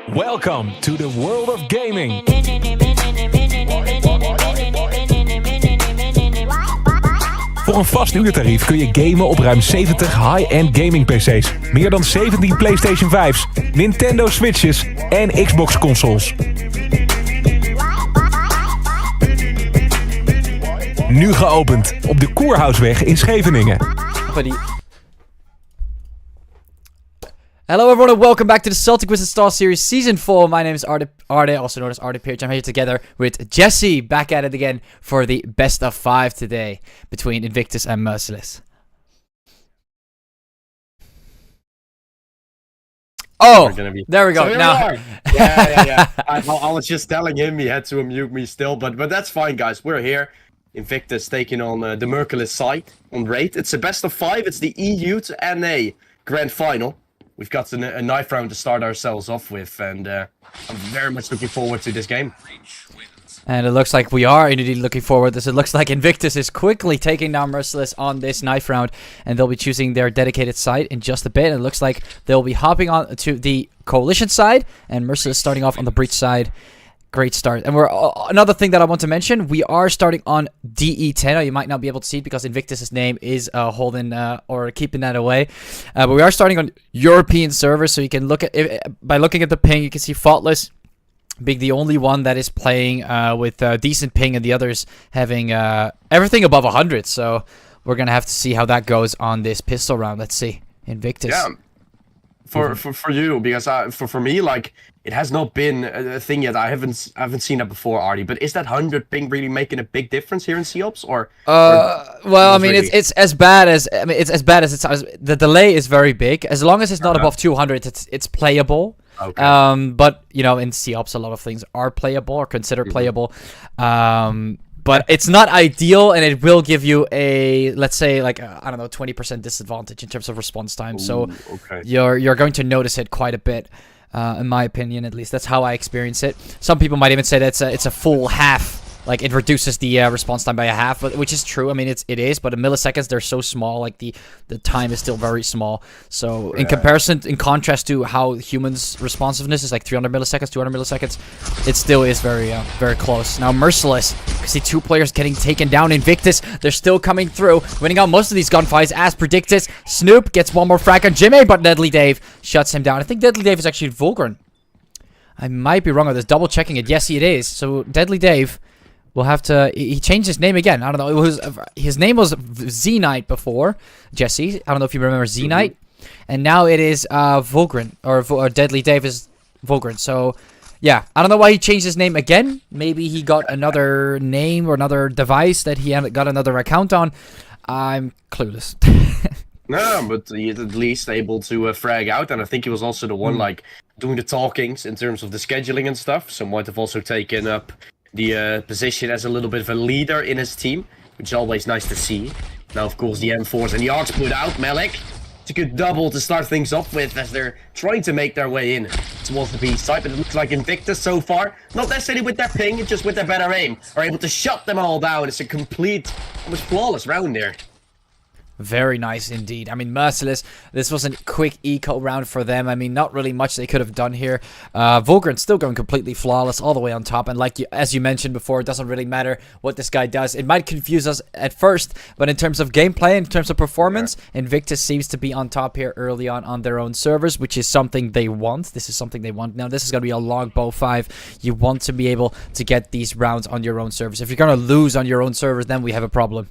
Welcome to the world of gaming. Voor een vast uurtarief kun je gamen op ruim 70 high-end gaming PC's, meer dan 17 PlayStation 5's, Nintendo Switches en Xbox consoles. Nu geopend op de Koerhuisweg in Scheveningen. Hello everyone and welcome back to the Celtic vs Star Series Season 4. My name is Arde, also known as ArdePiertje. I'm here together with Jesse, back at it again for the best of 5 today between Invictus and Merciless. Oh, there we go. So now, yeah. I was just telling him he had to unmute me still, but that's fine, guys. We're here. Invictus taking on the Merciless side on Raid. It's a best of 5. It's the EU to NA Grand Final. We've got a knife round to start ourselves off with, and I'm very much looking forward to this game. And it looks like we are indeed looking forward to this. It looks like Invictus is quickly taking down Merciless on this knife round, and they'll be choosing their dedicated side in just a bit. And it looks like they'll be hopping on to the Coalition side, and Merciless starting off on the Breach side. Great start. And we're another thing that I want to mention, we are starting on DE10. Now, you might not be able to see it because Invictus's name is holding or keeping that away. But we are starting on European servers, so you can look at by looking at the ping, you can see Faultless being the only one that is playing with decent ping, and the others having everything above 100. So we're gonna have to see how that goes on this pistol round. Let's see. Invictus. Yeah. For you, because for me, like, it has not been a thing yet. I haven't seen that before, Artie. But is that 100 ping really making a big difference here in COPS, or? Well, I mean, really? it's as bad as the delay is very big. As long as it's not above 200, it's playable. Okay. But you know, in COPS, a lot of things are playable or considered playable. But it's not ideal, and it will give you a, let's say, like, I don't know, 20% disadvantage in terms of response time. So you're going to notice it quite a bit, in my opinion, at least. That's how I experience it. Some people might even say that it's a full half. Like, it reduces the response time by a half, which is true. I mean, it is, but in milliseconds, they're so small. Like, the time is still very small. So, in comparison, in contrast to how humans' responsiveness is like 300 milliseconds, 200 milliseconds, it still is very, very close. Now, Merciless, you see 2 players getting taken down. Invictus, they're still coming through, winning out most of these gunfights, as predicted. Snoop gets one more frag on Jimmy, but Deadly Dave shuts him down. I think Deadly Dave is actually Vulgrin. I might be wrong on this, double checking it. Yes, it is. So, Deadly Dave... We'll have to... He changed his name again. I don't know. His name was Z-Knight before, Jesse. I don't know if you remember Z-Knight. And now it is Vulgrin, or Deadly Dave is Vulgrin. So, yeah. I don't know why he changed his name again. Maybe he got another name or another device that he got another account on. I'm clueless. No, but he's at least able to frag out. And I think he was also the one, like, doing the talkings in terms of the scheduling and stuff. So might have also taken up the position as a little bit of a leader in his team, which is always nice to see. Now, of course, the M4s and the Arcs put out. Malik, it's a good double to start things off with as they're trying to make their way in towards the B side, but it looks like Invictus so far, not necessarily with their ping, just with their better aim, are able to shut them all down. It's a complete, almost flawless round there. Very nice indeed. I mean, Merciless, this was a quick eco round for them. I mean, not really much they could have done here. Vulgrin still going completely flawless all the way on top. And like as you mentioned before, it doesn't really matter what this guy does. It might confuse us at first, but in terms of gameplay, in terms of performance, Invictus seems to be on top here early on their own servers, which is something they want. This is something they want. Now, this is going to be a long BO5. You want to be able to get these rounds on your own servers. If you're going to lose on your own servers, then we have a problem.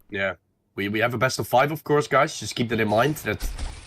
Yeah. We have a best of 5, of course, guys. Just keep that in mind. That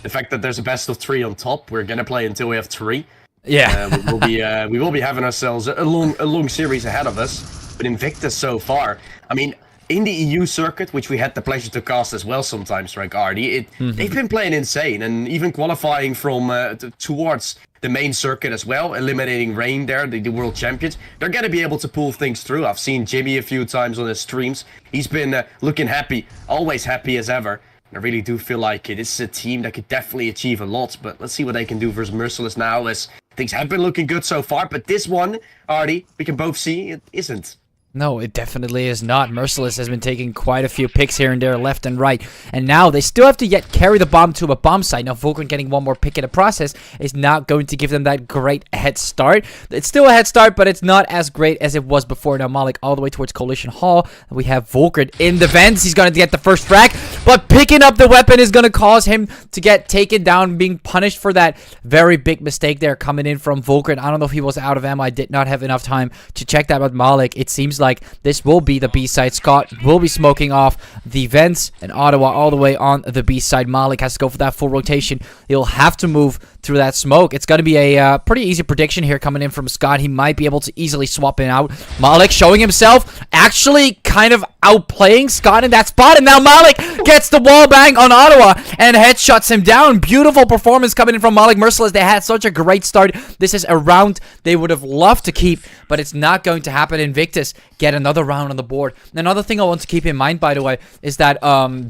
the fact that there's a best of 3 on top, we're gonna play until we have 3. Yeah, we will be having ourselves a long series ahead of us. But Invictus so far, I mean, in the EU circuit, which we had the pleasure to cast as well sometimes, right, Artie? They've been playing insane, and even qualifying from towards the main circuit as well, eliminating Rain there, the world champions. They're going to be able to pull things through. I've seen Jimmy a few times on his streams. He's been looking happy, always happy as ever. And I really do feel like it is a team that could definitely achieve a lot, but let's see what they can do versus Merciless now, as things have been looking good so far. But this one, Artie, we can both see it isn't. No, it definitely is not. Merciless has been taking quite a few picks here and there, left and right. And now they still have to yet carry the bomb to a bomb site. Now, Vulcan getting one more pick in the process is not going to give them that great head start. It's still a head start, but it's not as great as it was before. Now, Malik all the way towards Coalition Hall. We have Vulcan in the vents. He's going to get the first frag, but picking up the weapon is going to cause him to get taken down, being punished for that very big mistake there coming in from Vulcan. I don't know if he was out of ammo. I did not have enough time to check that, but Malik, it seems like this will be the B side. Scott will be smoking off the vents, and Ottawa all the way on the B side. Malik has to go for that full rotation. He'll have to move through that smoke. It's going to be a pretty easy prediction here coming in from Scott. He might be able to easily swap in out. Malik showing himself actually kind of outplaying Scott in that spot, and now Malik gets the wall bang on Ottawa and headshots him down. Beautiful performance coming in from Malik. Merciless, they had such a great start. This is a round they would have loved to keep, but it's not going to happen. Invictus get another round on the board. Another thing I want to keep in mind, by the way, is that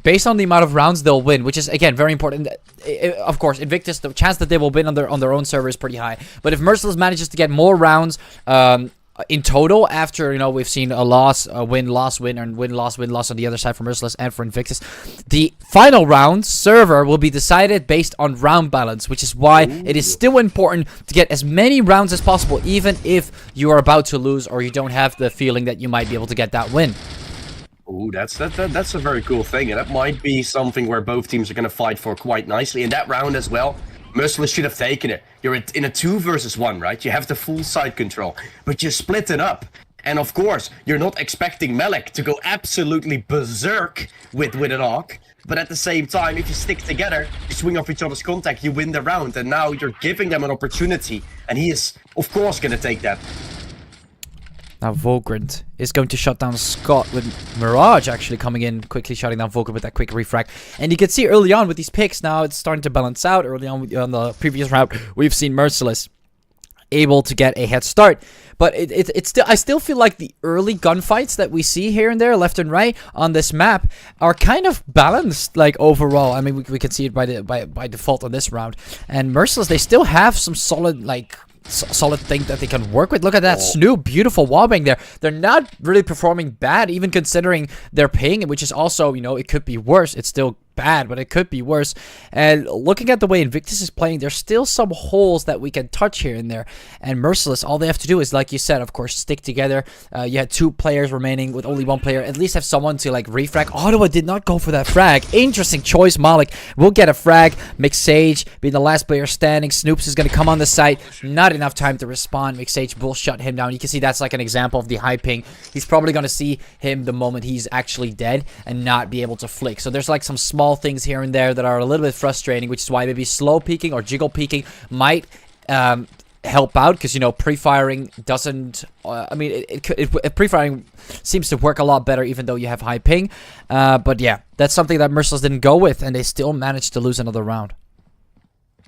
based on the amount of rounds they'll win, which is again very important. Of course, Invictus, the chance that they will win on their own server is pretty high. But if Merciless manages to get more rounds in total, after, you know, we've seen a loss, a win, loss, win, and win, loss on the other side for Merciless and for Invictus, the final round server will be decided based on round balance, which is why it is still important to get as many rounds as possible, even if you are about to lose or you don't have the feeling that you might be able to get that win. Ooh, that's a very cool thing, and that might be something where both teams are going to fight for quite nicely. In that round as well, Merciless should have taken it. You're in a 2 versus 1, right? You have the full side control, but you split it up. And of course, you're not expecting Malik to go absolutely berserk with an arc. But at the same time, if you stick together, you swing off each other's contact, you win the round. And now you're giving them an opportunity. And he is, of course, going to take that. Now Volgrant is going to shut down Scott with Mirage actually coming in, quickly shutting down Volgrant with that quick refrag. And you can see early on with these picks, now it's starting to balance out. Early on the previous round, we've seen Merciless able to get a head start. But it's still, I still feel like the early gunfights that we see here and there, left and right on this map, are kind of balanced, like overall. I mean, we can see it by default on this round. And Merciless, they still have some solid, like, solid thing that they can work with. Look at that Snoop, beautiful wallbang there. They're not really performing bad, even considering their ping, which is also, you know, it could be worse. It's still bad, but it could be worse. And looking at the way Invictus is playing, there's still some holes that we can touch here and there. And Merciless, all they have to do is, like you said, of course, stick together. You had 2 players remaining with only 1 player. At least have someone to, like, refrag. Ottawa did not go for that frag. Interesting choice. Malik will get a frag. McSage being the last player standing. Snoops is going to come on the site. Not enough time to respond. McSage will shut him down. You can see that's like an example of the high ping. He's probably going to see him the moment he's actually dead and not be able to flick. So there's like some small things here and there that are a little bit frustrating, which is why maybe slow peeking or jiggle peeking might help out, because, you know, pre-firing doesn't I mean, pre-firing seems to work a lot better even though you have high ping, but yeah, that's something that Merciless didn't go with, and they still managed to lose another round.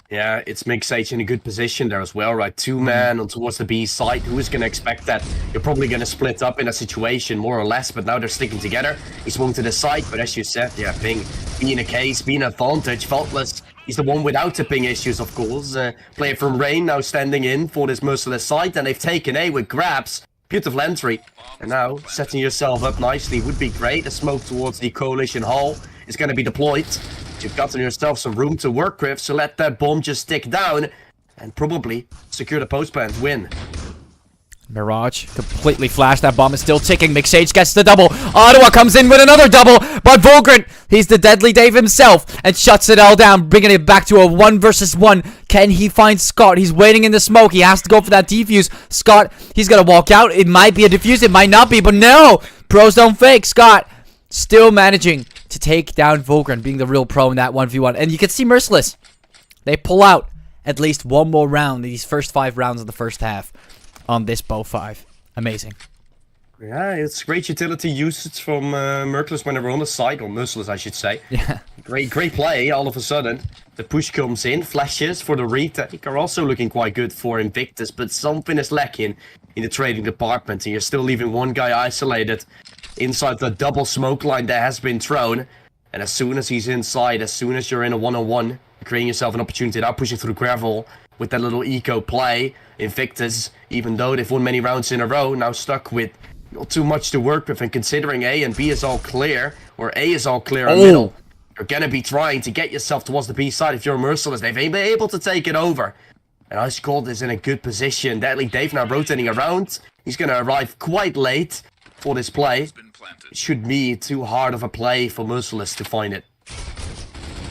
Yeah, it's McSage in a good position there as well, right? 2-man on towards the B side. Who is going to expect that? You're probably going to split up in a situation, more or less, but now they're sticking together. He swung to the side, but as you said, yeah, ping being a case, being an advantage. Faultless, he's the one without the ping issues, of course. Player from Rain now standing in for this Merciless side, and they've taken A with grabs. Beautiful entry. And now, setting yourself up nicely would be great. The smoke towards the Coalition Hall is going to be deployed. You've gotten yourself some room to work with, so let that bomb just stick down and probably secure the postband win. Mirage completely flashed. That bomb is still ticking. McSage gets the double. Ottawa comes in with another double, but Volgrant, he's the deadly Dave himself, and shuts it all down, bringing it back to a 1 versus 1. Can he find Scott? He's waiting in the smoke. He has to go for that defuse. Scott, he's gonna walk out. It might be a defuse, it might not be, but no! Pros don't fake. Scott still managing to take down Volgrant, being the real pro in that 1v1. And you can see Merciless, they pull out at least 1 more round in these first 5 rounds of the first half on this BO5. Amazing. Yeah, it's great utility usage from Merciless when they were on the side, or Merciless, I should say. Yeah. Great play. All of a sudden, the push comes in. Flashes for the retake are also looking quite good for Invictus, but something is lacking in the trading department, and you're still leaving one guy isolated inside the double smoke line that has been thrown. And as soon as he's inside, as soon as you're in a 1-on-1, you're creating yourself an opportunity now, pushing through gravel with that little eco play. Invictus, even though they've won many rounds in a row, now stuck with not too much to work with, and considering A and B is all clear, or A is all clear in the middle, you're gonna be trying to get yourself towards the B side if you're Merciless. They've been able to take it over. And STRIX is in a good position. Deadly Dave now rotating around. He's gonna arrive quite late for this play. It should be too hard of a play for Merciless to find it.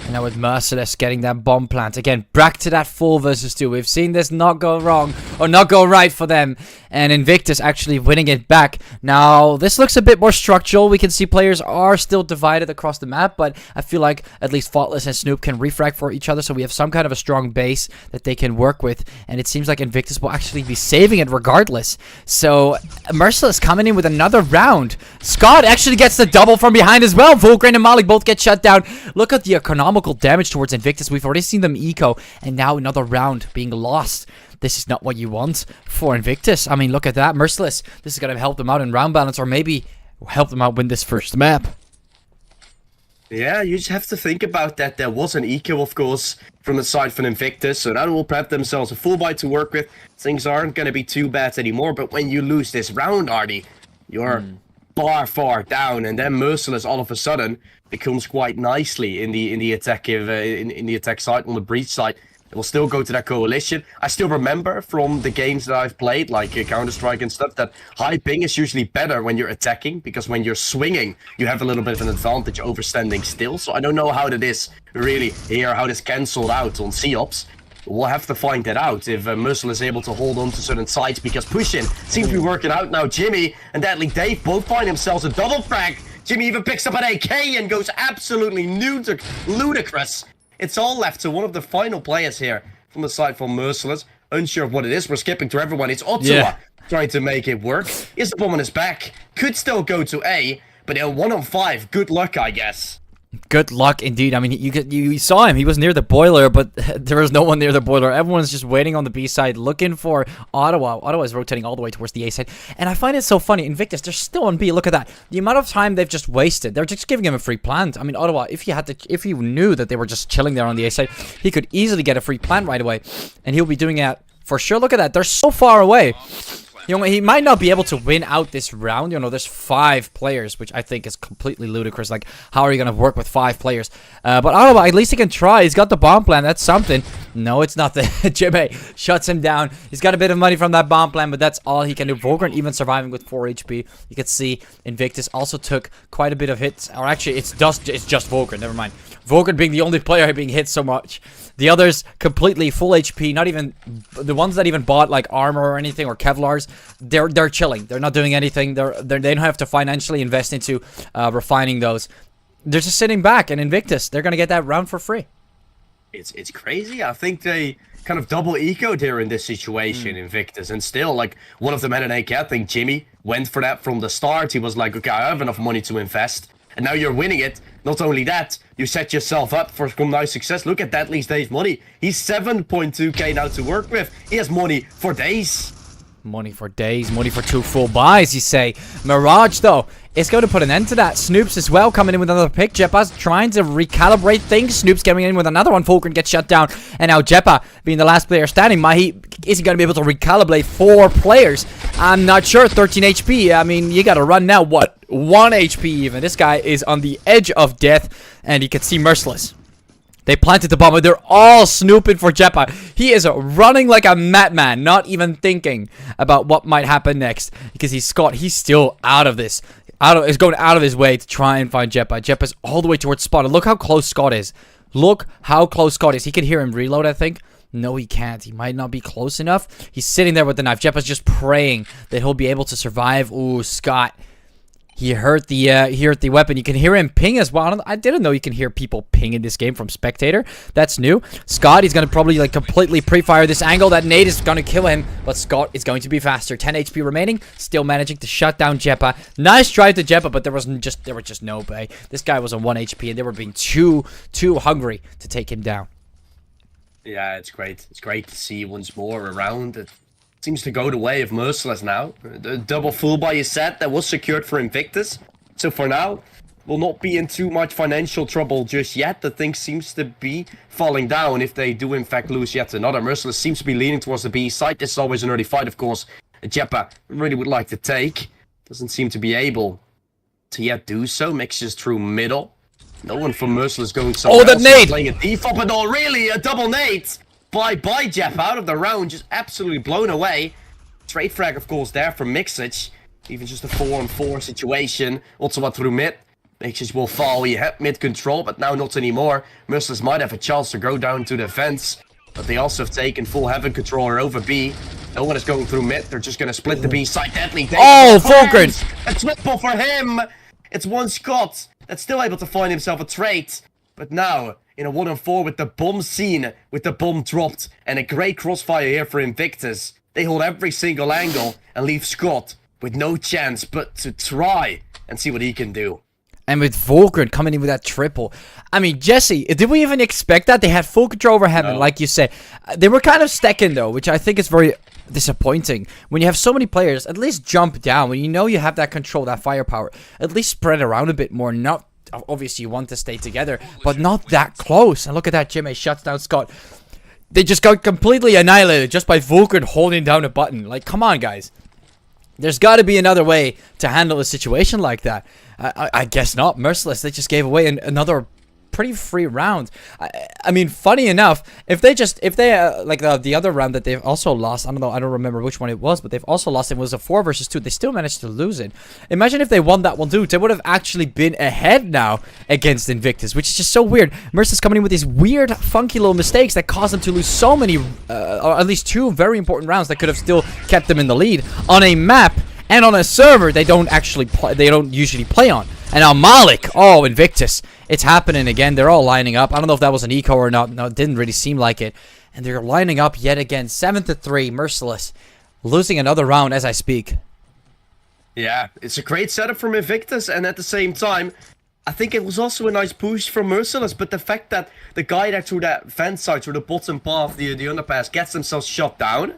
And now with Merciless getting that bomb plant. Again, back to that 4 versus 2. We've seen this not go wrong, or not go right for them. And Invictus actually winning it back. Now, this looks a bit more structural. We can see players are still divided across the map, but I feel like at least Faultless and Snoop can refrag for each other, so we have some kind of a strong base that they can work with. And it seems like Invictus will actually be saving it regardless. So, Merciless coming in with another round. Scott actually gets the double from behind as well. Volgren and Malik both get shut down. Look at the economical damage towards Invictus. We've already seen them eco, and now another round being lost. This is not what you want for Invictus. I mean, look at that. Merciless, this is going to help them out in round balance, or maybe help them out win this first map. Yeah, you just have to think about that. There was an eco, of course, from the side from Invictus, so that will prep themselves a full buy to work with. Things aren't going to be too bad anymore, but when you lose this round, Ardy, you're far down, and then Merciless all of a sudden becomes quite nicely in the attack in the attack side, on the breach side. It will still go to that coalition. I still remember from the games that I've played, like Counter-Strike and stuff, that high ping is usually better when you're attacking, because when you're swinging, you have a little bit of an advantage over standing still. So I don't know how that is really here, how this cancelled out on C-Ops. We'll have to find that out if Merciless is able to hold on to certain sides, because pushing seems to be working out now. Jimmy and Deadly Dave both find themselves a double frag. Jimmy even picks up an AK and goes absolutely ludicrous. It's all left to one of the final players here from the side for Merciless. Unsure of what it is. We're skipping to everyone. It's Ottawa trying to make it work. Is the bomb on his back? Could still go to A, but in 1-on-5, good luck, I guess. Good luck indeed. I mean, you saw him. He was near the boiler, but there was no one near the boiler. Everyone's just waiting on the B side, looking for Ottawa. Ottawa is rotating all the way towards the A side. And I find it so funny. Invictus, they're still on B. Look at that. The amount of time they've just wasted. They're just giving him a free plant. I mean, Ottawa, if you knew that they were just chilling there on the A side, he could easily get a free plant right away. And he'll be doing that for sure. Look at that. They're so far away. You know, he might not be able to win out this round. You know, there's 5 players, which I think is completely ludicrous. Like, how are you going to work with 5 players? But Ottawa, at least he can try. He's got the bomb plan. That's something. No, it's not. Jimmy shuts him down. He's got a bit of money from that bomb plan, but that's all he can do. Volgren even surviving with 4 HP. You can see Invictus also took quite a bit of hits. Or actually, it's just Volgren. Never mind. Volgren being the only player being hit so much. The others completely full HP. Not even the ones that even bought like armor or anything, or Kevlars. They're chilling. They're not doing anything. They don't have to financially invest into refining those. They're just sitting back. And Invictus, they're gonna get that round for free. It's crazy. I think they kind of double ecoed here in this situation, Invictus, and still, like, one of them had an AK. I think Jimmy went for that from the start. He was like, okay, I have enough money to invest. And now you're winning it. Not only that, you set yourself up for some nice success. Look at that, least Dave's money. He's 7.2k now to work with. He has money for days. Money for days, money for 2 full buys, you say. Mirage, though, is going to put an end to that. Snoops as well, coming in with another pick. Jeppa's trying to recalibrate things. Snoops coming in with another one. Volgren gets shut down. And now Jeppa, being the last player standing, is he going to be able to recalibrate 4 players? I'm not sure. 13 HP. I mean, you got to run now. What? 1 HP even. This guy is on the edge of death. And you can see Merciless. They planted the bomb, but they're all snooping for Jeppa. He is running like a madman, not even thinking about what might happen next. Because he's still out of this. Is going out of his way to try and find Jeppa. Jeppa's all the way towards Spot. And look how close Scott is. Look how close Scott is. He can hear him reload, I think. No, he can't. He might not be close enough. He's sitting there with the knife. Jeppa's just praying that he'll be able to survive. Ooh, Scott. He hurt the weapon. You can hear him ping as well. I didn't know you can hear people ping in this game from spectator. That's new. Scott, he's going to probably like completely pre-fire this angle. That nade is going to kill him, but Scott is going to be faster. 10 HP remaining. Still managing to shut down Jeppa. Nice try to Jeppa, but there was just no way. This guy was on 1 HP, and they were being too hungry to take him down. Yeah, it's great. It's great to see once more around. It seems to go the way of Merciless now. The double full buy is set that was secured for Invictus. So for now, will not be in too much financial trouble just yet. The thing seems to be falling down if they do in fact lose yet another. Merciless seems to be leaning towards the B side. This is always an early fight, of course. Jeppa really would like to take. doesn't seem to be able to yet do so. Mixes through middle. No one from Merciless going somewhere that else. nade! Playing a default, but not really. A double nade by Jeff out of the round. Just absolutely blown away. Trade frag, of course, there from Mixage. Even just a 4-on-4 situation. Also what through mid. Mixage will fall. He had mid control, but now not anymore. Merciless might have a chance to go down to the fence. But they also have taken full heaven controller over B. No one is going through mid. They're just going to split the B side. Deadly. Oh, Fulgrim! A triple for him. It's one Scott that's still able to find himself a trade. But now, in a 1-on-4 with the bomb seen, with the bomb dropped, and a great crossfire here for Invictus. They hold every single angle and leave Scott with no chance but to try and see what he can do. And with Fulgrim coming in with that triple. I mean, Jesse, did we even expect that? They had full control over heaven, like you said. They were kind of stacking, though, which I think is very disappointing. When you have so many players, at least jump down. When you know you have that control, that firepower, at least spread around a bit more. Not obviously you want to stay together, but not that close. And look at that, Jimmy shuts down Scott. They just got completely annihilated just by Fulgrim holding down a button. Like, come on, guys. There's got to be another way to handle a situation like that. I guess not. Merciless, they just gave away another pretty free round. I mean, funny enough, if they like the other round that they've also lost, I don't remember which one it was, but they've also lost. It was a 4 versus 2. They still managed to lose it. Imagine if they won that one too. They would have actually been ahead now against Invictus, which is just so weird. Merciless coming in with these weird, funky little mistakes that caused them to lose so many, or at least 2 very important rounds that could have still kept them in the lead on a map and on a server they don't actually play. They don't usually play on. And now Malik, oh, Invictus. It's happening again. They're all lining up. I don't know if that was an eco or not. No, it didn't really seem like it. And they're lining up yet again. 7-3, Merciless. Losing another round as I speak. Yeah, it's a great setup from Invictus. And at the same time, I think it was also a nice push from Merciless. But the fact that the guy that through that fence side, through the bottom part of the underpass, gets themselves shot down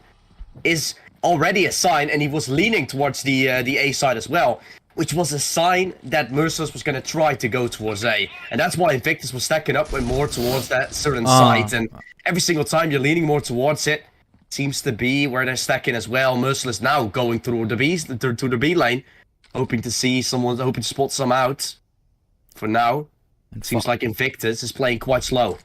is already a sign. And he was leaning towards the A side as well, which was a sign that Merciless was going to try to go towards A. And that's why Invictus was stacking up and more towards that certain site. And every single time you're leaning more towards it, seems to be where they're stacking as well. Merciless now going through the B lane, hoping to see someone, hoping to spot some out. For now, it seems like Invictus is playing quite slow.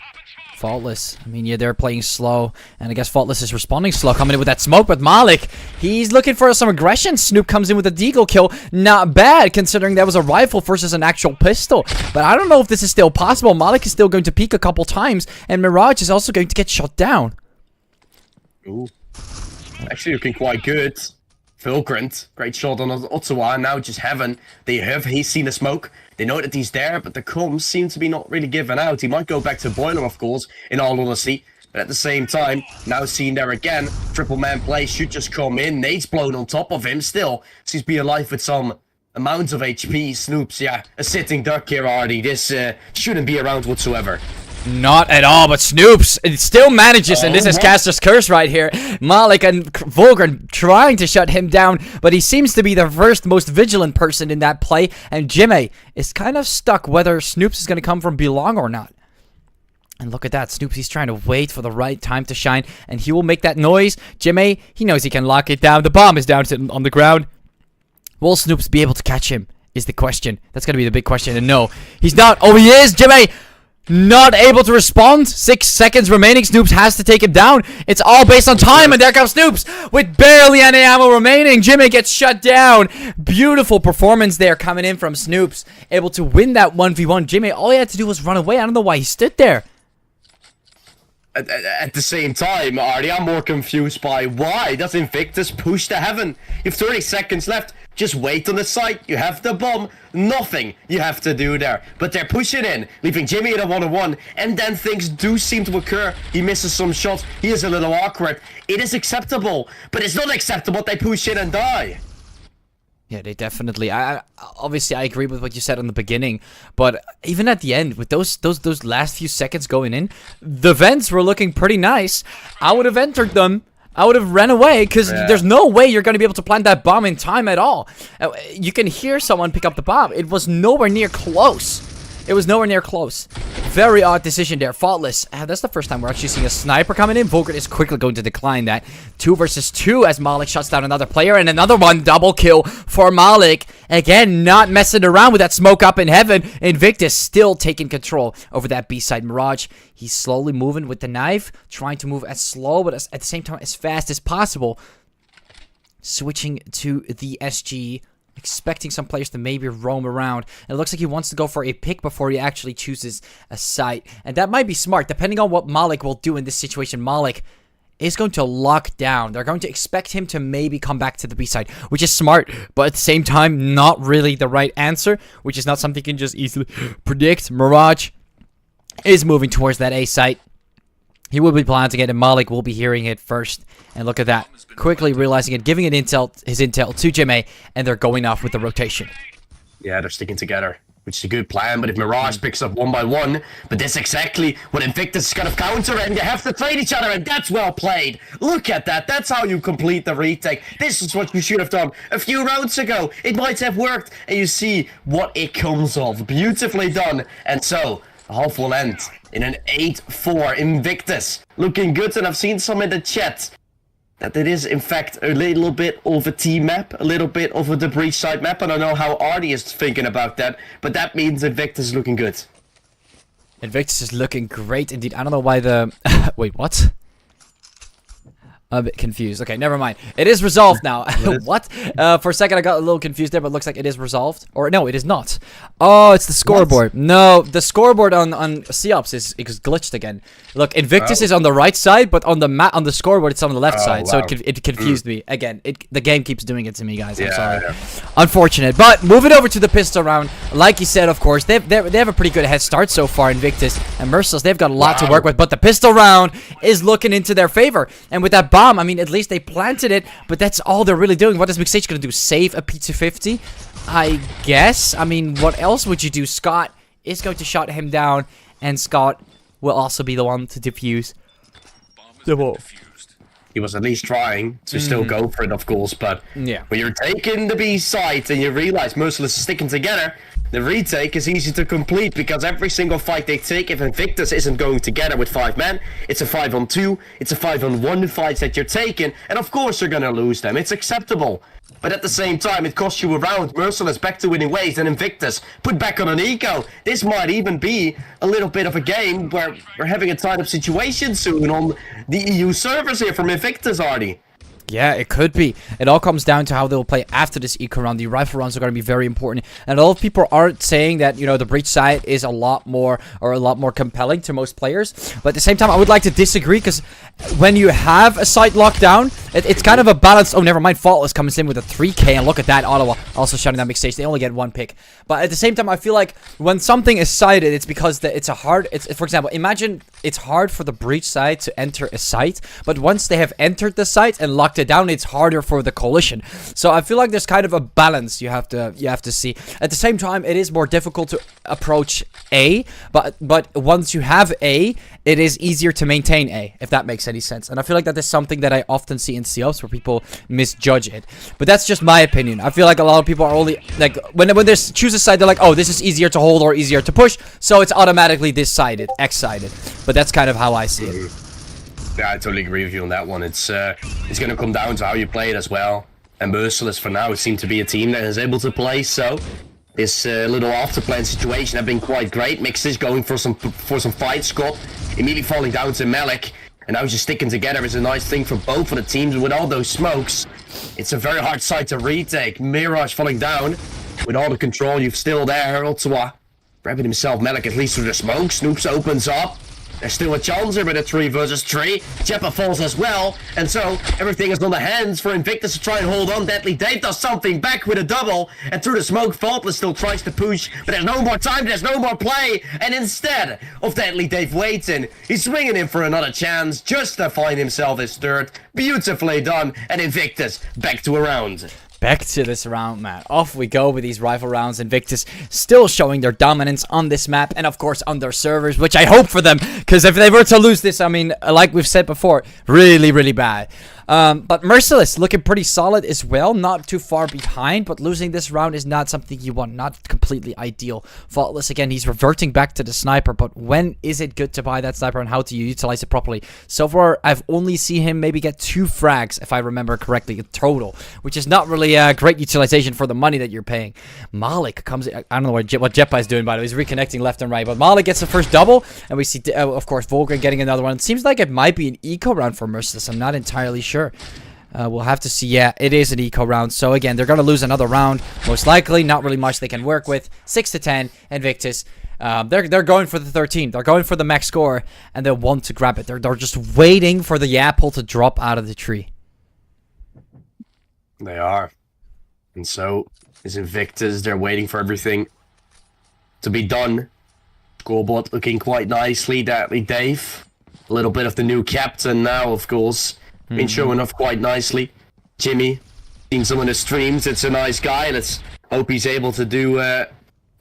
Faultless. I mean, yeah, they're playing slow, and I guess Faultless is responding slow, coming in with that smoke, but Malik, he's looking for some aggression. Snoop comes in with a deagle kill. Not bad, considering that was a rifle versus an actual pistol. But I don't know if this is still possible. Malik is still going to peek a couple times, and Mirage is also going to get shot down. Ooh. Actually looking quite good. Fulgrim, great shot on Ottawa, now just Heaven. He's seen the smoke. They know that he's there, but the comms seem to be not really given out. He might go back to Boiler, of course, in all honesty. But at the same time, now seen there again. Triple man play should just come in. Nade's blown on top of him still. Seems to be alive with some amounts of HP. Snoops, yeah, a sitting duck here, Ardy. This shouldn't be around whatsoever. Not at all, but Snoops, it still manages, and this is Caster's curse right here. Malik and Fulgrim trying to shut him down, but he seems to be the first most vigilant person in that play, and Jimmy is kind of stuck whether Snoops is going to come from Belong or not. And look at that, Snoops, he's trying to wait for the right time to shine, and he will make that noise. Jimmy, he knows he can lock it down. The bomb is down sitting on the ground. Will Snoops be able to catch him, is the question. That's going to be the big question, and no, he's not. Oh, he is, Jimmy! Not able to respond. 6 seconds remaining. Snoops has to take him down. It's all based on time, and there comes Snoops with barely any ammo remaining. Jimmy gets shut down. Beautiful performance there coming in from Snoops. Able to win that 1v1. Jimmy, all he had to do was run away. I don't know why he stood there. At the same time, Artie, I'm more confused by why does Invictus push to Heaven? You have 30 seconds left. Just wait on the site. You have the bomb. Nothing you have to do there. But they're pushing in, leaving Jimmy in a 1-on-1. And then things do seem to occur. He misses some shots. He is a little awkward. It is acceptable. But it's not acceptable they push in and die. Yeah, they definitely. Obviously, I agree with what you said in the beginning, but even at the end, with those last few seconds going in, the vents were looking pretty nice. I would have entered them. I would have ran away, because there's no way you're going to be able to plant that bomb in time at all. You can hear someone pick up the bomb. It was nowhere near close. It was nowhere near close. Very odd decision there. Faultless. That's the first time we're actually seeing a sniper coming in. Vulgar is quickly going to decline that. 2 versus 2 as Malik shuts down another player. And another one. Double kill for Malik. Again, not messing around with that smoke up in heaven. Invictus still taking control over that B-side. Mirage, he's slowly moving with the knife. Trying to move as slow, but at the same time as fast as possible. Switching to the SG. Expecting some players to maybe roam around. And it looks like he wants to go for a pick before he actually chooses a site. And that might be smart, depending on what Malik will do in this situation. Malik is going to lock down. They're going to expect him to maybe come back to the B side, which is smart, but at the same time, not really the right answer, which is not something you can just easily predict. Mirage is moving towards that A site. He will be planting it, and Malik will be hearing it first. And look at that. Quickly realizing it, giving it his intel to Jimmy, and they're going off with the rotation. Yeah, they're sticking together, which is a good plan. But if Mirage picks up 1 by 1, but that's exactly what Invictus is going to counter, and you have to trade each other, and that's well played. Look at that. That's how you complete the retake. This is what you should have done a few rounds ago. It might have worked, and you see what it comes of. Beautifully done. And so, the half will end in an 8-4 Invictus. Looking good, and I've seen some in the chat that it is, in fact, a little bit of a team map, a little bit of a the breach side map. I don't know how Ardy is thinking about that, but that means Invictus is looking good. Invictus is looking great indeed. I don't know why the... Wait, what? I'm a bit confused. Okay, never mind. It is resolved now. What? For a second, I got a little confused there, but it looks like it is resolved. Or, no, it is not. Oh, it's the scoreboard. What? No, the scoreboard on COPS is glitched again. Look, Invictus is on the right side, but on the scoreboard, it's on the left side. Wow. So it confused me. Again, the game keeps doing it to me, guys. I'm sorry. Yeah. Unfortunate. But moving over to the pistol round, like you said, of course, they have a pretty good head start so far, Invictus and Merciless. They've got a lot to work with, but the pistol round is looking into their favor. And with that bomb, I mean, at least they planted it, but that's all they're really doing. What is Mixage going to do? Save a P250? I guess. I mean, what else would you do? Scott is going to shut him down, and Scott will also be the one to defuse the wall. He was at least trying to still go for it, of course, but yeah, when you're taking the B site and you realize Merciless is sticking together, the retake is easy to complete, because every single fight they take, if Invictus isn't going together with 5 men, it's a 5-on-2, it's a 5-on-1 fights that you're taking, and of course you're gonna lose them. It's acceptable. But at the same time, it costs you a round. Merciless back to winning ways, and Invictus put back on an eco. This might even be a little bit of a game where we're having a tied-up situation soon on the EU servers here from Invictus, Ardy. Yeah, it could be. It all comes down to how they'll play after this eco round. The rifle rounds are going to be very important. And a lot of people aren't saying that, you know, the breach side is a lot more compelling to most players. But at the same time, I would like to disagree, because when you have a site locked down, it's kind of a balance. Oh, never mind. Faultless comes in with a 3K, and look at that. Ottawa also shutting down Mixage. They only get 1 pick. But at the same time, I feel like when something is sighted, it's because for example, imagine it's hard for the breach side to enter a site, but once they have entered the site and locked it down, it's harder for the coalition. So I feel like there's kind of a balance you have to see. At the same time, it is more difficult to approach A, but once you have A, it is easier to maintain A, if that makes any sense. And I feel like that is something that I often see in COs where people misjudge it. But that's just my opinion. I feel like a lot of people are only like when they choose a side, they're like, oh, this is easier to hold or easier to push, so it's automatically this sided, X-sided. But that's kind of how I see it. Yeah, I totally agree with you on that one. It's going to come down to how you play it as well. And Merciless, for now, seem to be a team that is able to play. So this little after-plan situation have been quite great. Mixes going for some fight. Scott immediately falling down to Malik, and now just sticking together is a nice thing for both of the teams. With all those smokes, it's a very hard side to retake. Mirage falling down with all the control you've still there. Ottawa grabbing himself. Malik at least through the smoke. Snoops opens up. There's still a chance here with a 3 versus 3. Jeppa falls as well. And so everything is on the hands for Invictus to try and hold on. Deadly Dave does something back with a double. And through the smoke, Faultless still tries to push. But there's no more time. There's no more play. And instead of Deadly Dave waiting, he's swinging in for another chance just to find himself his third. Beautifully done. And Invictus back to a round. Back to this round, man. Off we go with these rifle rounds. Invictus still showing their dominance on this map, and of course on their servers, which I hope for them, because if they were to lose this, I mean, like we've said before, really, really bad. But Merciless looking pretty solid as well. Not too far behind, but losing this round is not something you want. Not completely ideal. Faultless, again, he's reverting back to the sniper, but when is it good to buy that sniper and how to utilize it properly? So far, I've only seen him maybe get 2 frags, if I remember correctly, in total, which is not really a great utilization for the money that you're paying. Malik comes in. I don't know what Jetpie is doing, by the way. He's reconnecting left and right, but Malik gets the first double, and we see, of course, Volker getting another one. It seems like it might be an eco round for Merciless. I'm not entirely sure. We'll have to see. Yeah, it is an eco round. So again, they're going to lose another round. Most likely, not really much they can work with. 6-10, Invictus. They're going for the 13. They're going for the max score, and they want to grab it. They're just waiting for the apple to drop out of the tree. They are. And so is Invictus. They're waiting for everything to be done. Scoreboard looking quite nicely. Deadly Dave. A little bit of the new captain now, of course. Been showing off quite nicely. Jimmy, seen some of the streams. It's a nice guy. Let's hope he's able to do a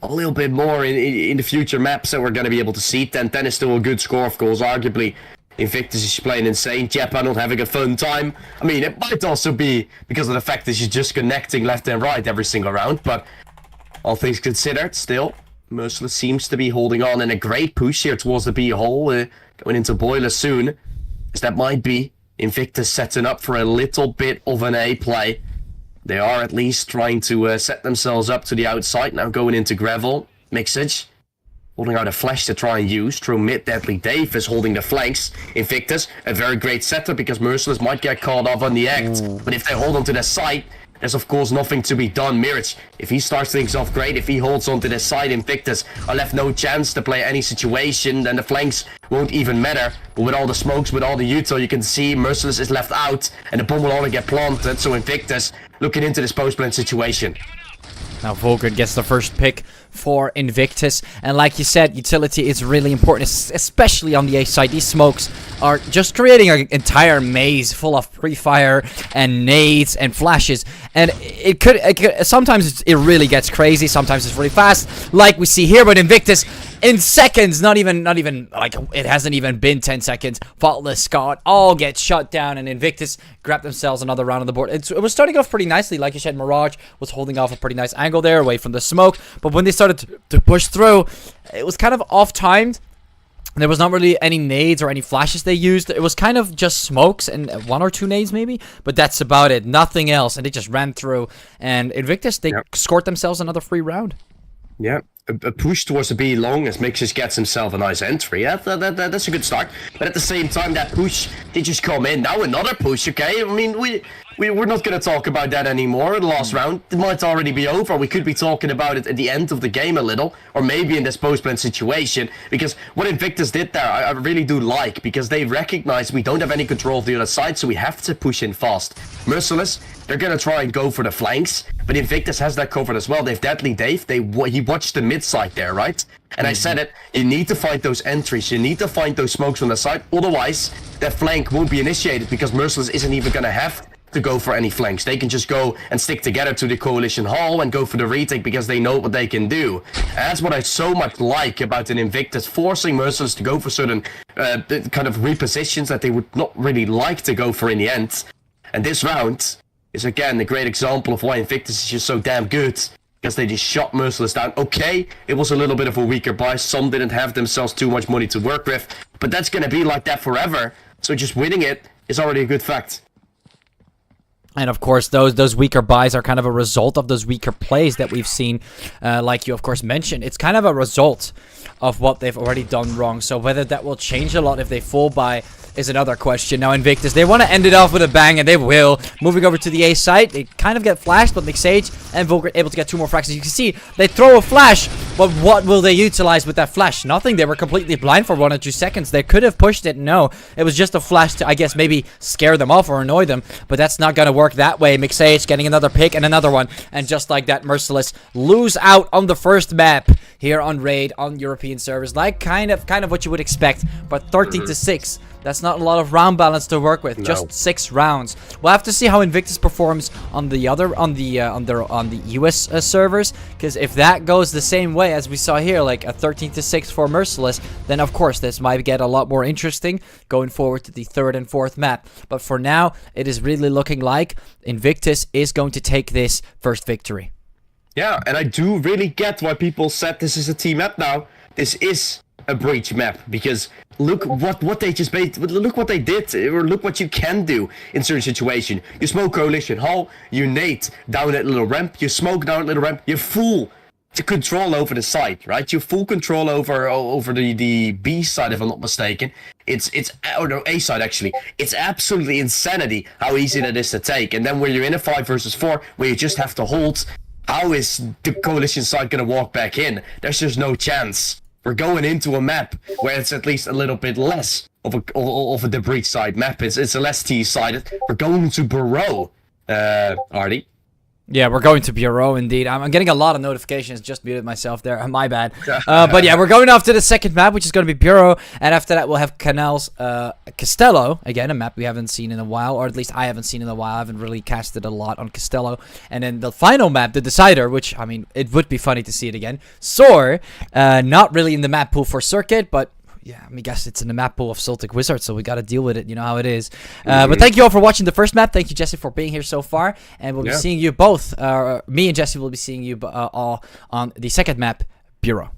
little bit more in the future maps that we're going to be able to see. 10-10 is still a good score, of course. Arguably, Invictus is playing insane. Jepa not having a fun time. I mean, it might also be because of the fact that she's just connecting left and right every single round. But all things considered, still, Merciless seems to be holding on in a great push here towards the B hole. Going into Boiler soon. As that might be Invictus setting up for a little bit of an A play. They are at least trying to set themselves up to the outside. Now going into Gravel. Mixage. Holding out a flash to try and use. Through mid, Deadly Dave is holding the flanks. Invictus, a very great setup because Merciless might get caught off on the act. But if they hold onto the side, there's of course nothing to be done. Mirage, if he starts things off great, if he holds onto the side, Invictus are left no chance to play any situation, then the flanks won't even matter. But with all the smokes, with all the util, you can see Merciless is left out, and the bomb will only get planted, so Invictus looking into this post-plant situation. Now Volker gets the first pick for Invictus, and like you said, utility is really important, especially on the A side. These smokes are just creating an entire maze full of pre-fire and nades and flashes, and it could sometimes it really gets crazy, sometimes it's really fast, like we see here. But Invictus, in seconds, not even like it hasn't even been 10 seconds, Faultless, Scott all get shut down, and Invictus grabbed themselves another round on the board. It was starting off pretty nicely, like you said. Mirage was holding off a pretty nice angle there away from the smoke, but when they started to push through, it was kind of off-timed. There was not really any nades or any flashes they used. It was kind of just smokes and 1 or 2 nades maybe, but that's about it. Nothing else, and they just ran through. And Invictus, they scored themselves another free round. Yeah. A push towards the B long as Mixes gets himself a nice entry. Yeah, that's a good start. But at the same time, that push did just come in. Now another push, okay? I mean, we're not going to talk about that anymore. The last round, it might already be over. We could be talking about it at the end of the game a little, or maybe in this post-plan situation. Because what Invictus did there, I really do like, because they recognize we don't have any control of the other side, so we have to push in fast. Merciless, they're going to try and go for the flanks, but Invictus has that covered as well. They've Deadly Dave, he watched the mid side there, right? And I said it, you need to find those entries, you need to find those smokes on the side, otherwise that flank won't be initiated, because Merciless isn't even going to have to go for any flanks. They can just go and stick together to the coalition hall and go for the retake because they know what they can do. And that's what I so much like about an Invictus, forcing Merciless to go for certain kind of repositions that they would not really like to go for in the end. And this round is again a great example of why Invictus is just so damn good, because they just shot Merciless down. Okay, it was a little bit of a weaker buy. Some didn't have themselves too much money to work with, but that's going to be like that forever. So just winning it is already a good fact. And of course, those weaker buys are kind of a result of those weaker plays that we've seen, like you of course mentioned. It's kind of a result of what they've already done wrong. So whether that will change a lot if they full buy is another question. Now Invictus, they want to end it off with a bang, and they will. Moving over to the A site, they kind of get flashed, but Mixage and Volker able to get 2 more fractions. You can see they throw a flash, but what will they utilize with that flash? Nothing. They were completely blind for 1 or 2 seconds. They could have pushed it. No, it was just a flash to, I guess, maybe scare them off or annoy them, but that's not going to work that way. Mixage getting another pick and another one, and just like that, Merciless lose out on the first map here on Raid on European servers, like kind of what you would expect. But 13-6, That's not a lot of round balance to work with. No. Just 6 rounds. We'll have to see how Invictus performs on the US servers, because if that goes the same way as we saw here, like a 13-6 for Merciless, then of course this might get a lot more interesting going forward to the 3rd and 4th map. But for now, it is really looking like Invictus is going to take this first victory. Yeah, and I do really get why people said this is a team map now. This is a breach map, because look what they just made. Look what they did, or look what you can do in certain situation. You smoke coalition hall, you nade down that little ramp, you smoke down that little ramp, you full control over the site, right? You full control over the B side, if I'm not mistaken. It's or no, A side actually. It's absolutely insanity how easy that is to take. And then when you're in a 5 versus 4, where you just have to hold, how is the coalition side gonna walk back in? There's just no chance. We're going into a map where it's at least a little bit less of a debris side map. It's a less T-sided. We're going to Burrow, Artie. Yeah, we're going to Bureau, indeed. I'm getting a lot of notifications. Just muted myself there. My bad. But yeah, we're going off to the second map, which is going to be Bureau. And after that, we'll have Canal's Castello. Again, a map we haven't seen in a while. Or at least I haven't seen in a while. I haven't really casted a lot on Castello. And then the final map, the Decider, which, I mean, it would be funny to see it again. THOR, not really in the map pool for Circuit, but... yeah, I mean, guess it's in the map pool of Celtic Wizards, so we gotta deal with it. You know how it is. But thank you all for watching the first map. Thank you, Jesse, for being here so far. And we'll be seeing you both. Me and Jesse will be seeing you all on the second map, Bureau.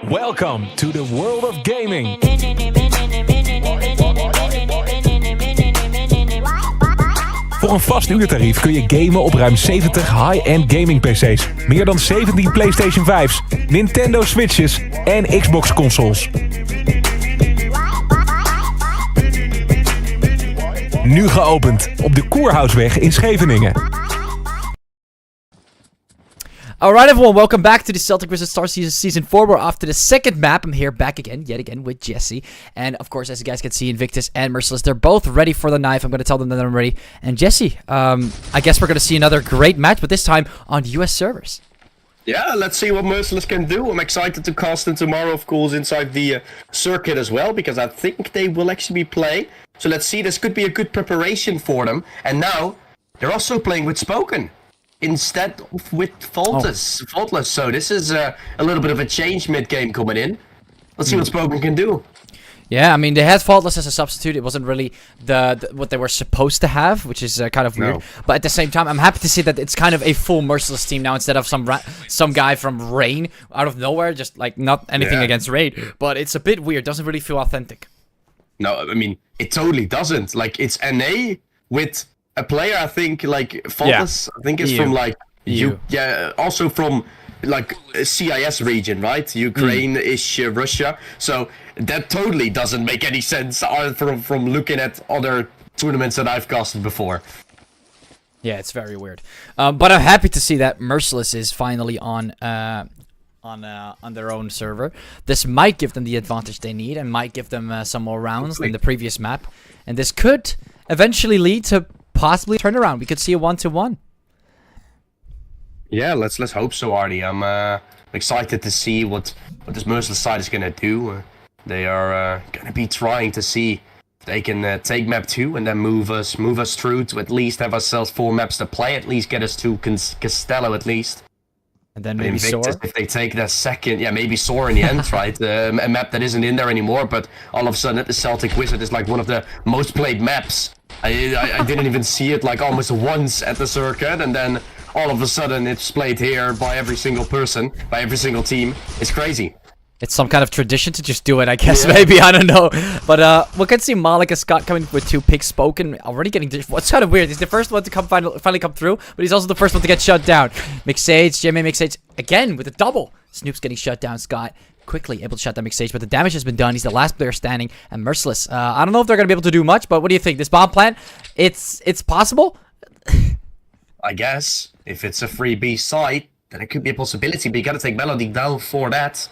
Welcome to the world of gaming. Voor een vast uurtarief kun je gamen op ruim 70 high-end gaming PC's. Meer dan 17 PlayStation 5's, Nintendo Switches en Xbox consoles. Nu geopend op de Koerhuisweg in Scheveningen. Alright everyone, welcome back to the Celtic vs. Star Season 4. We're off to the second map. I'm here yet again with Jesse. And of course, as you guys can see, Invictus and Merciless, they're both ready for the knife. I'm going to tell them that I'm ready. And Jesse, I guess we're going to see another great match, but this time on US servers. Yeah, let's see what Merciless can do. I'm excited to cast them tomorrow, of course, inside the circuit as well, because I think they will actually be playing. So let's see, this could be a good preparation for them. And now, they're also playing with Spoken instead of with Faultless. So this is a little bit of a change mid-game coming in. Let's see what Spoken can do. Yeah, I mean, they had Faultless as a substitute. It wasn't really the what they were supposed to have, which is kind of weird. No. But at the same time, I'm happy to see that it's kind of a full Merciless team now instead of some guy from Rain out of nowhere. Just like not anything against Rain, but it's a bit weird. Doesn't really feel authentic. No, I mean, it totally doesn't. Like, it's NA with a player, I think, like, Faultless, I think it's from, like, also from, like, a CIS region, right? Ukraine-ish, Russia. So, that totally doesn't make any sense from looking at other tournaments that I've casted before. Yeah, it's very weird. But I'm happy to see that Merciless is finally on their own server. This might give them the advantage they need and might give them some more rounds than the previous map. And this could eventually lead to possibly turn around. We could see a 1-1. Yeah, let's hope so, Artie. I'm excited to see what this Merciless side is gonna do. They are gonna be trying to see if they can take map 2 and then move us through to at least have ourselves 4 maps to play. At least get us to Castello at least. And then maybe Invictus, SOAR? if they take that second, maybe SOAR in the end, right? A map that isn't in there anymore, but all of a sudden the Celtic Wizard is like one of the most played maps. I didn't even see it like almost once at the circuit, and then all of a sudden it's played here by every single person, by every single team. It's crazy. It's some kind of tradition to just do it, I guess, maybe, I don't know. But we can see Malika Scott coming with 2 picks. Spoken, already getting... What's kind of weird, he's the first one to finally come through, but he's also the first one to get shut down. Mixage, GMA Mixage, again, with a double. Snoop's getting shut down, Scott quickly able to shut down Mixage, but the damage has been done. He's the last player standing, and Merciless. I don't know if they're going to be able to do much, but what do you think? This bomb plant, it's possible? I guess. If it's a free B site, then it could be a possibility, but you gotta take Melody down for that.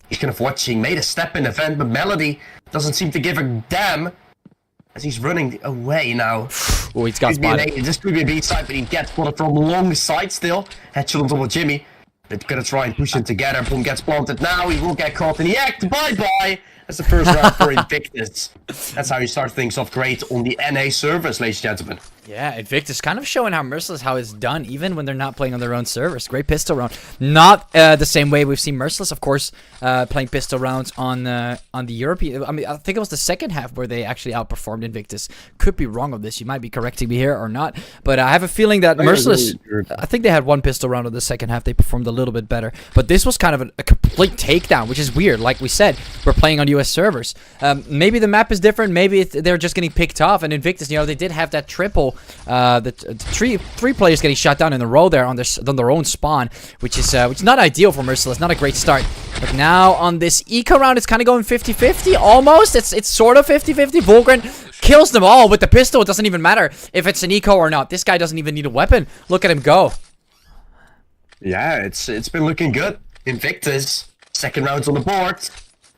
He's kind of watching, made a step in the vent, but Melody doesn't seem to give a damn as he's running away now. Oh, he's got spotted. This could be a B side, but he gets spotted from long side still. Headshot on top of Jimmy. They're gonna try and push him together. Boom, gets planted now. He will get caught in the act. Bye-bye. That's the first round for Invictus. That's how you start things off great on the NA servers, ladies and gentlemen. Yeah, Invictus kind of showing how Merciless, how it's done, even when they're not playing on their own servers. Great pistol round. Not the same way we've seen Merciless, of course, playing pistol rounds on the European... I mean, I think it was the second half where they actually outperformed Invictus. Could be wrong on this. You might be correcting me here or not. But I have a feeling that Merciless... I think they had 1 pistol round in the second half. They performed a little bit better. But this was kind of a complete takedown, which is weird. Like we said, we're playing on US servers. Maybe the map is different. Maybe they're just getting picked off. And Invictus, you know, they did have that triple... the three players getting shot down in a row there on their own spawn, which is not ideal for Merciless. Not a great start. But now on this eco round, it's kind of going 50-50 almost. It's sort of 50-50. Volgren kills them all with the pistol. It doesn't even matter if it's an eco or not. This guy doesn't even need a weapon. Look at him go. Yeah, it's been looking good. Invictus, second round's on the board.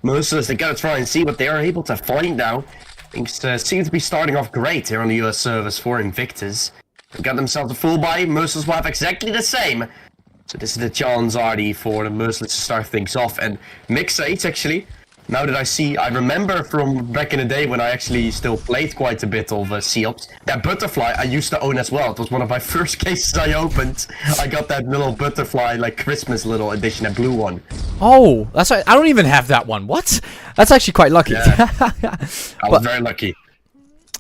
Merciless, they gotta try and see what they are able to find now. Things seem to be starting off great here on the US servers for Invictus. They've got themselves a full buy. Merciless will have exactly the same. So this is the chance, Artie, for the Merciless to start things off. And Mixage, actually, now that I remember from back in the day when I actually still played quite a bit of COPS, that butterfly I used to own as well. It was one of my first cases I opened. I got that little butterfly, like Christmas little edition, a blue one. Oh, that's right. I don't even have that one. What? That's actually quite lucky. Yeah. I was very lucky.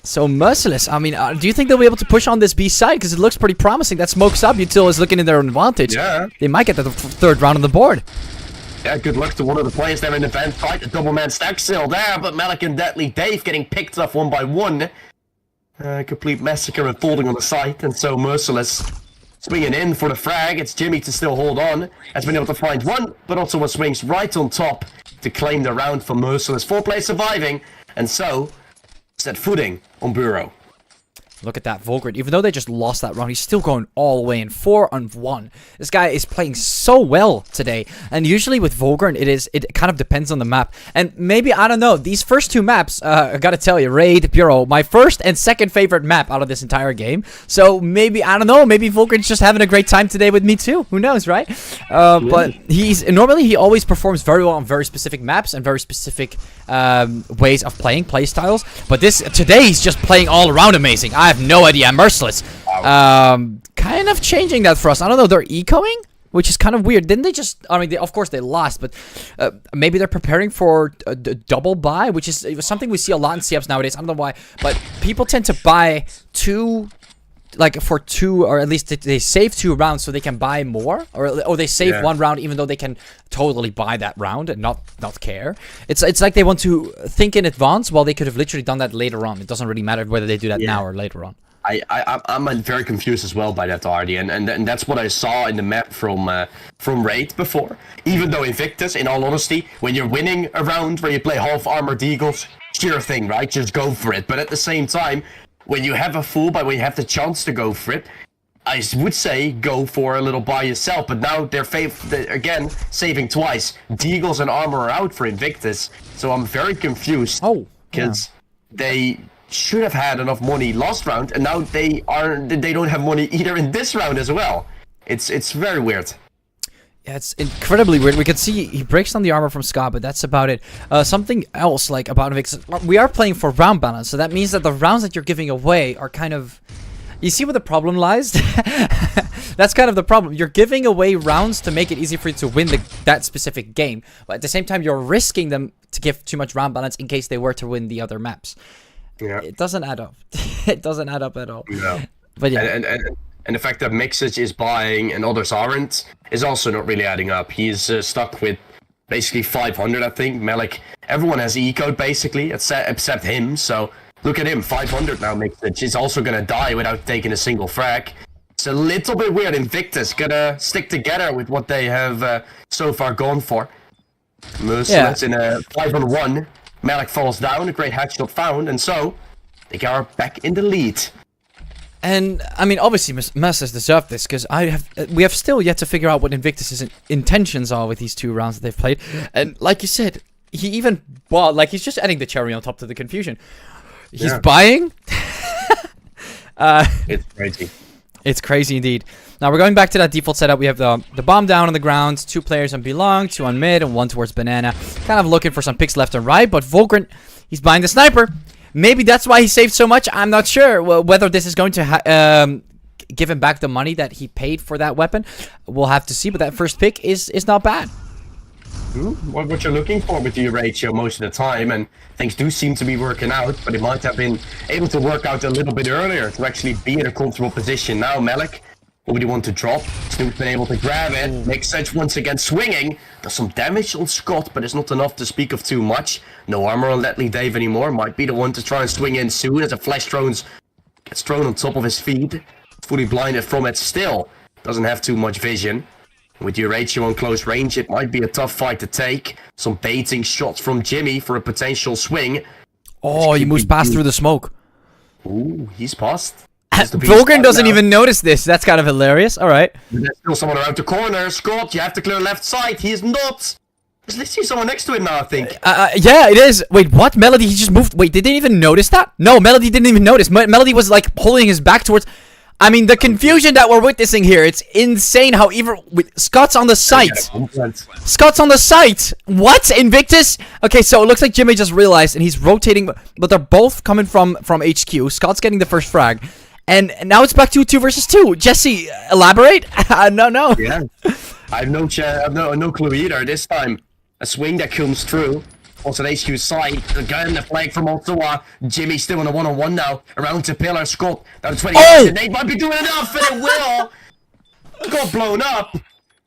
So Merciless, I mean, do you think they'll be able to push on this B side? Because it looks pretty promising. That smokes up. Util is looking in their advantage. Yeah. They might get the third round on the board. Yeah, good luck to one of the players there in the vent fight. The double man stack still there, but Malik and Deadly Dave getting picked off one by one. Complete massacre unfolding on the site, and so Merciless swinging in for the frag. It's Jimmy to still hold on. Has been able to find one, but also one swings right on top to claim the round for Merciless. 4 players surviving, and so set footing on Bureau. Look at that, Volgren. Even though they just lost that round, he's still going all the way in 4-on-1. This guy is playing so well today. And usually with Volgren, it kind of depends on the map. And maybe, I don't know, these first 2 maps, I gotta tell you, Raid, Bureau, my first and second favorite map out of this entire game. So maybe, I don't know, maybe Volgren's just having a great time today with me too. Who knows, right? But normally he always performs very well on very specific maps and very specific ways of playing, play styles. But today he's just playing all around amazing. I have no idea. Merciless. Kind of changing that for us. I don't know. They're ecoing, which is kind of weird. Didn't they just... I mean, of course they lost, but maybe they're preparing for a double buy, which is something we see a lot in CFs nowadays. I don't know why, but people tend to buy 2... Like for 2, or at least they save 2 rounds so they can buy more, or they save 1 round even though they can totally buy that round and not care. It's like they want to think in advance, while they could have literally done that later on. It doesn't really matter whether they do that now or later on. I'm very confused as well by that, Ardy, and that's what I saw in the map from Raid before. Even though Invictus, in all honesty, when you're winning a round where you play half armored eagles, sure thing, right? Just go for it. But at the same time, when you have a full buy, when you have the chance to go for it, I would say go for a little buy yourself. But now they're again saving twice. Deagles and armor are out for Invictus, so I'm very confused. Because they should have had enough money last round, and now they don't have money either in this round as well. It's very weird. Yeah, it's incredibly weird. We can see he breaks down the armor from Scott, but that's about it. Something else, like, about Invictus, we are playing for round balance, so that means that the rounds that you're giving away are kind of... You see where the problem lies? That's kind of the problem. You're giving away rounds to make it easy for you to win that specific game, but at the same time, you're risking them to give too much round balance in case they were to win the other maps. Yeah. It doesn't add up. It doesn't add up at all. Yeah. But yeah. And the fact that Mixage is buying and others aren't is also not really adding up. He's stuck with basically 500, I think. Malik, everyone has ecoed basically, except him. So look at him, 500 now. Mixage. He's also gonna die without taking a single frag. It's a little bit weird. Invictus gonna stick together with what they have so far gone for. Merciless in a 5-on-1. Malik falls down. A great headshot found, and so they are back in the lead. And, I mean, obviously, Merciless deserved this, because we have still yet to figure out what Invictus' intentions are with these 2 rounds that they've played. And, like you said, he's just adding the cherry on top to the confusion. He's buying. It's crazy. It's crazy indeed. Now, we're going back to that default setup. We have the bomb down on the ground, 2 players on Belong, 2 on mid, and 1 towards Banana. Kind of looking for some picks left and right, but Volgren, he's buying the sniper. Maybe that's why he saved so much. I'm not sure whether this is going to give him back the money that he paid for that weapon. We'll have to see, but that first pick is not bad. What you're looking for with your ratio most of the time, and things do seem to be working out, but it might have been able to work out a little bit earlier to actually be in a comfortable position. Now, Malik, what would you want to drop? Snoop's been able to grab it. Mixage once again swinging. Does some damage on Scott, but it's not enough to speak of too much. No armor on Deadly Dave anymore. Might be the one to try and swing in soon as a flash gets thrown on top of his feet. Fully blinded from it still. Doesn't have too much vision. With your ratio on close range, it might be a tough fight to take. Some baiting shots from Jimmy for a potential swing. Oh, he moves past through the smoke. Ooh, he's passed. Volgren doesn't even notice this. That's kind of hilarious. All right. There's still someone around the corner. Scott, you have to clear left side. He is not. There's literally someone next to him now, I think. Yeah, it is. Wait, what? Melody, he just moved. Wait, did they even notice that? No, Melody didn't even notice. Melody was like holding his back towards... I mean, the confusion that we're witnessing here, it's insane how even... Scott's on the site. Scott's on the site. What? Invictus? Okay, so it looks like Jimmy just realized, and he's rotating, but they're both coming from HQ. Scott's getting the first frag. And now it's back to 2 versus 2. Jesse, elaborate? No. Yeah. I have no clue either. This time, a swing that comes through. Also, the HQ side. The gun, the flag from Ottawa. Jimmy still in a 1-on-1 now. Around to Pillar. Scott down to 20. They might be doing enough, and it will. Got blown up.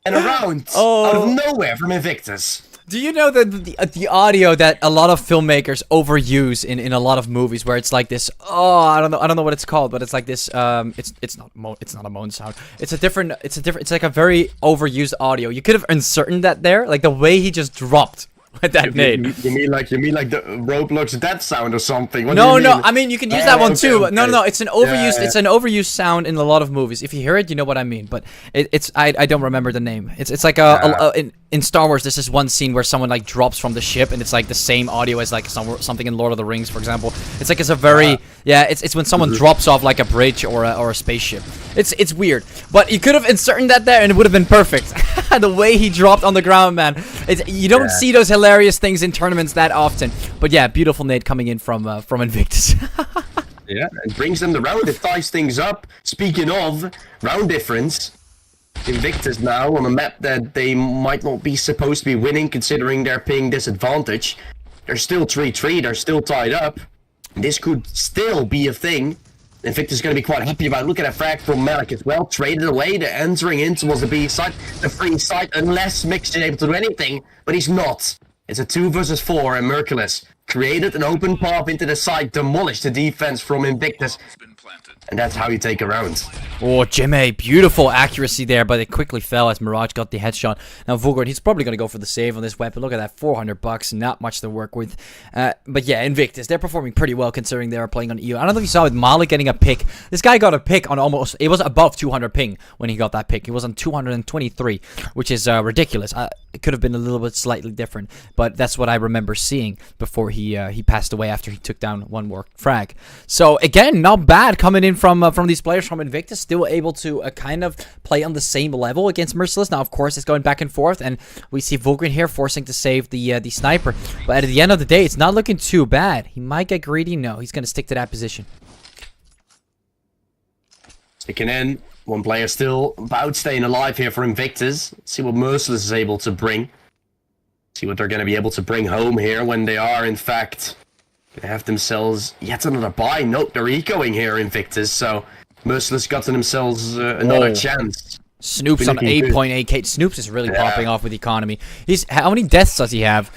and a round out of nowhere from Invictus. Do you know the audio that a lot of filmmakers overuse in a lot of movies, where it's like this? Oh, I don't know what it's called, but it's like this. It's not a moan sound. It's like a very overused audio. You could have inserted that there, like the way he just dropped with that nade. You mean like the Roblox death sound or something? What No, do you mean? I mean you can use that one too. Okay. No, it's an overused. Yeah. It's an overused sound in a lot of movies. If you hear it, you know what I mean. But I don't remember the name. It's like in Star Wars, there's this one scene where someone like drops from the ship, and it's like the same audio as like something in Lord of the Rings, for example. It's like it's a very it's when someone drops off like a bridge or a spaceship. It's weird, but you could have inserted that there, and it would have been perfect. The way he dropped on the ground, man. You don't see those hilarious things in tournaments that often. But yeah, beautiful nade coming in from Invictus. Yeah, it brings them the round. It ties things up. Speaking of round difference, Invictus now on a map that they might not be supposed to be winning, considering their ping disadvantage. They're still 3-3. They're still tied up. This could still be a thing. Invictus is going to be quite happy about it. Look at that frag from Malik as well. Traded away. They're entering in towards the B side, the free side, unless Mix is able to do anything. But he's not. It's a 2 versus 4, and Merciless created an open path into the side, demolished the defense from Invictus. And that's how you take a round. Oh, Jimmy, beautiful accuracy there, but it quickly fell as Mirage got the headshot. Now, Vogard, he's probably going to go for the save on this weapon. Look at that, $400, not much to work with. But yeah, Invictus, they're performing pretty well considering they are playing on EU. I don't know if you saw with Malik getting a pick. This guy got a pick on almost, it was above 200 ping when he got that pick. He was on 223, which is ridiculous. It could have been a little bit slightly different, but that's what I remember seeing before he passed away after he took down one more frag. So again, not bad coming in from these players from Invictus, still able to kind of play on the same level against Merciless. Now, of course, it's going back and forth, and we see Vulgrin here forcing to save the sniper. But at the end of the day, it's not looking too bad. He might get greedy. No, he's going to stick to that position. Sticking in. One player still about staying alive here for Invictus. See what Merciless is able to bring. See what they're going to be able to bring home here when they are, in fact, they have themselves yet another buy. Nope, they're ecoing here, Invictus. So Merciless got themselves another chance. Snoops on 8.8k. Snoops is really popping off with economy. How many deaths does he have?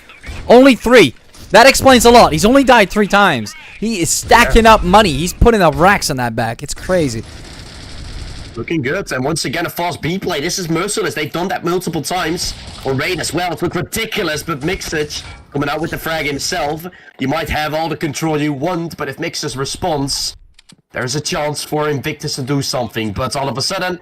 Only 3. That explains a lot. He's only died 3 times. He is stacking up money. He's putting up racks on that back. It's crazy. Looking good, and once again a fast B play. This is Merciless. They've done that multiple times. Or Raid as well. It looked ridiculous, but Mixage coming out with the frag himself. You might have all the control you want, but if Mixage responds, there's a chance for Invictus to do something. But all of a sudden,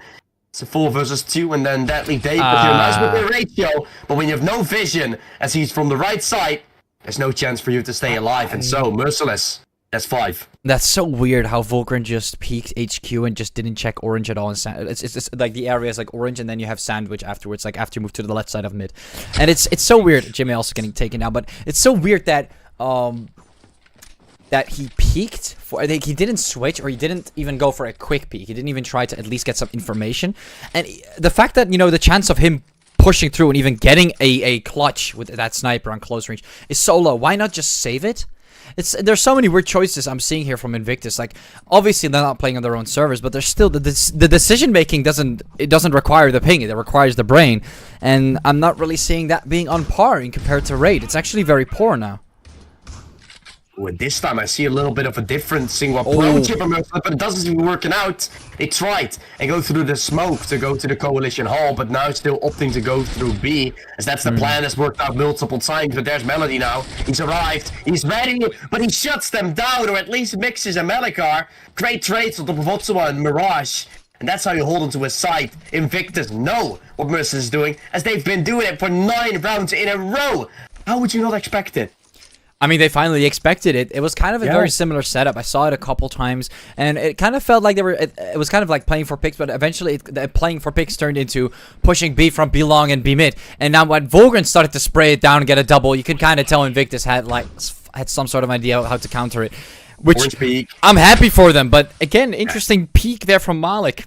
it's a 4 versus 2, and then Deadly Dave with your nice with ratio. But when you have no vision, as he's from the right side, there's no chance for you to stay alive. And so, Merciless, that's 5. That's so weird how Vulgrin just peeked HQ and just didn't check orange at all. It's like the area is like orange, and then you have sandwich afterwards, like after you move to the left side of mid. And it's so weird. Jimmy also getting taken now, but it's so weird that that he peeked for. He didn't switch, or he didn't even go for a quick peek. He didn't even try to at least get some information. And the fact that, you know, the chance of him pushing through and even getting a clutch with that sniper on close range is so low. Why not just save it? There's so many weird choices I'm seeing here from Invictus. Like, obviously they're not playing on their own servers, but there's still the decision making doesn't require the ping. It requires the brain, and I'm not really seeing that being on par in compared to Raid. It's actually very poor now. Well, this time I see a little bit of a different single approach, but it doesn't seem to be working out. They tried and go through the smoke to go to the coalition hall, but now still opting to go through B, as that's the plan that's worked out multiple times. But there's Melody now. He's arrived. He's ready, but he shuts them down, or at least mixes a Melikar. Great trades on top of Otsuwa and Mirage. And that's how you hold onto his side. Invictus know what Merciless is doing, as they've been doing it for 9 rounds in a row. How would you not expect it? I mean, they finally expected it. It was kind of a very similar setup. I saw it a couple times, and it kind of felt like they were. It was kind of like playing for picks, but eventually, playing for picks turned into pushing B from B long and B mid. And now when Vulgrin started to spray it down and get a double, you could kind of tell Invictus had some sort of idea how to counter it. Which I'm happy for them, but again, interesting peek there from Malik.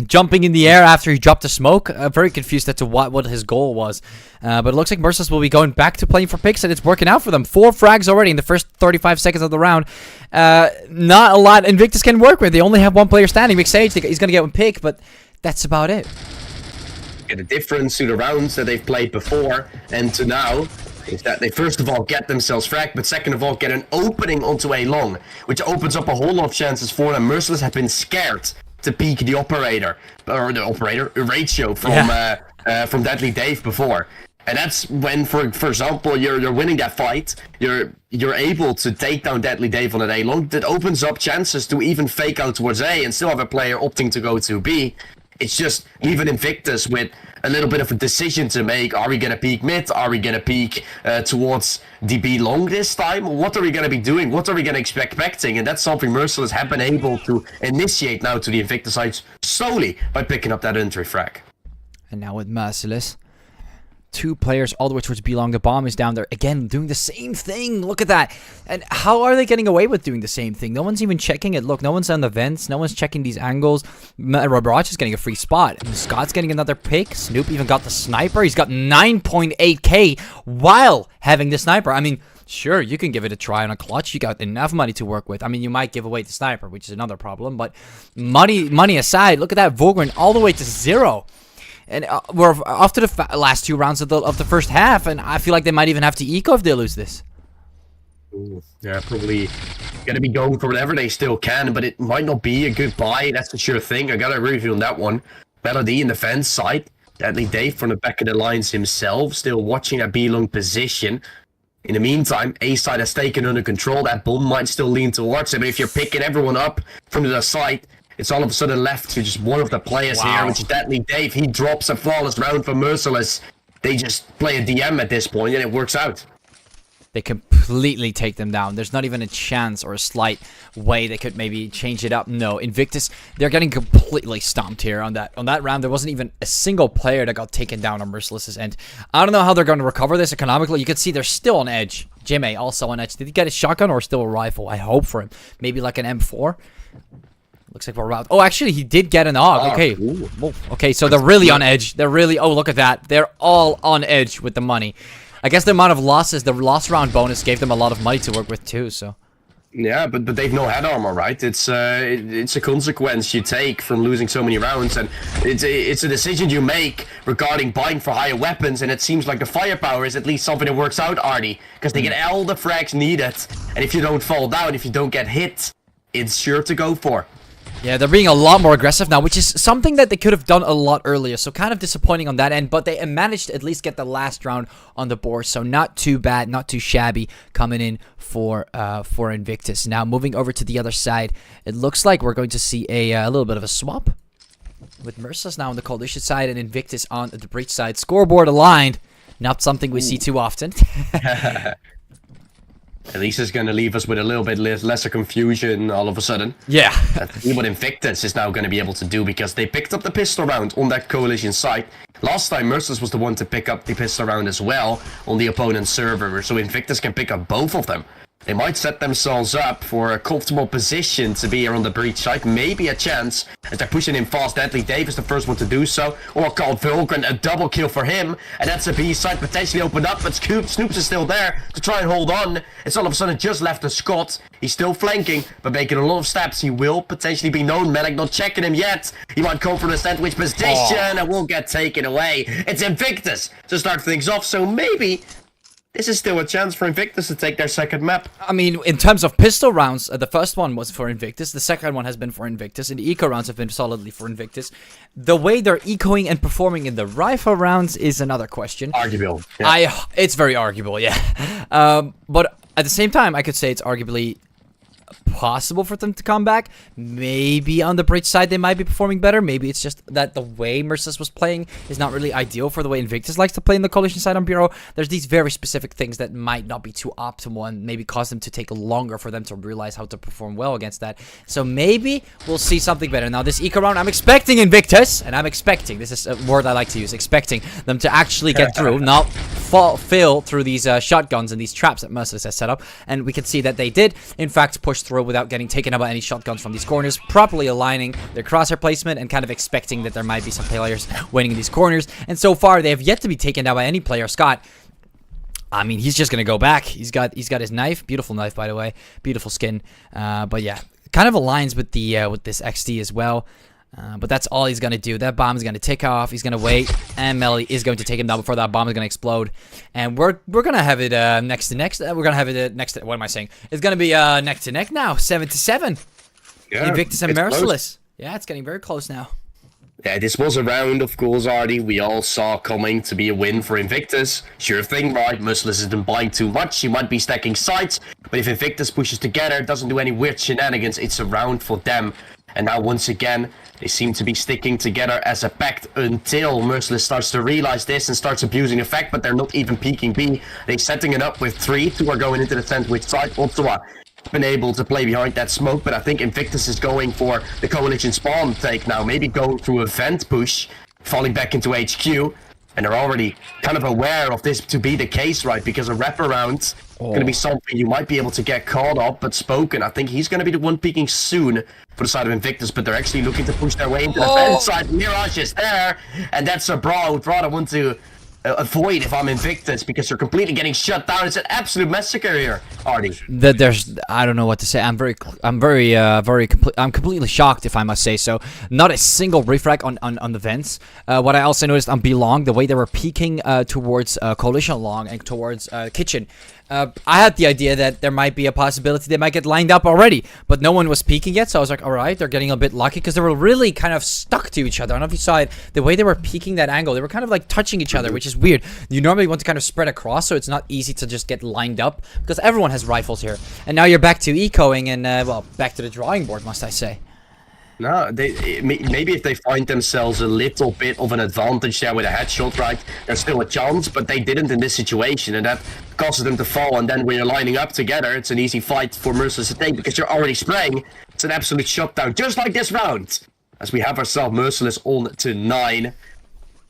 Jumping in the air after he dropped the smoke. Very confused as to what his goal was. But it looks like Merciless will be going back to playing for picks, and it's working out for them. 4 frags already in the first 35 seconds of the round. Not a lot Invictus can work with. They only have one player standing. Mixage, he's going to get one pick, but that's about it. Okay, the difference to the rounds that they've played before and to now is that they first of all get themselves fragged, but second of all get an opening onto A long, which opens up a whole lot of chances for them. Merciless have been scared to peek the operator, ratio from Deadly Dave before. And that's when, for example, you're winning that fight, you're able to take down Deadly Dave on an A long. That opens up chances to even fake out towards A and still have a player opting to go to B. It's just leaving Invictus with a little bit of a decision to make. Are we going to peek mid? Are we going to peek towards the B long this time? What are we going to be doing? What are we going to expecting? And that's something Merciless have been able to initiate now to the Invictus sides slowly by picking up that entry frag. And now with Merciless, 2 players all the way towards B long. The bomb is down there again, doing the same thing. Look at that. And how are they getting away with doing the same thing? No one's even checking it. Look, no one's on the vents. No one's checking these angles. Robrach is getting a free spot. And Scott's getting another pick. Snoop even got the sniper. He's got 9.8k while having the sniper. I mean, sure, you can give it a try on a clutch. You got enough money to work with. I mean, you might give away the sniper, which is another problem. But money aside, look at that. Vulgrin all the way to 0. And we're after the last 2 rounds of the first half, and I feel like they might even have to eco if they lose this. Ooh, yeah, probably gonna be going for whatever they still can, but it might not be a good buy. That's the sure thing. I gotta agree with you on that one. Melody in the fence side. Deadly Dave from the back of the lines himself, still watching that B long position. In the meantime, A side has taken under control. That bomb might still lean towards it, but if you're picking everyone up from the side, it's all of a sudden left to just one of the players here, which is Deadly Dave. He drops a flawless round for Merciless. They just play a DM at this point, and it works out. They completely take them down. There's not even a chance or a slight way they could maybe change it up. No, Invictus, they're getting completely stomped here on that round. There wasn't even a single player that got taken down on Merciless's end. I don't know how they're going to recover this economically. You can see they're still on edge. Jimmy also on edge. Did he get a shotgun or still a rifle? I hope for him. Maybe like an M4. Looks like we're out. Oh, actually, he did get an AUG. Okay. Okay, so they're really on edge. They're really... Oh, look at that. They're all on edge with the money. I guess the amount of losses, the loss round bonus gave them a lot of money to work with, too, so... Yeah, but they've no head armor, right? It's a consequence you take from losing so many rounds, and it's a decision you make regarding buying for higher weapons, and it seems like the firepower is at least something that works out, Ardy, because they get all the frags needed, and if you don't fall down, if you don't get hit, it's sure to go for. Yeah, they're being a lot more aggressive now, which is something that they could have done a lot earlier. So kind of disappointing on that end, but they managed to at least get the last round on the board. So not too bad, not too shabby coming in for Invictus. Now moving over to the other side, it looks like we're going to see a little bit of a swap with Merciless now on the Coalition side and Invictus on the Breach side. Scoreboard aligned, not something we see too often. At least it's going to leave us with a little bit lesser confusion all of a sudden. Yeah. See what Invictus is now going to be able to do, because they picked up the pistol round on that Coalition side. Last time, Merciless was the one to pick up the pistol round as well on the opponent's server, so Invictus can pick up both of them. They might set themselves up for a comfortable position to be here on the Breach side. Maybe a chance as they're pushing in fast. Deadly Dave is the first one to do so. Or called Vulgrin, a double kill for him. And that's a B side potentially opened up, but Snoops is still there to try and hold on. It's all of a sudden just left to Scott. He's still flanking, but making a lot of steps. He will potentially be known. Medic not checking him yet. He might come from a sandwich position and will get taken away. It's Invictus to start things off, so maybe this is still a chance for Invictus to take their second map. I mean, in terms of pistol rounds, the first one was for Invictus. The second one has been for Invictus. And the eco rounds have been solidly for Invictus. The way they're ecoing and performing in the rifle rounds is another question. Arguable. Yeah. It's very arguable, yeah. But at the same time, I could say it's arguably possible for them to come back. Maybe on the Breach side they might be performing better. Maybe it's just that the way Merciless was playing is not really ideal for the way Invictus likes to play in the Coalition side on Bureau. There's these very specific things that might not be too optimal and maybe cause them to take longer for them to realize how to perform well against that. So maybe we'll see something better. Now this eco round, I'm expecting Invictus, and I'm expecting, this is a word I like to use, expecting them to actually get through, not fail through these shotguns and these traps that Merciless has set up. And we can see that they did in fact push through without getting taken out by any shotguns from these corners, properly aligning their crosshair placement and kind of expecting that there might be some players winning in these corners. And so far, they have yet to be taken down by any player. Scott, I mean, he's just gonna go back. He's got his knife, beautiful knife by the way, beautiful skin. But yeah, kind of aligns with the with this XD as well. But that's all he's gonna do. That bomb is gonna tick off. He's gonna wait, and Melly is going to take him down before that bomb is gonna explode. And we're gonna have it next to next. We're gonna have it next to, what am I saying? It's gonna be neck to neck now, 7-7. Yeah, Invictus and Merciless. Close. Yeah, it's getting very close now. Yeah, this was a round, of course, Artie. We all saw coming to be a win for Invictus. Sure thing, right? Merciless isn't buying too much. She might be stacking sites, but if Invictus pushes together, doesn't do any weird shenanigans, it's a round for them. And now, once again, they seem to be sticking together as a pact until Merciless starts to realize this and starts abusing effect, but they're not even peeking B. They're setting it up with 3. 2 are going into the sandwich side. Ottawa been able to play behind that smoke, but I think Invictus is going for the coalition spawn take now, maybe going through a vent push, falling back into HQ, and they're already kind of aware of this to be the case, right? Because a wraparound going to be something you might be able to get caught up, but Spoken, I think he's going to be the one peeking soon for the side of Invictus, but they're actually looking to push their way into the vent side. Mirage is there, and that's a brawl I would rather want to avoid if I'm Invictus, because you're completely getting shut down. It's an absolute massacre here, Artie. I don't know what to say. I'm completely shocked, if I must say so. Not a single refrag on the vents. What I also noticed on B long, the way they were peeking towards coalition long and towards kitchen. I had the idea that there might be a possibility they might get lined up already, but no one was peeking yet, so I was like, alright, they're getting a bit lucky, because they were really kind of stuck to each other. I don't know if you saw it, the way they were peeking that angle, they were kind of like touching each other, which is weird. You normally want to kind of spread across, so it's not easy to just get lined up, because everyone has rifles here. And now you're back to ecoing and, well, back to the drawing board, must I say. No, maybe if they find themselves a little bit of an advantage there with a headshot, right, there's still a chance, but they didn't in this situation, and that causes them to fall, and then when you're lining up together, it's an easy fight for Merciless to take, because you're already spraying. It's an absolute shutdown, just like this round, as we have ourselves Merciless on to 9.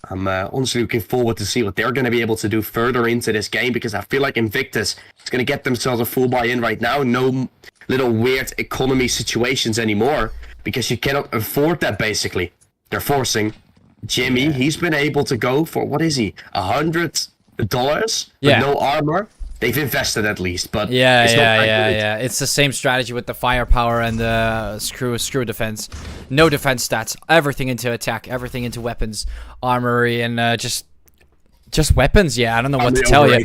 I'm honestly looking forward to see what they're going to be able to do further into this game, because I feel like Invictus is going to get themselves a full buy-in right now. No little weird economy situations anymore, because you cannot afford that, basically. They're forcing Jimmy. He's been able to go for, what is he, $100 with no armor. They've invested at least, but yeah. It's the same strategy with the firepower and the screw defense. No defense stats. Everything into attack. Everything into weapons, armory, and just weapons. Yeah, I don't know what to tell you.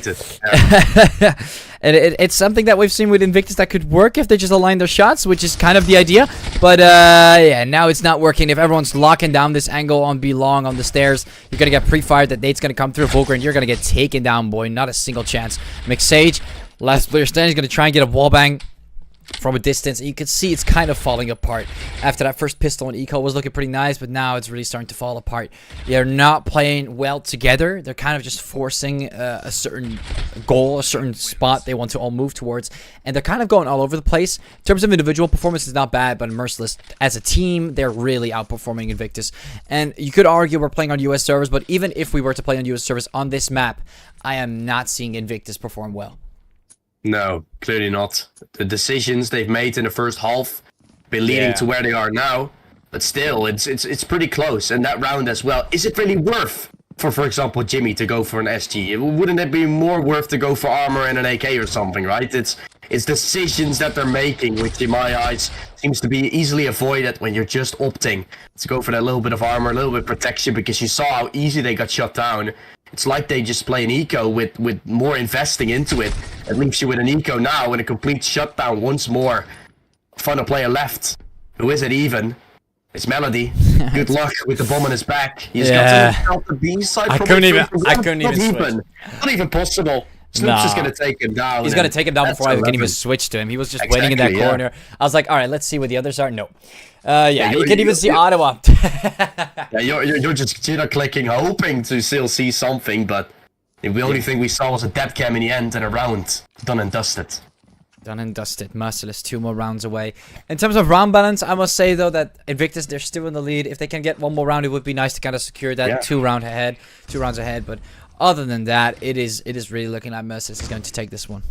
Yeah. And it's something that we've seen with Invictus that could work if they just align their shots, which is kind of the idea. But yeah, now it's not working. If everyone's locking down this angle on B long on the stairs, you're gonna get pre-fired. That nade's gonna come through Vulgar, and you're gonna get taken down, boy. Not a single chance. McSage, last player standing, is gonna try and get a wallbang from a distance, and you can see it's kind of falling apart. After that first pistol and eco was looking pretty nice, but now it's really starting to fall apart. They're not playing well together. They're kind of just forcing a certain goal, a certain spot they want to all move towards, and they're kind of going all over the place. In terms of individual performance, it's not bad, but Merciless, as a team, they're really outperforming Invictus. And you could argue we're playing on US servers, but even if we were to play on US servers on this map, I am not seeing Invictus perform well. No, clearly not. The decisions they've made in the first half been leading to where they are now, but still, it's pretty close. And that round as well, is it really worth for example, Jimmy to go for an SG? Wouldn't it be more worth to go for armor and an AK or something, right? It's decisions that they're making, which in my eyes seems to be easily avoided when you're just opting to go for that little bit of armor, a little bit of protection, because you saw how easy they got shut down. It's like they just play an eco with more investing into it. It leaves you with an eco now and a complete shutdown once more. Final player left. Who is it even? It's Melody. Good luck with the bomb on his back. He's got to the B side. I couldn't even switch. Not even possible. Snoop's just going to take him down. He's going to take him down before I can even switch to him. He was just waiting in that corner. I was like, all right, let's see what the others are. No. You can even see Ottawa. You're just clicking, hoping to still see something, but the only thing we saw was a dead cam in the end and a round. Done and dusted. Done and dusted. Merciless, 2 more rounds away. In terms of round balance, I must say, though, that Invictus, they're still in the lead. If they can get 1 more round, it would be nice to kind of secure that 2 rounds ahead. But other than that, it is really looking like Merciless is going to take this one.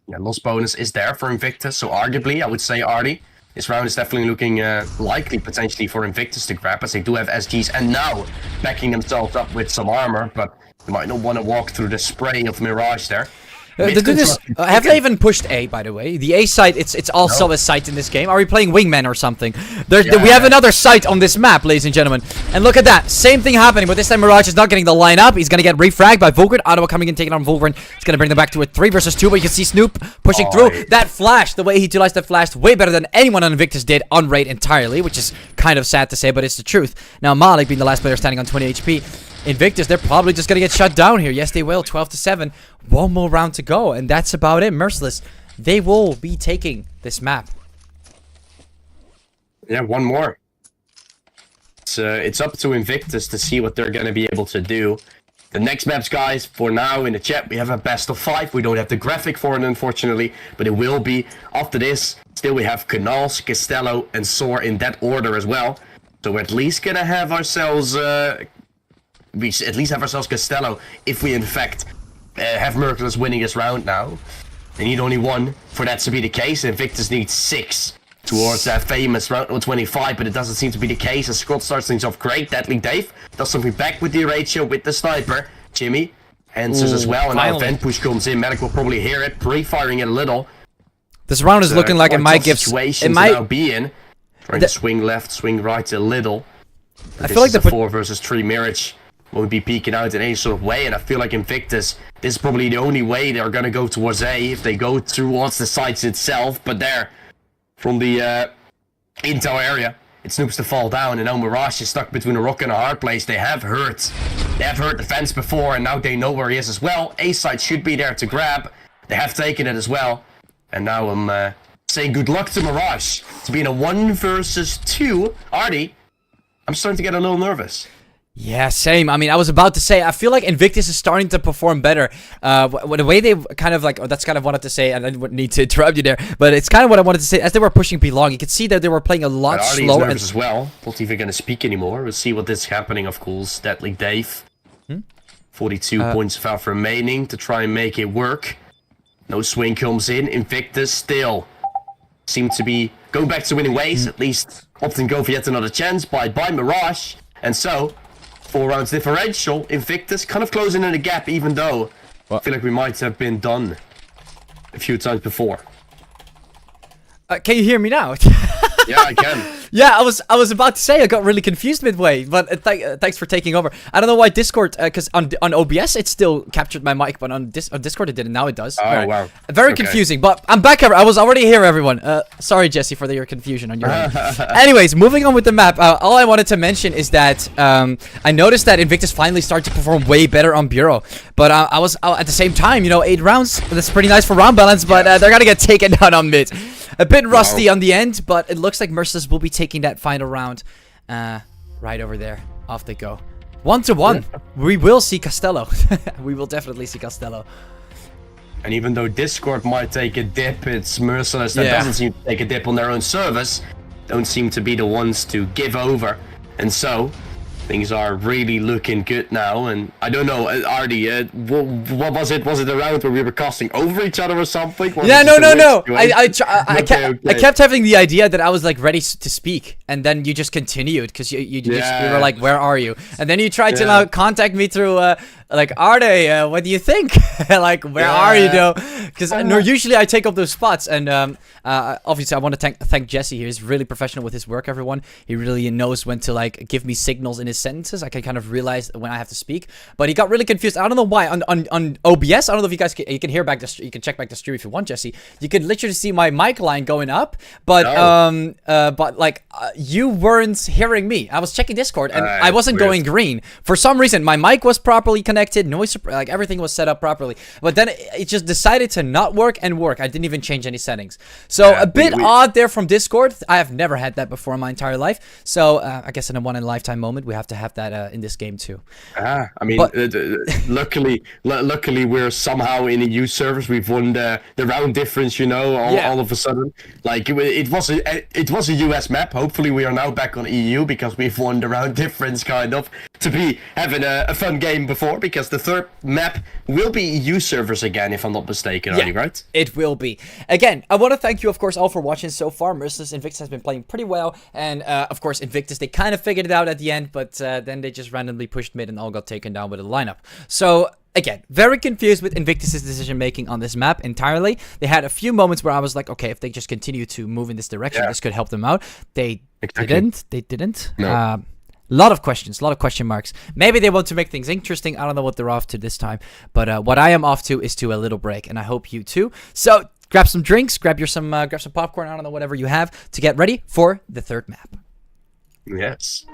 Yeah, loss bonus is there for Invictus, so arguably, I would say, Artie, this round is definitely looking likely potentially for Invictus to grab, as they do have SGs and now backing themselves up with some armor, but they might not want to walk through the spray of Mirage there. Have they even pushed A, by the way? The A site, it's also a site in this game. Are we playing Wingman or something? We have another site on this map, ladies and gentlemen. And look at that. Same thing happening, but this time Mirage is not getting the line up. He's going to get refragged by Vulgrim. Ottawa coming in, taking on Vulgrim. It's going to bring them back to a 3 versus 2, but you can see Snoop pushing through. That flash, the way he utilized that flash, way better than anyone on Invictus did on raid entirely, which is kind of sad to say, but it's the truth. Now, Malik being the last player standing on 20 HP. Invictus, they're probably just going to get shut down here. Yes, they will. 12-7. One more round to go, and that's about it. Merciless, they will be taking this map. Yeah, one more. It's up to Invictus to see what they're going to be able to do. The next maps, guys, for now in the chat, we have a best of 5. We don't have the graphic for it, unfortunately, but it will be. After this, still we have Canals, Castello, and THOR in that order as well. So we're at least going to have ourselves... we at least have ourselves Castello if we, in fact, have Merciless winning this round now. They need only 1 for that to be the case. Invictus needs 6 towards that famous round 125, but it doesn't seem to be the case. As Scott starts things off great. Deadly Dave does something back with the ratio with the sniper. Jimmy answers as well, and now Vent Push comes in. Medic will probably hear it, pre-firing it a little. This round is looking like it might give... It might now be in. Trying to swing left, swing right a little. I feel like the 4 versus 3 Mirage won't be peeking out in any sort of way, and I feel like Invictus, this is probably the only way they're gonna go towards A if they go towards the sites itself, but there, from the intel area, it snoops to fall down, and now Mirage is stuck between a rock and a hard place. They have hurt the fence before, and now they know where he is as well. A site should be there to grab. They have taken it as well, and now I'm saying good luck to Mirage to be in a 1 versus 2. Artie, I'm starting to get a little nervous. Yeah, same. I mean, I was about to say, I feel like Invictus is starting to perform better. The way they kind of like, that's kind of wanted to say, and I didn't need to interrupt you there, but it's kind of what I wanted to say. As they were pushing B long, you could see that they were playing a lot slower. Nervous as well. Not even going to speak anymore. We'll see what is happening, of course. Deadly Dave. 42 points of health remaining to try and make it work. No swing comes in. Invictus still seem to be going back to winning ways, at least opting go for yet another chance by Mirage. And so, 4 rounds differential, Invictus kind of closing in the gap, even though I feel like we might have been done a few times before. Can you hear me now? Yeah, I can. Yeah, I was about to say I got really confused midway, but thanks for taking over. I don't know why Discord, because on OBS it still captured my mic, but on Discord it didn't. Now it does. Oh, wow. Very confusing, but I'm back. I was already here, everyone. Sorry, Jesse, for your confusion on your end. Anyways, moving on with the map. All I wanted to mention is that I noticed that Invictus finally started to perform way better on Bureau, but I was at the same time, 8 rounds. That's pretty nice for round balance, but they're gonna get taken down on mid. A bit rusty on the end, but it looks like Merciless will be taking that final round right over there. Off they go. 1-1. We will see Castello. We will definitely see Castello. And even though Discord might take a dip, it's Merciless that doesn't seem to take a dip on their own service. Don't seem to be the ones to give over. And so, things are really looking good now, and I don't know, Artie, what was it? Was it a round where we were casting over each other or something? Yeah, no. I kept having the idea that I was like ready to speak, and then you just continued because you were like, "Where are you?" And then you tried to contact me through like, Arde, what do you think? Like, where are you though? Because usually I take up those spots, and obviously I want to thank Jesse here. He's really professional with his work, everyone. He really knows when to like give me signals in his sentences. I can kind of realize when I have to speak, but he got really confused. I don't know why. On OBS, I don't know if you guys you can hear back the you can check back the stream if you want, Jesse. You can literally see my mic line going up, but like you weren't hearing me. I was checking Discord and I wasn't going green for some reason. My mic was properly connected, noise, like everything was set up properly, but then it just decided to not work and work. I didn't even change any settings, so a bit odd there from Discord. I have never had that before in my entire life, so I guess in a one-in-a-lifetime moment we have to have that in this game too. I mean, luckily we're somehow in a EU servers. We've won the round difference, all of a sudden. Like it was a US map. Hopefully we are now back on EU because we've won the round difference, kind of, to be having a fun game before, because the third map will be EU servers again, if I'm not mistaken. Yeah, right? It will be. Again, I want to thank you, of course, all for watching so far. Merciless, Invictus has been playing pretty well, and of course Invictus, they kind of figured it out at the end, but then they just randomly pushed mid and all got taken down with a lineup. So again, very confused with Invictus's decision making on this map entirely. They had a few moments where I was like, okay, if they just continue to move in this direction, this could help them out. They didn't. They didn't. No. Lot of questions, a lot of question marks. Maybe they want to make things interesting. I don't know what they're off to this time. But what I am off to is to a little break, and I hope you too. So grab some drinks, grab some popcorn, I don't know, whatever you have, to get ready for the third map. Yes.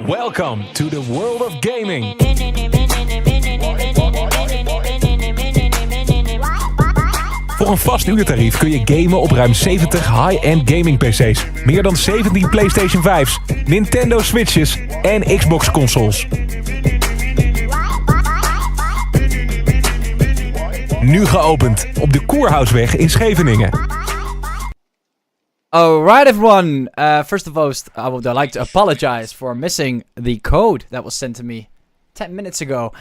Welcome to the world of gaming. Voor een vast uurtarief kun je gamen op ruim 70 high-end gaming PC's. Meer dan 17 PlayStation 5's, Nintendo Switches en Xbox consoles. Nu geopend op de Koerhuisweg in Scheveningen. Alright everyone, first of all, I would like to apologize for missing the code that was sent to me 10 minutes ago.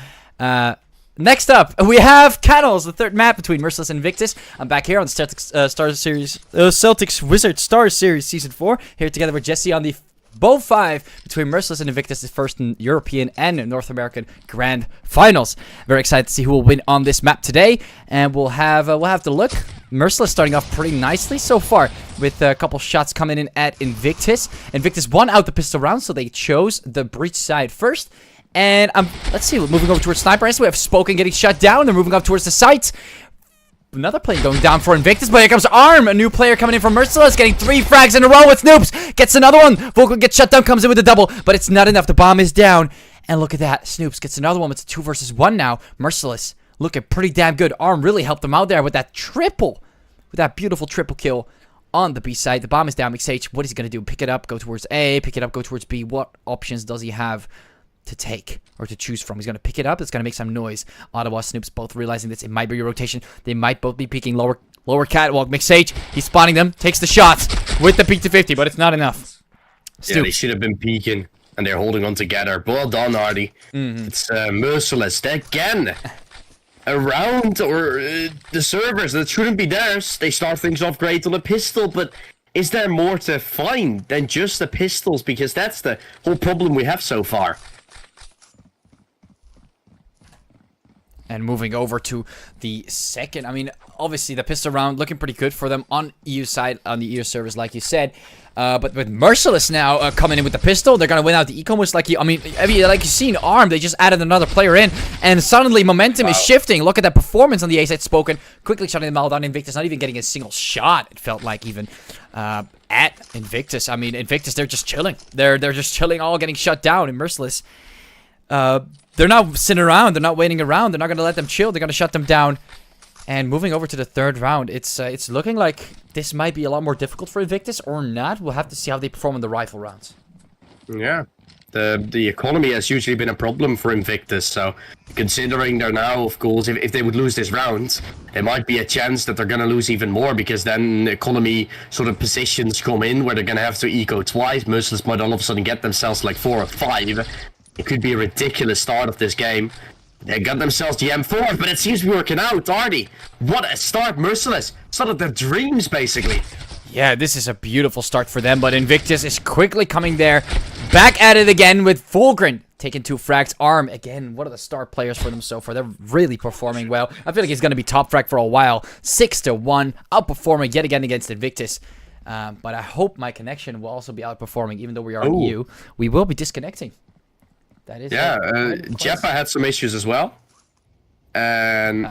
Next up, we have Cannels, the third map between Merciless and Invictus. I'm back here on Celtic's Wizard Star Series Season 4, here together with Jesse on the BO5 between Merciless and Invictus, the first in European and North American Grand Finals. Very excited to see who will win on this map today, and we'll have to look. Merciless starting off pretty nicely so far, with a couple shots coming in at Invictus. Invictus won out the pistol round, so they chose the breach side first. And let's see, we're moving over towards Sniper. So we have Spoken getting shut down. They're moving up towards the site. Another plane going down for Invictus, but here comes Arm, a new player coming in from Merciless, getting 3 frags in a row with Snoops. Gets another one. Vocal gets shut down, comes in with a double, but it's not enough. The bomb is down. And look at that. Snoops gets another one. It's a 2 versus 1 now. Merciless looking pretty damn good. Arm really helped him out there with that triple. With that beautiful triple kill on the B side. The bomb is down. MixH, what is he going to do? Pick it up, go towards A, pick it up, go towards B. What options does he have to take or to choose from? He's going to pick it up. It's going to make some noise. Ottawa, Snoops both realizing this. It might be a rotation. They might both be peeking lower catwalk. MixH, he's spotting them. Takes the shots with the peek to 50, but it's not enough. Yeah, they should have been peeking, and they're holding on together. Well done, Ardy. It's Merciless again. Around the servers that shouldn't be theirs. They start things off great on a pistol, but is there more to find than just the pistols? Because that's the whole problem we have so far. And moving over to the second, I mean, obviously the pistol round looking pretty good for them on EU side, on the EU servers, like you said. But with Merciless now coming in with the pistol, they're going to win out the eco most likely. I mean, like you've seen, Arm, they just added another player in, and suddenly momentum is shifting. Look at that performance on the A side. Spoken, quickly shutting them all down. Invictus not even getting a single shot, it felt like, even at Invictus. I mean, Invictus, they're just chilling. They're just chilling, all getting shut down. And Merciless, they're not sitting around. They're not waiting around. They're not going to let them chill. They're going to shut them down. And moving over to the third round, it's looking like this might be a lot more difficult for Invictus or not. We'll have to see how they perform in the rifle rounds. Yeah, the economy has usually been a problem for Invictus. So considering they're now, of course, if they would lose this round, there might be a chance that they're going to lose even more, because then the economy sort of positions come in where they're going to have to eco twice. Merciless might all of a sudden get themselves like 4 or 5. It could be a ridiculous start of this game. They got themselves the M4, but it seems to be working out. Ardy, what a start, Merciless. Start of their dreams, basically. Yeah, this is a beautiful start for them, but Invictus is quickly coming there. Back at it again with Fulgrin taking 2 frags. Arm, again, one of the star players for them so far. They're really performing well. I feel like he's going to be top frag for a while. 6-1, outperforming yet again against Invictus. But I hope my connection will also be outperforming, even though we are EU. We will be disconnecting. That is Jeppa had some issues as well. And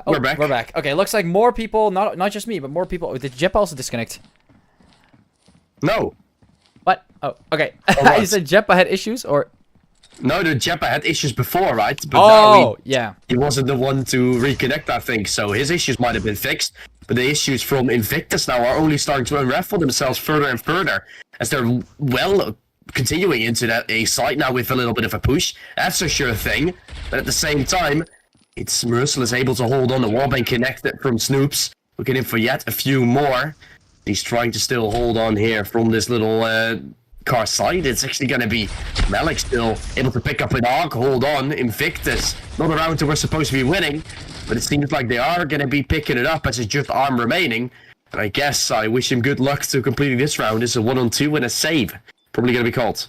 we're back. We're back. Okay, looks like more people, not just me, but more people. Did Jeppa also disconnect? No. What? Oh, okay. You said Jeppa had issues, or? No, the Jeppa had issues before, right? But now yeah. He wasn't the one to reconnect, I think. So his issues might have been fixed. But the issues from Invictus now are only starting to unravel themselves further and further, as they're continuing into that A site now with a little bit of a push. That's a sure thing. But at the same time, it's Merciless able to hold on. The wallbang connected from Snoops. Looking in for yet a few more. He's trying to still hold on here from this little car side. It's actually going to be Malik still able to pick up an arc. Hold on. Invictus. Not a round that we're supposed to be winning. But it seems like they are going to be picking it up as it's just Arm remaining. And I guess I wish him good luck to completing this round. It's a 1-on-2 and a save. Probably going to be called.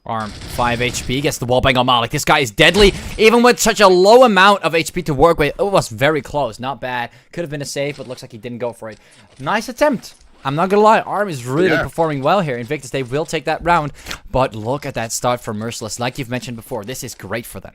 Arm, 5 HP, gets the wallbang on Malik. This guy is deadly, even with such a low amount of HP to work with. It was very close, not bad. Could have been a save, but looks like he didn't go for it. Nice attempt. I'm not gonna lie, Arm is really performing well here. Invictus, they will take that round, but look at that start for Merciless. Like you've mentioned before, this is great for them.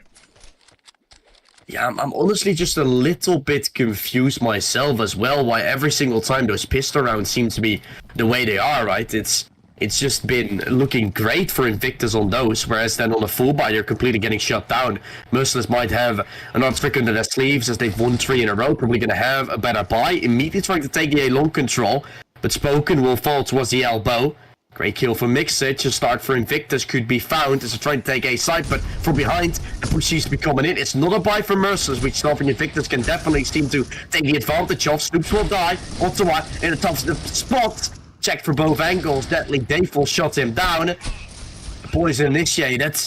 Yeah, I'm honestly just a little bit confused myself as well, why every single time those pistol rounds seem to be the way they are, right? It's it's just been looking great for Invictus on those, whereas then on the full buy, they're completely getting shut down. Merciless might have another trick under their sleeves as they've won 3 in a row, probably going to have a better buy, immediately trying to take the A long control, but Spoken will fall towards the elbow. Great kill for Mixage. A start for Invictus could be found as they're trying to take A side, but from behind, the push seems to be coming in. It's not a buy for Merciless, which something Invictus can definitely seem to take the advantage of. Snoops will die. Ottawa in a tough spot. Checked for both angles. Deadly Dayful shot him down. The poison initiated.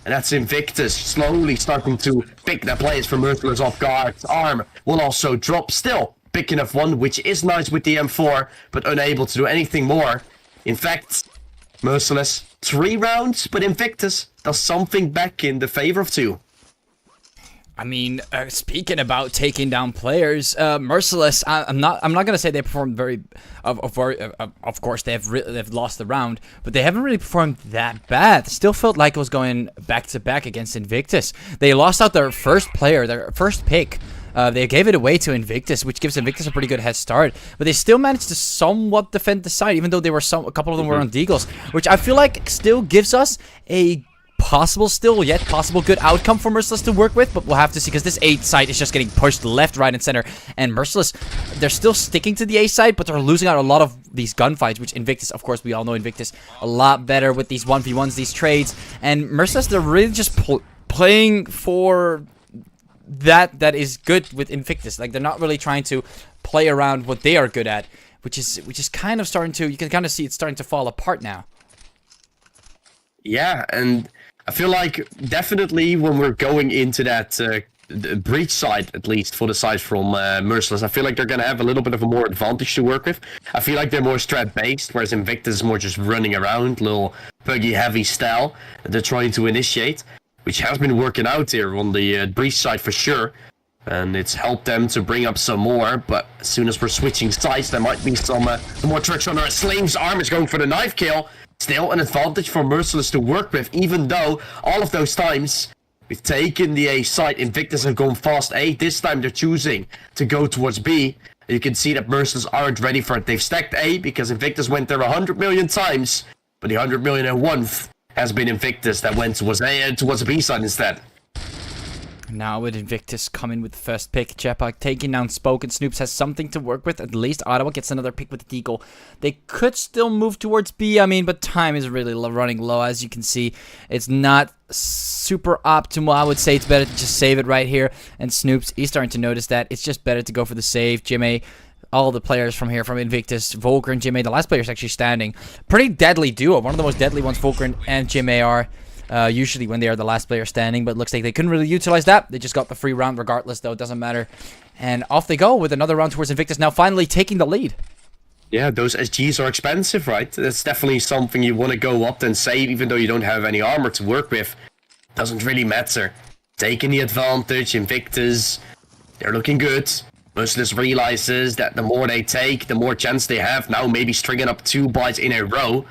And that's Invictus slowly starting to pick their players from Merciless off guard. Arm will also drop. Still picking up one, which is nice with the M4, but unable to do anything more. In fact, Merciless 3 rounds, but Invictus does something back in the favor of 2. I mean, speaking about taking down players, Merciless. I'm not gonna say they performed very. Of course, they've lost the round, but they haven't really performed that bad. Still felt like it was going back to back against Invictus. They lost out their first player, their first pick. They gave it away to Invictus, which gives Invictus a pretty good head start. But they still managed to somewhat defend the side, even though they were a couple of them were on deagles, which I feel like still gives us a possible good outcome for Merciless to work with, but we'll have to see, because this A side is just getting pushed left, right, and center, and Merciless, they're still sticking to the A side, but they're losing out a lot of these gunfights, which Invictus, of course, we all know Invictus a lot better with these 1v1s, these trades, and Merciless, they're really just playing for that is good with Invictus. Like, they're not really trying to play around what they are good at, which is kind of starting to, you can kind of see it's starting to fall apart now. Yeah, and I feel like definitely when we're going into that breach side, at least for the side from Merciless, I feel like they're going to have a little bit of a more advantage to work with. I feel like they're more strat-based, whereas Invictus is more just running around, little buggy heavy style that they're trying to initiate, which has been working out here on the breach side for sure. And it's helped them to bring up some more, but as soon as we're switching sides, there might be some more tricks on our sleeves. Arm is going for the knife kill. Still an advantage for Merciless to work with, even though all of those times we've taken the A side, Invictus have gone fast A. This time they're choosing to go towards B. You can see that Merciless aren't ready for it. They've stacked A because Invictus went there 100 million times, but the 100 million and one has been Invictus that went towards A and towards the B side instead. Now with Invictus coming with the first pick, Jepa taking down Spoken. Snoops has something to work with. At least Ottawa gets another pick with the deagle. They could still move towards B, I mean, but time is really running low. As you can see, it's not super optimal. I would say it's better to just save it right here. And Snoops, he's starting to notice that. It's just better to go for the save. Jimmy, all the players from here, from Invictus, Volker and Jimmy, the last player is actually standing. Pretty deadly duo. One of the most deadly ones Volker and Jimmy are. Usually when they are the last player standing, but looks like they couldn't really utilize that. They just got the free round regardless, though. It doesn't matter. And off they go with another round towards Invictus, now finally taking the lead. Yeah, those SGs are expensive, right? That's definitely something you want to go up and save, even though you don't have any armor to work with. Doesn't really matter. Taking the advantage, Invictus, they're looking good. Merciless realizes that the more they take, the more chance they have. Now maybe stringing up 2 buys in a row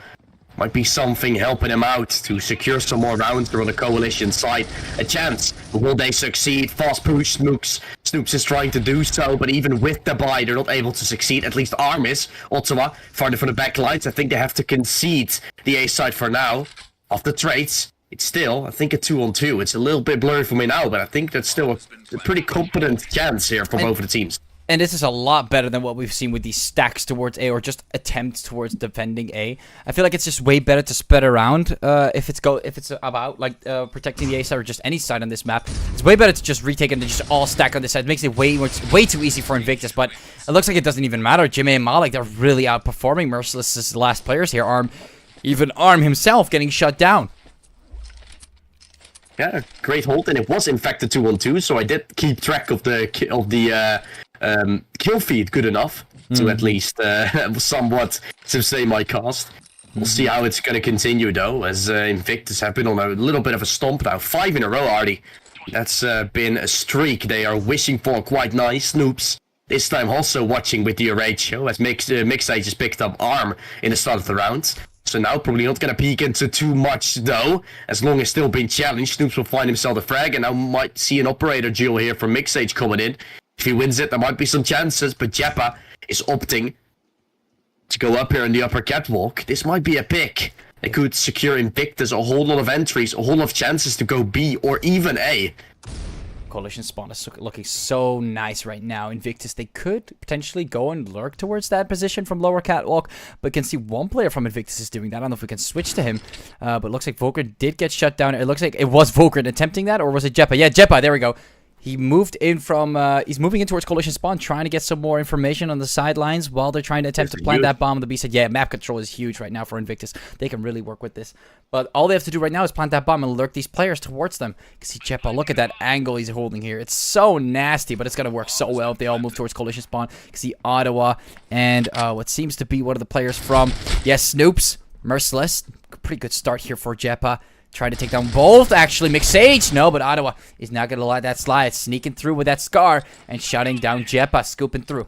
might be something helping them out to secure some more rounds on the coalition side. A chance. Will they succeed? Fast push. Snoops is trying to do so, but even with the buy, they're not able to succeed. At least Arm is. Ottawa, farther from the back lines. I think they have to concede the A side for now. Of the trades, it's still, I think, a 2-on-2. It's a little bit blurry for me now, but I think that's still a pretty competent chance here for both of the teams. And this is a lot better than what we've seen with these stacks towards A, or just attempts towards defending A. I feel like it's just way better to spread around if it's about like protecting the A side or just any side on this map. It's way better to just retake it than just all stack on this side. It makes it way too easy for Invictus, but it looks like it doesn't even matter. Jimmy and Malik, they're really outperforming Merciless' last players here. Even Arm himself getting shut down. Yeah, great hold, and it was in fact a 2-on-2, so I did keep track of the kill feed good enough to at least somewhat sustain my cast. We'll see how it's going to continue though, as Invictus have been on a little bit of a stomp now. 5 in a row already. That's been a streak they are wishing for. Quite nice. Snoops this time also watching with the ratio, as Mixage just picked up Arm in the start of the round. So now probably not going to peek into too much though, as long as still being challenged. Snoops will find himself a frag, and now might see an operator duel here from Mixage coming in. If he wins it, there might be some chances, but Jepa is opting to go up here in the upper catwalk, this might be a pick. They could secure Invictus a whole lot of entries, a whole lot of chances to go B or even A. Coalition spawn is looking so nice right now. Invictus, they could potentially go and lurk towards that position from lower catwalk, but can see one player from Invictus is doing that. I don't know if we can switch to him, but it looks like Volkern did get shut down. It looks like it was Volkern attempting that, or was it Jepa? Yeah, Jepa, there we go. He moved in from, he's moving in towards Coalition spawn, trying to get some more information on the sidelines while they're trying to attempt to plant that bomb on the B side. Yeah, map control is huge right now for Invictus. They can really work with this. But all they have to do right now is plant that bomb and lurk these players towards them. You can see Jepa, look at that angle he's holding here. It's so nasty, but it's going to work so well if they all move towards Coalition spawn. You can see Ottawa and what seems to be one of the players from, yes, Snoops, Merciless. Pretty good start here for Jepa. Trying to take down both, actually. McSage, no, but Ottawa is not going to let that slide. Sneaking through with that Scar and shutting down Jepa, scooping through.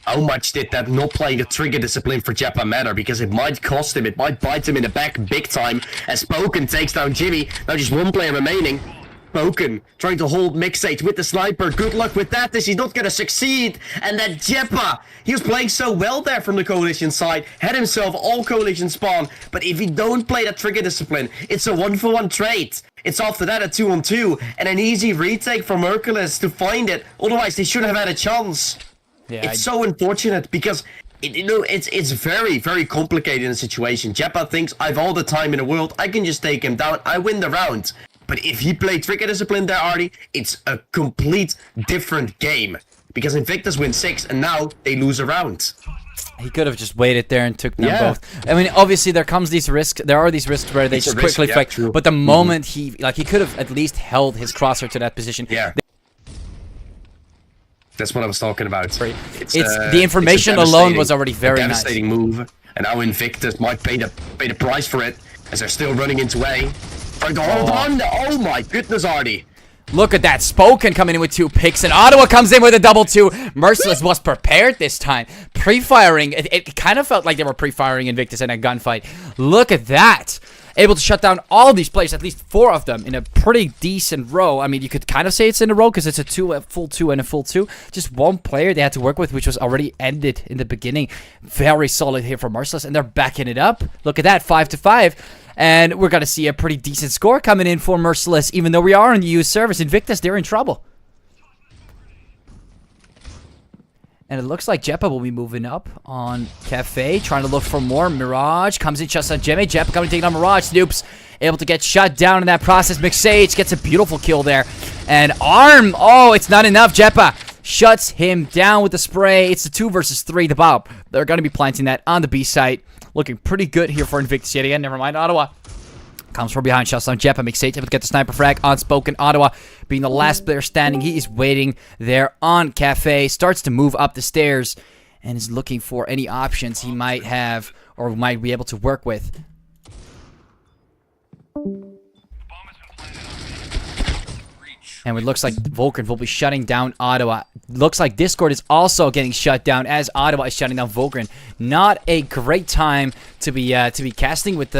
How much did that not playing the trigger discipline for Jepa matter? Because it might cost him, it might bite him in the back big time. As Spoken takes down Jimmy, now just one player remaining. Spoken trying to hold McSage with the sniper. Good luck with that, as he's not gonna succeed. And that Jepa, he was playing so well there from the Coalition side. Had himself all Coalition spawn. But if you don't play that trigger discipline, it's a 1-for-1 trade. It's after that a 2-on-2. And an easy retake from Merciless to find it. Otherwise, they should have had a chance. Yeah, it's so unfortunate because it's very, very complicated in a situation. Jepa thinks I have all the time in the world. I can just take him down. I win the round. But if he played trigger discipline there, Artie, it's a complete different game. Because Invictus wins 6 and now they lose a round. He could have just waited there and took them both. I mean, obviously there comes these risks. There are these risks where they just quickly fight. But the moment he could have at least held his crosshair to that position. Yeah. That's what I was talking about. It's the information alone was already very nice. Devastating move, and now Invictus might pay the price for it, as they're still running into A. Trying to hold on. Oh my goodness, Artie. Look at that. Spoken coming in with 2 picks, and Ottawa comes in with a double 2. Merciless was prepared this time. Pre-firing. It kind of felt like they were pre-firing Invictus in a gunfight. Look at that. Able to shut down all these players, at least 4 of them, in a pretty decent row. I mean, you could kind of say it's in a row because it's a full 2, and a full 2. Just one player they had to work with, which was already ended in the beginning. Very solid here for Merciless, and they're backing it up. Look at that, 5-5. And we're going to see a pretty decent score coming in for Merciless, even though we are in the US service. Invictus, they're in trouble. And it looks like Jepa will be moving up on Cafe, trying to look for more. Mirage comes in, shuts on Jimmy. Jepa coming to take down Mirage. Snoops able to get shut down in that process. McSage gets a beautiful kill there. And Arm, oh, it's not enough. Jepa shuts him down with the spray. It's the 2 versus 3. The bomb. They're going to be planting that on the B site. Looking pretty good here for Invictus yet again. Never mind, Ottawa comes from behind, shuts down Jepa. McSage able to get the sniper frag on Spoken. Ottawa being the last player standing. He is waiting there on Cafe. Starts to move up the stairs and is looking for any options he might have or might be able to work with. And it looks like Volkern will be shutting down Ottawa. Looks like Discord is also getting shut down as Ottawa is shutting down Volkern. Not a great time to be casting with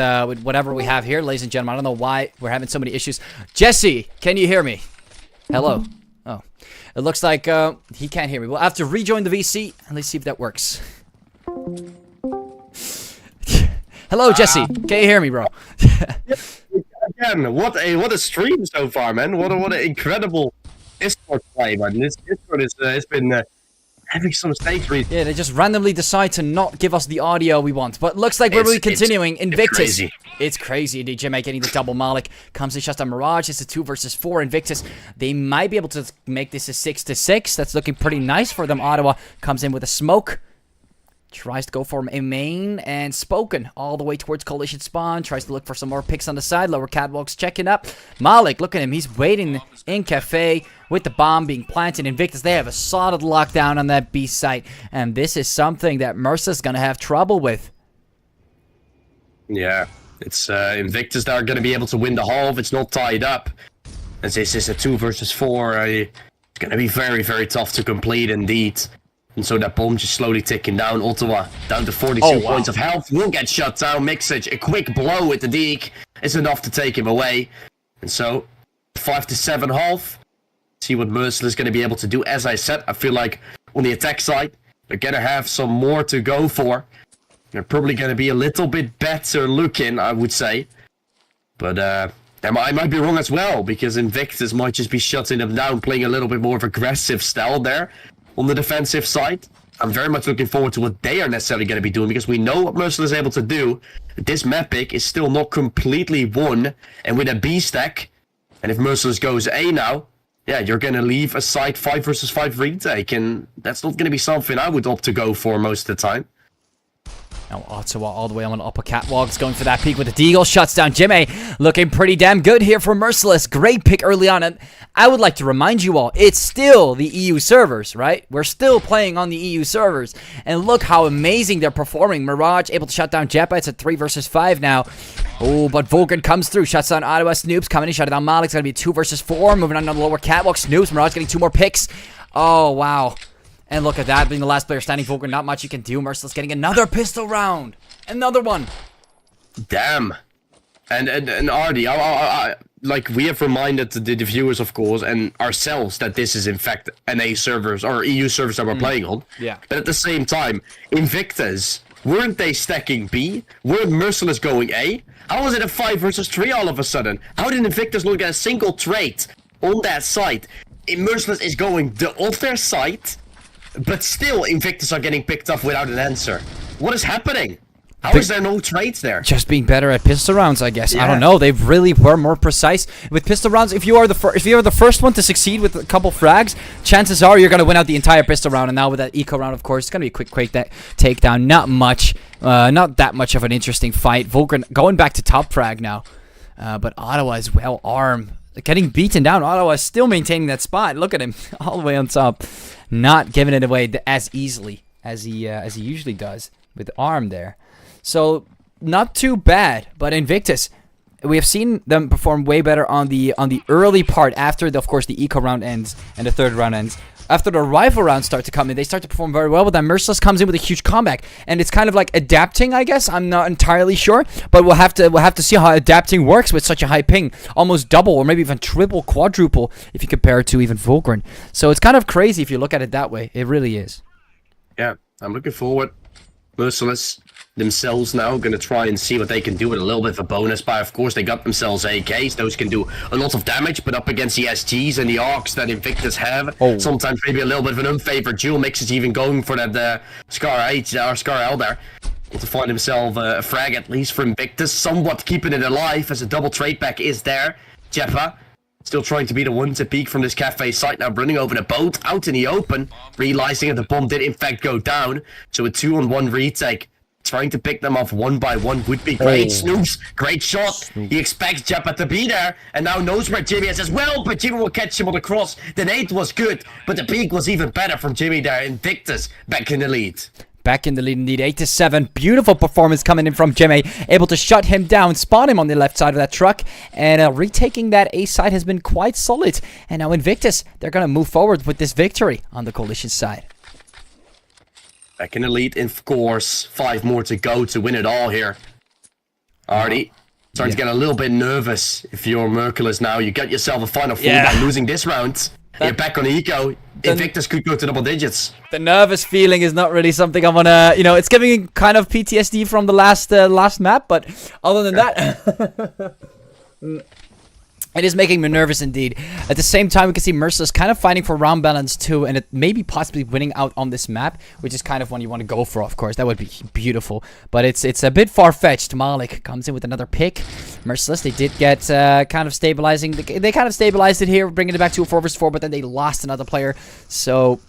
whatever we have here, ladies and gentlemen. I don't know why we're having so many issues. Jesse, can you hear me? Hello. Oh, it looks like he can't hear me. We'll have to rejoin the VC and let's see if that works. Hello, Jesse. Can you hear me, bro? Again, what a stream so far, man! What an incredible Discord play, man! This Discord has been having some stage reads. Yeah, they just randomly decide to not give us the audio we want. But looks like we're really continuing. Invictus. It's crazy. DJ Mike getting the double Malik. Comes in just on Mirage. It's a 2 versus 4. Invictus. They might be able to make this a 6-6. That's looking pretty nice for them. Ottawa comes in with a smoke. Tries to go for a main, and Spoken all the way towards Coalition spawn. Tries to look for some more picks on the side. Lower catwalks checking up. Malik, look at him. He's waiting in Cafe with the bomb being planted. Invictus, they have a solid lockdown on that B site. And this is something that Merciless going to have trouble with. Yeah, it's Invictus that are going to be able to win the half. It's not tied up. As this is a 2 versus 4. It's going to be very, very tough to complete indeed. And so that bomb just slowly ticking down. Ottawa down to 42 points of health. Will get shut down. McSage, a quick blow with the deke is enough to take him away. And so 5-7 half. See what Merciless is going to be able to do. As I said, I feel like on the attack side, They're gonna have some more to go for. They're probably gonna be a little bit better looking, I would say. But I might be wrong as well, because Invictus might just be shutting them down, playing a little bit more of aggressive style there on the defensive side. I'm very much looking forward to what they are necessarily going to be doing, because we know what Merciless is able to do. This map pick is still not completely won, and with a B stack, and if Merciless goes A now, yeah, you're going to leave a side 5 versus 5 retake, and that's not going to be something I would opt to go for most of the time. Now Ottawa all the way on the upper catwalks, going for that peek with the Deagle, shuts down Jimmy. Looking pretty damn good here for Merciless. Great pick early on, and I would like to remind you all, it's still the EU servers, right? We're still playing on the EU servers, and look how amazing they're performing. Mirage able to shut down Jepa. It's a 3 versus 5 now. Oh, but Vulcan comes through, shuts down Ottawa. Snoop's coming in, shut down Malik's gonna be 2 versus 4. Moving on to the lower catwalk. Snoop's, Mirage getting 2 more picks. Oh, wow. And look at that, being the last player standing. Vulcan, not much you can do. Merciless getting another pistol round. Another one. Damn. And Ardy, like, we have reminded the viewers, of course, and ourselves that this is, in fact, NA servers, or EU servers that we're playing on. Yeah. But at the same time, Invictus, weren't they stacking B? Weren't Merciless going A? How was it a 5 versus 3 all of a sudden? How did Invictus not get a single trait on that site? Merciless is going the other site, but still Invictus are getting picked off without an answer. What is happening? How is there no traits there? Just being better at pistol rounds, I guess. Yeah. I don't know. They really were more precise with pistol rounds. If you are the first one to succeed with a couple frags, chances are you're gonna win out the entire pistol round. And now with that eco round, of course, it's gonna be a quick takedown. Not that much of an interesting fight. Vulcan going back to top frag now, but Ottawa is well armed, getting beaten down. Ottawa is still maintaining that spot. Look at him all the way on top, not giving it away as easily as he usually does with arm there. So not too bad, but Invictus, we have seen them perform way better on the early part after of course the eco round ends and the third round ends. After the rifle rounds start to come in, they start to perform very well. But then Merciless comes in with a huge comeback, and it's kind of like adapting, I guess. I'm not entirely sure, but we'll have to see how adapting works with such a high ping, almost double or maybe even triple, quadruple if you compare it to even Vulcan. So it's kind of crazy if you look at it that way. It really is. Yeah, I'm looking forward. Merciless themselves now going to try and see what they can do with a little bit of a bonus buy. Of course, they got themselves AKs. Those can do a lot of damage, but up against the SGs and the ARCs that Invictus have, sometimes maybe a little bit of an unfavored dual mix is even going for that Scar H or Scar L there. To find himself a frag at least for Invictus, somewhat keeping it alive as a double trade back is there. Jepa still trying to be the one to peek from this cafe site, now running over the boat out in the open, realizing that the bomb did in fact go down. So a 2-on-1 retake. Trying to pick them off one by one would be great. Snoops, great shot. He expects Jepa to be there, and now knows where Jimmy is as well, but Jimmy will catch him on the cross. The nade was good, but the peek was even better from Jimmy there. Invictus back in the lead. Back in the lead indeed, 8-7. Beautiful performance coming in from Jimmy. Able to shut him down, spawn him on the left side of that truck. And retaking that A side has been quite solid. And now Invictus, they're going to move forward with this victory on the Coalition side. Back in the lead, of course. 5 more to go to win it all here. Artie, starting to get a little bit nervous if you're Merciless now. You got yourself a final 4 by losing this round. You're back on eco. Invictus could go to double digits. The nervous feeling is not really something I want to, it's giving kind of PTSD from the last map, but other than that, it is making me nervous indeed. At the same time, we can see Merciless kind of fighting for round balance too, and it may be possibly winning out on this map, which is kind of one you want to go for, of course. That would be beautiful, but it's a bit far-fetched. Malik comes in with another pick. Merciless, they did get kind of stabilizing. They kind of stabilized it here, bringing it back to a 4 versus 4, but then they lost another player. So,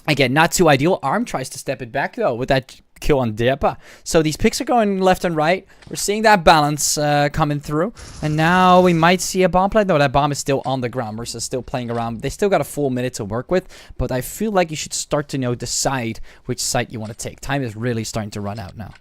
again, not too ideal. Arm tries to step it back, though, with that kill on Jepa. So these picks are going left and right. We're seeing that balance coming through. And now we might see a bomb play. No, that bomb is still on the ground. Merciless still playing around. They still got a full minute to work with. But I feel like you should start to decide which site you want to take. Time is really starting to run out now.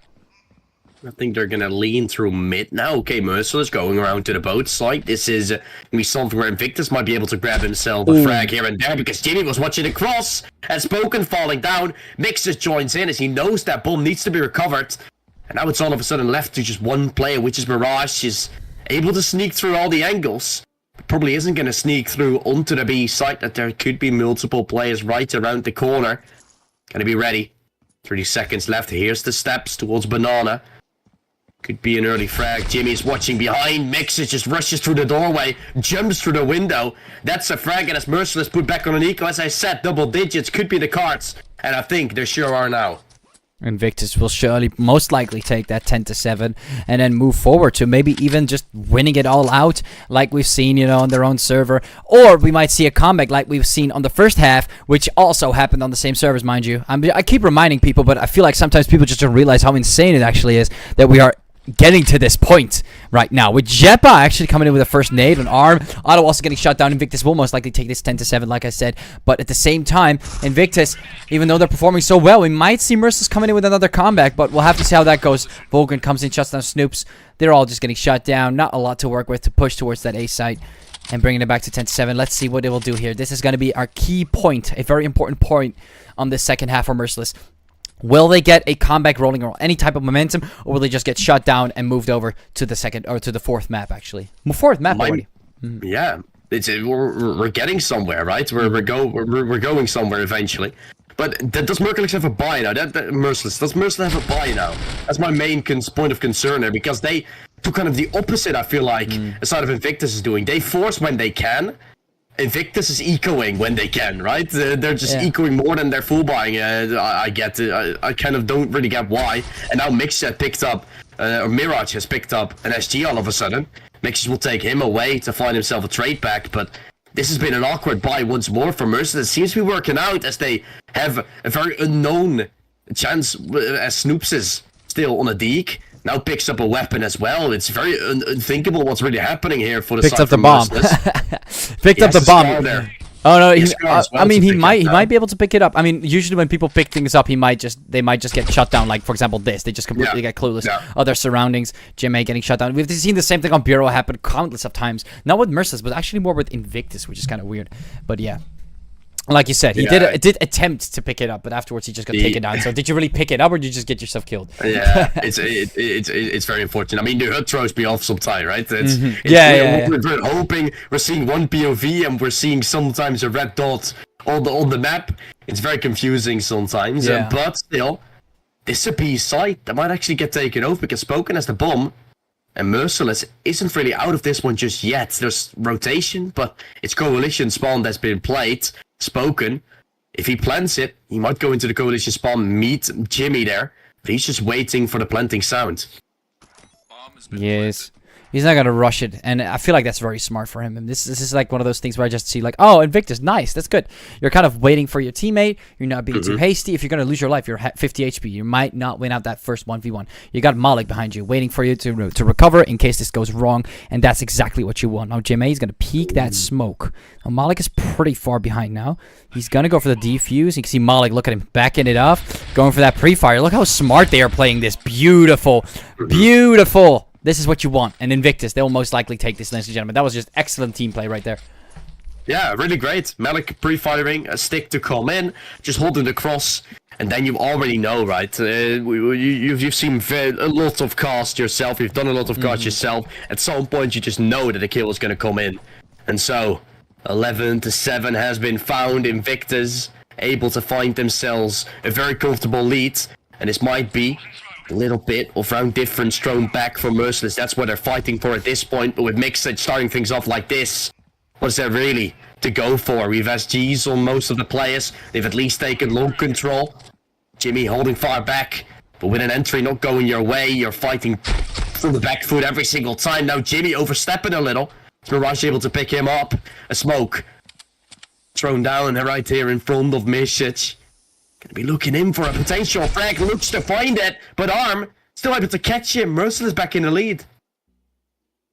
I think they're going to lean through mid now. Okay, Merciless going around to the boat site. This is going to be something where Invictus might be able to grab himself a frag here and there, because Jimmy was watching the cross. And Spoken falling down. Mixes joins in as he knows that bomb needs to be recovered. And now it's all of a sudden left to just one player, which is Mirage. She's able to sneak through all the angles. But probably isn't going to sneak through onto the B site, that there could be multiple players right around the corner. Going to be ready. 30 seconds left. Here's the steps towards Banana. Could be an early frag. Jimmy's watching behind. Mixes just rushes through the doorway. Jumps through the window. That's a frag, and as Merciless put back on an eco. As I said, double digits. Could be the cards. And I think there sure are now. Invictus will surely, most likely, take that 10-7 and then move forward to maybe even just winning it all out like we've seen, you know, on their own server. Or we might see a comeback like we've seen on the first half, which also happened on the same servers, mind you. I keep reminding people, but I feel like sometimes people just don't realize how insane it actually is that we are getting to this point right now, with Jeppa actually coming in with a first nade on Arm. Otto also getting shut down. Invictus will most likely take this 10-7, like I said. But at the same time, Invictus, even though they're performing so well, we might see Merciless coming in with another comeback, but we'll have to see how that goes. Vulcan comes in, shuts down Snoops. They're all just getting shut down. Not a lot to work with to push towards that A site and bringing it back to 10-7. Let's see what they will do here. This is going to be our key point, a very important point on this second half for Merciless. Will they get a comeback rolling or any type of momentum, or will they just get shut down and moved over to the second or to the fourth map? Actually, fourth map already. Yeah, we're getting somewhere, right? We're going somewhere eventually. But does Merciless have a buy now? Merciless, does Merciless have a buy now? That's my main point of concern there, because they do kind of the opposite. I feel like aside of Invictus is doing. They force when they can. Invictus is ecoing when they can, right? They're just ecoing more than they're full buying. I get it. I kind of don't really get why. And now Mixed picked up, or Mirage has picked up an SG all of a sudden. Mixed will take him away to find himself a trade back, but this has been an awkward buy once more for Merciless. It seems to be working out as they have a very unknown chance, as Snoops is still on a deke. Now picks up a weapon as well. It's very unthinkable what's really happening here for the Picked side up the from bomb. Merciless. Picked up the bomb. There. Oh no, I mean he might be able to pick it up. I mean, usually when people pick things up, they might just get shut down. Like for example, this, they just completely get clueless. Other surroundings, Jimmy getting shut down. We've seen the same thing on Bureau happen countless of times. Not with Merciless, but actually more with Invictus, which is kind of weird. But yeah. Like you said, he did attempt to pick it up, but afterwards he just got taken down. So did you really pick it up, or did you just get yourself killed? Yeah, it's very unfortunate. I mean, the HUD throws me off sometimes, right? We're hoping, we're seeing one POV, and we're seeing sometimes a red dot on the map. It's very confusing sometimes, but still, this is a B site that might actually get taken over, because Spoken has the bomb, and Merciless isn't really out of this one just yet. There's rotation, but it's Coalition spawn that's been played. Spoken, if he plants it, he might go into the Coalition spawn, meet Jimmy there, but he's just waiting for the planting sound. Yes. He's not going to rush it, and I feel like that's very smart for him. And this is like one of those things where I just see like, oh, Invictus, nice, that's good. You're kind of waiting for your teammate. You're not being too hasty. If you're going to lose your life, you're 50 HP. You might not win out that first 1v1. You got Malik behind you, waiting for you to recover in case this goes wrong, and that's exactly what you want. Now, Jimmy is going to peek that smoke. Now, Malik is pretty far behind now. He's going to go for the defuse. You can see Malik, look at him, backing it off, going for that pre-fire. Look how smart they are playing this. Beautiful. Beautiful. This is what you want. And Invictus, they'll most likely take this, ladies and gentlemen. That was just excellent team play right there. Yeah, really great. Malik pre-firing, a stick to come in, just holding the cross, and then you already know, right? You've seen a lot of cast yourself. You've done a lot of cast yourself. At some point, you just know that a kill is going to come in. And so, 11-7 has been found. Invictus able to find themselves a very comfortable lead, and this might be a little bit of round difference thrown back from Merciless. That's what they're fighting for at this point. But with Mixed starting things off like this, what's there really to go for? We've SGs on most of the players. They've at least taken long control. Jimmy holding far back. But with an entry not going your way, you're fighting from the back foot every single time. Now Jimmy overstepping a little. Mirage able to pick him up. A smoke thrown down right here in front of Misic. Gonna be looking in for a potential frag, looks to find it, but Arm still able to catch him. Merciless back in the lead.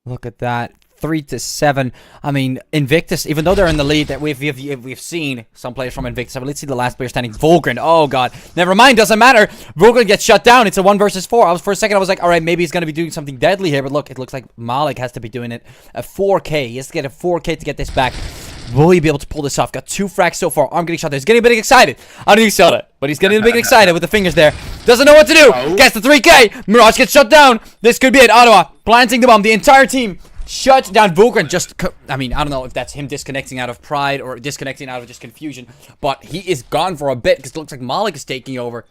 Look at that, 3-7. I mean, Invictus, even though they're in the lead, that we've seen some players from Invictus. Let's see the last player standing, Vulcan. Oh god, never mind, doesn't matter. Vulcan gets shut down. It's a 1 versus 4. For a second I was like, all right, maybe he's gonna be doing something deadly here, but look, it looks like Malik has to be doing it. A 4K. He has to get a 4K to get this back. Will he be able to pull this off? Got 2 frags so far. Arm getting shot there. He's getting a bit excited. I don't think he saw that, but he's getting a bit excited with the fingers there. Doesn't know what to do. Gets the 3K. Mirage gets shut down. This could be it. Ottawa planting the bomb. The entire team shut down. Vulcan just, I mean, I don't know if that's him disconnecting out of pride or disconnecting out of just confusion, but he is gone for a bit because it looks like Malik is taking over.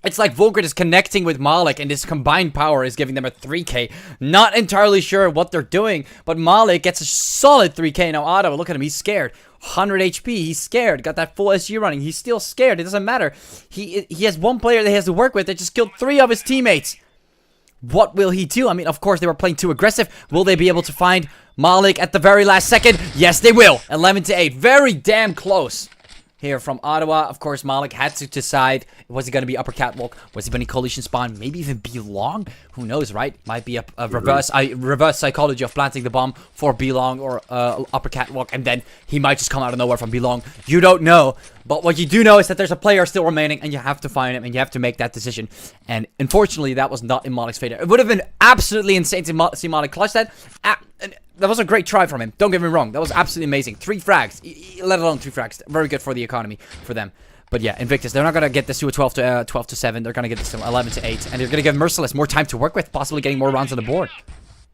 It's like Volgren is connecting with Malik, and this combined power is giving them a 3k. Not entirely sure what they're doing, but Malik gets a solid 3k. Now Ottawa, look at him, he's scared. 100 HP, he's scared. Got that full SG running, he's still scared. It doesn't matter. He has one player that he has to work with that just killed 3 of his teammates. What will he do? I mean, of course, they were playing too aggressive. Will they be able to find Malik at the very last second? Yes, they will. 11-8. Very damn close. Here from Ottawa, of course, Malik had to decide, was he going to be upper catwalk? Was he going to coalition spawn? Maybe even B-long? Who knows, right? Might be a reverse psychology of planting the bomb for B-long or upper catwalk, and then he might just come out of nowhere from B-long. You don't know. But what you do know is that there's a player still remaining, and you have to find him, and you have to make that decision. And unfortunately, that was not in Malik's favor. It would have been absolutely insane to see Malik clutch that. That was a great try from him. Don't get me wrong. That was absolutely amazing. 3 frags, let alone 3 frags. Very good for the economy for them. But yeah, Invictus, they're not going to get this to a 12-7. They're going to get this to 11-8. And they're going to give Merciless more time to work with, possibly getting more rounds on the board.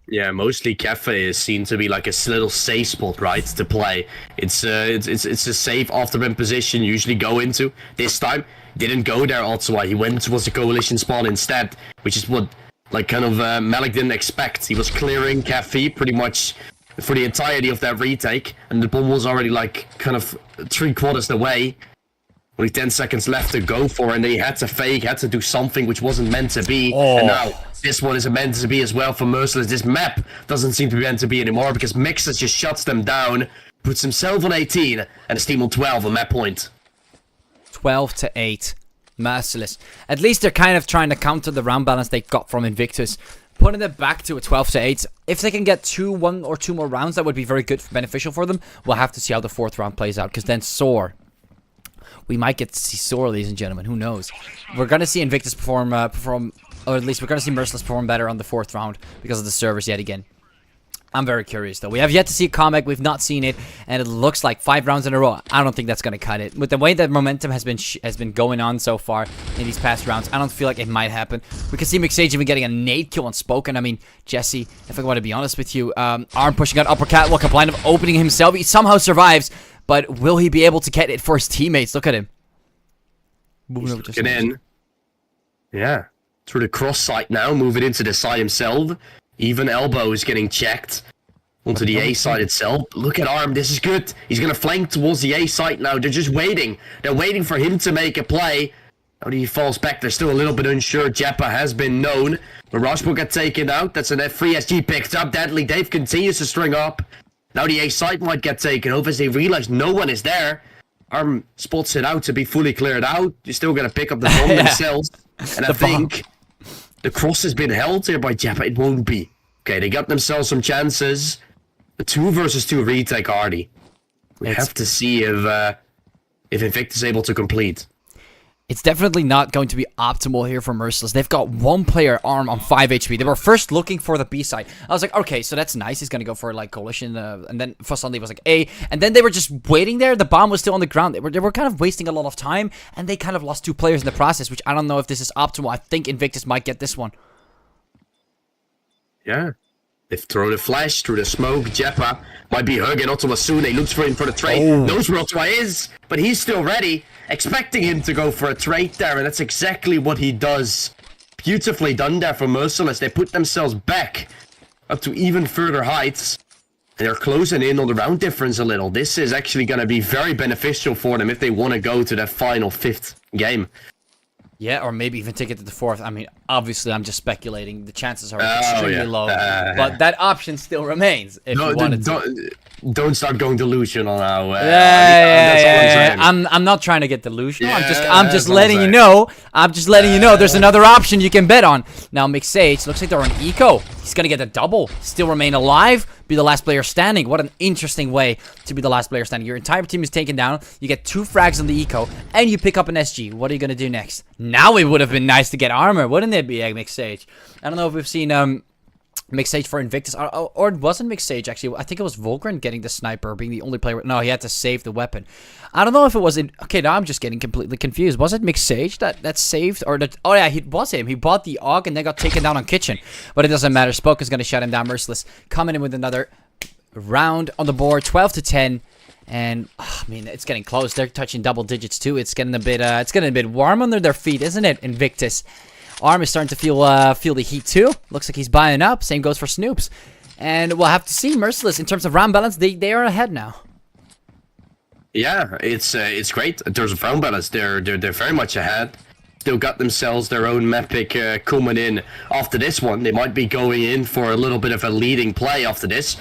Yeah, mostly Cafe is seen to be like a little safe spot, right, to play. It's a safe after-win position you usually go into. This time, didn't go there also. He went towards the coalition spawn instead, which is what, like, kind of Malik didn't expect. He was clearing Cafe pretty much for the entirety of that retake, and the bomb was already, like, kind of 3/4 the way. Only 10 seconds left to go for, and they had to fake, had to do something which wasn't meant to be. Oh. And now, this one isn't meant to be as well for Merciless. This map doesn't seem to be meant to be anymore, because Mixes just shuts them down, puts himself on 18, and his team on 12 on map point. 12-8. Merciless. At least they're kind of trying to counter the round balance they got from Invictus, putting it back to a 12-8. If they can get 1 or 2 more rounds, that would be very good, beneficial for them. We'll have to see how the 4th round plays out, because then THOR. We might get to see THOR, ladies and gentlemen. Who knows? We're going to see Invictus perform, or at least we're going to see Merciless perform better on the 4th round because of the servers yet again. I'm very curious, though. We have yet to see a comeback. We've not seen it, and it looks like 5 rounds in a row. I don't think that's going to cut it. With the way that momentum has been going on so far in these past rounds, I don't feel like it might happen. We can see McSage even getting a nade kill on Spoken. I mean, Jesse, if I want to be honest with you, Arm pushing out upper catwalk, a blind of opening himself. He somehow survives, but will he be able to get it for his teammates? Look at him. Moving over to in. Yeah. Through the cross site now, moving into the side himself. Even Elbow is getting checked onto the A side itself. Look at Arm, this is good. He's going to flank towards the A side now. They're just waiting. They're waiting for him to make a play. Now he falls back. They're still a little bit unsure. Jeppa has been known. The rush will get taken out. That's an F3 SG picked up. Deadly Dave continues to string up. Now the A side might get taken over as they realize no one is there. Arm spots it out to be fully cleared out. You're still going to pick up the bomb themselves. And I think the cross has been held here by Jeppa. It won't be. Okay, they got themselves some chances. A 2 versus 2 retake, Ardy. We have to see if Invictus is able to complete. It's definitely not going to be optimal here for Merciless. They've got 1 player, Arm, on 5 HP. They were first looking for the B side. I was like, okay, so that's nice. He's going to go for, like, Coalition. And then for Sunday, it was like A. And then they were just waiting there. The bomb was still on the ground. They were kind of wasting a lot of time. And they kind of lost 2 players in the process, which I don't know if this is optimal. I think Invictus might get this one. Yeah. They've thrown a flash through the smoke. Jeppa might be hugging Ottawa soon. He looks for him for the trade. Knows where Ottawa is, but he's still ready. Expecting him to go for a trade there, and that's exactly what he does. Beautifully done there for Merciless. They put themselves back up to even further heights. And they're closing in on the round difference a little. This is actually going to be very beneficial for them if they want to go to that final 5th game. Yeah, or maybe even take it to the 4th. I mean, obviously, I'm just speculating. The chances are extremely low. But that option still remains if you wanted to. Don't start going delusional now. I'm not trying to get delusional. I'm just letting you know. I'm just letting you know there's another option you can bet on. Now, McSage looks like they're on eco. He's gonna get a double. Still remain alive. Be the last player standing. What an interesting way to be the last player standing. Your entire team is taken down. You get 2 frags on the eco, and you pick up an SG. What are you gonna do next? Now it would have been nice to get armor, wouldn't it be, McSage? I don't know if we've seen McSage for Invictus, or it wasn't McSage actually. I think it was Volgren getting the sniper, being the only player. No, he had to save the weapon. I don't know if it was in. Okay, now I'm just getting completely confused. Was it McSage that saved, or that? Oh yeah, it was him. He bought the AUG and then got taken down on Kitchen, but it doesn't matter. Spoke is gonna shut him down. Merciless coming in with another round on the board, 12-10. And I mean, it's getting close. They're touching double digits too. It's getting a bit warm under their feet, isn't it? Invictus. Arm is starting to feel the heat too. Looks like he's buying up. Same goes for Snoops. And we'll have to see. Merciless, in terms of round balance, they are ahead now. Yeah, it's great in terms of round balance. They're very much ahead. Still got themselves their own map pick coming in after this one. They might be going in for a little bit of a leading play after this.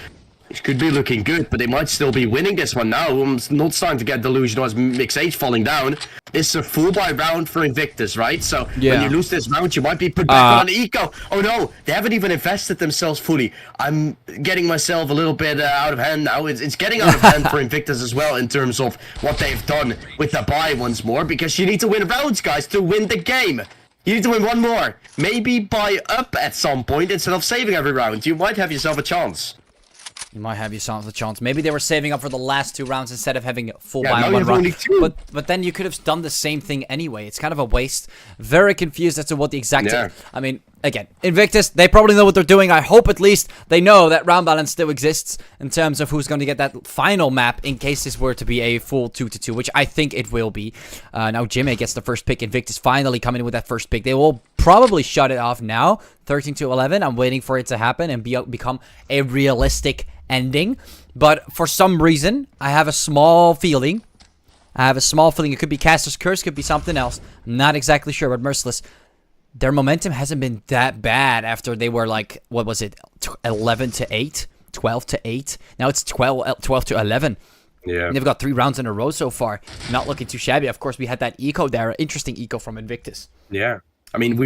It could be looking good, but they might still be winning this one now. I'm not starting to get delusional as Mix-H falling down. It's a full buy round for Invictus, right? So when you lose this round, you might be put back on eco. Oh no, they haven't even invested themselves fully. I'm getting myself a little bit out of hand now. It's getting out of hand for Invictus as well in terms of what they've done with the buy once more, because you need to win rounds, guys, to win the game. You need to win one more. Maybe buy up at some point instead of saving every round. You might have yourself a chance. You might have yourself a chance. Maybe they were saving up for the last 2 rounds instead of having full buy on one round. But then you could have done the same thing anyway. It's kind of a waste. Very confused as to what the exact... I mean, again, Invictus, they probably know what they're doing. I hope at least they know that round balance still exists in terms of who's going to get that final map in case this were to be a full 2-2, which I think it will be. Now Jimmy gets the first pick. Invictus finally coming in with that first pick. They will probably shut it off now. 13-11. I'm waiting for it to happen and become a realistic ending, but for some reason I have a small feeling it could be Caster's Curse, could be something else. I'm not exactly sure, but Merciless, their momentum hasn't been that bad after they were like, what was it, 11-8, 12-8, now it's 12-11. Yeah, they've got 3 rounds in a row so far. Not looking too shabby. Of course, we had that eco there, interesting eco from Invictus. Yeah, I mean,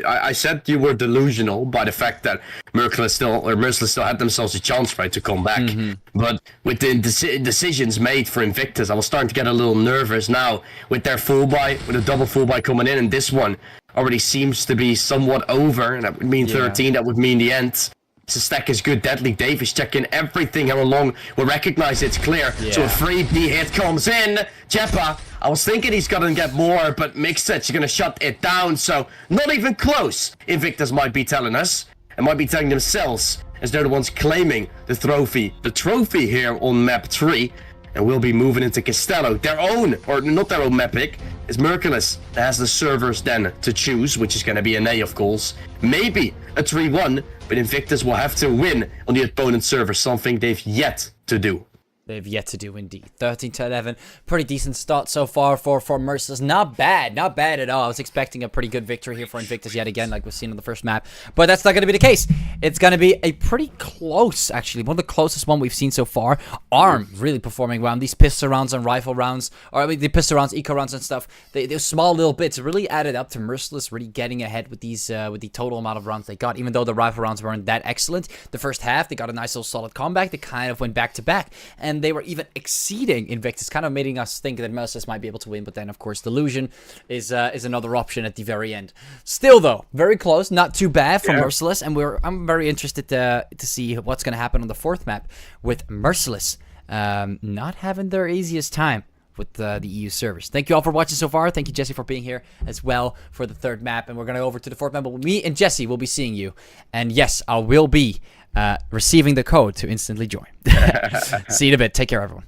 I said you were delusional by the fact that Merciless still had themselves a chance, right, to come back. But with the decisions made for Invictus, I was starting to get a little nervous now with their full buy, with a double full buy coming in, and this one already seems to be somewhat over, and that would mean 13. That would mean the end. The stack is good. Deadly Dave is checking everything how long we'll recognize it's clear. So a free B hit comes in. Jeppa, I was thinking he's gonna get more, but Mix-H is gonna shut it down, so not even close. Invictus might be telling us, and might be telling themselves, as they're the ones claiming the trophy. The trophy here on map 3, and we'll be moving into Castello. Their own, or not their own map pick, is Merciless that has the servers then to choose, which is gonna be an A, of course. Maybe a 3-1, but Invictus will have to win on the opponent's server, something they've yet to do. They've yet to do, indeed. 13-11. Pretty decent start so far for Merciless. Not bad. Not bad at all. I was expecting a pretty good victory here for Invictus yet again, like we've seen on the first map. But that's not going to be the case. It's going to be a pretty close, actually. One of the closest one we've seen so far. ARM really performing well. These pistol rounds and rifle rounds, or I mean, the pistol rounds, eco rounds and stuff, they're small little bits really added up to Merciless really getting ahead with these with the total amount of rounds they got. Even though the rifle rounds weren't that excellent, the first half, they got a nice little solid comeback. They kind of went back to back. And they were even exceeding Invictus, kind of making us think that Merciless might be able to win, but then of course Delusion is another option at the very end. Still though, very close, not too bad for Merciless, and I'm very interested to see what's going to happen on the 4th map with Merciless not having their easiest time with the EU servers. Thank you all for watching so far. Thank you, Jesse, for being here as well for the 3rd map, and we're going to go over to the 4th map, but me and Jesse will be seeing you, and yes, I will be receiving the code to instantly join. See you in a bit. Take care, everyone.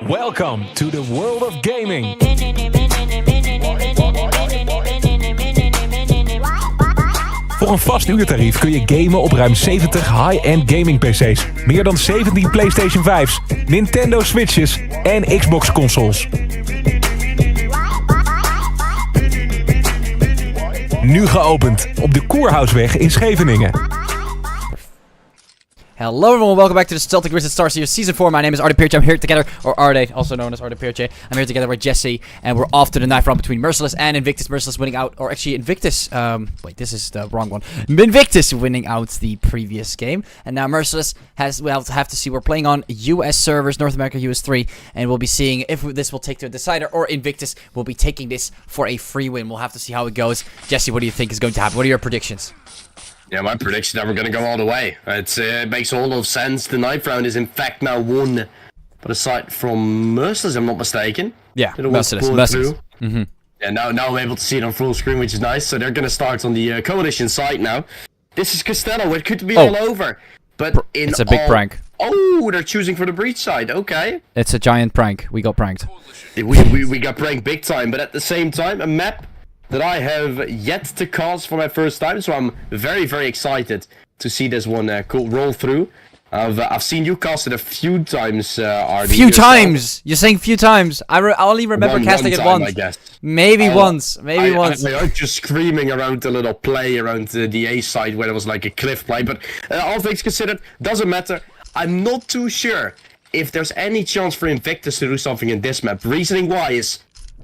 Welcome to the world of gaming. Voor een vast uurtarief kun je gamen op ruim 70 high-end gaming PC's. Meer dan 17 PlayStation 5's, Nintendo Switches en Xbox consoles. Nu geopend op de Koerhuisweg in Scheveningen. Hello everyone, welcome back to the Celtic vs. Star Series Season 4. My name is ArdePiertje. I'm here together, or Arde, also known as ArdePiertje. I'm here together with Jesse, and we're off to the knife round between Merciless and Invictus. Merciless winning out, or actually Invictus, wait, this is the wrong one. Invictus winning out the previous game, and now Merciless has, we'll have to see, we're playing on US servers, North America, US 3, and we'll be seeing if this will take to a decider, or Invictus will be taking this for a free win. We'll have to see how it goes. Jesse, what do you think is going to happen? What are your predictions? Yeah, my prediction that we're going to go all the way. It makes all of sense. The knife round is in fact now won. But aside from Merciless, I'm not mistaken. Yeah, Merciless. Mm-hmm. Yeah, now I'm able to see it on full screen, which is nice. So they're going to start on the Coalition side now. This is Castello. It could be all over. But it's a big prank. Oh, they're choosing for the breach side. Okay. It's a giant prank. We got pranked. We got pranked big time. But at the same time, a map that I have yet to cast for my first time, so I'm very, very excited to see this one roll through. I've seen you cast it a few times, Arde. Few times? You're saying few times? I only remember casting it once. I guess. Maybe once. Maybe once. I heard just screaming around the little play around the A side where there was like a cliff play, but all things considered, doesn't matter. I'm not too sure if there's any chance for Invictus to do something in this map. Reasoning wise,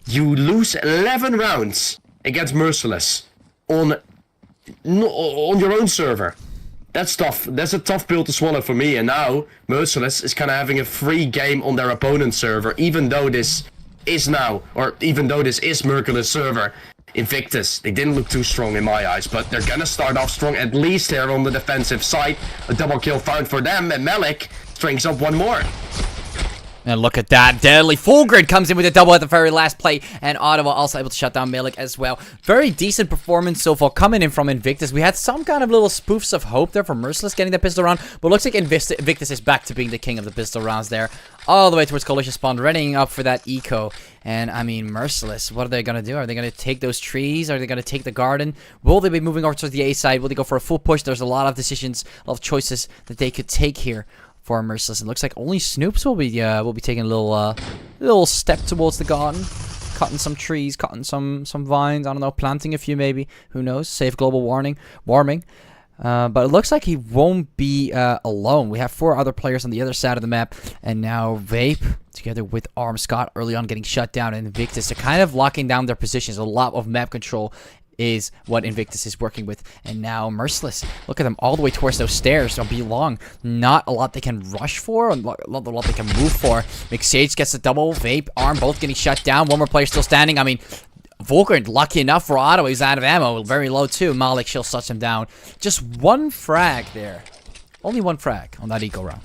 you lose 11 rounds against Merciless on your own server. That's tough. That's a tough pill to swallow for me. And now Merciless is kind of having a free game on their opponent's server, even though this is Merciless server. Invictus, they didn't look too strong in my eyes, but they're gonna start off strong, at least here on the defensive side. A double kill found for them, and Malik strings up one more. And look at that, deadly. Full Grid comes in with a double at the very last play, and Ottawa also able to shut down Malik as well. Very decent performance so far coming in from Invictus. We had some kind of little spoofs of hope there from Merciless getting the pistol round, but looks like Invictus is back to being the king of the pistol rounds there. All the way towards Coalition Spawn, readying up for that eco. And, I mean, Merciless, what are they going to do? Are they going to take those trees? Are they going to take the garden? Will they be moving over to the A side? Will they go for a full push? There's a lot of decisions, a lot of choices that they could take here for Merciless. It looks like only Snoops will be taking a little step towards the garden, cutting some trees, cutting some vines. I don't know, planting a few maybe. Who knows? Save global warming. But it looks like he won't be alone. We have 4 other players on the other side of the map, and now Vape together with Arm Scott early on getting shut down, and Invictus are kind of locking down their positions. A lot of map control is what Invictus is working with. And now Merciless, look at them all the way towards those stairs. Don't be long. Not a lot they can rush for, not a lot they can move for. McSage gets a double, Vape, Arm both getting shut down. One more player still standing. I mean, Volker, lucky enough for Ottawa, he's out of ammo, very low too. Malik, she'll such him down. Just one frag there. Only one frag on that eco round.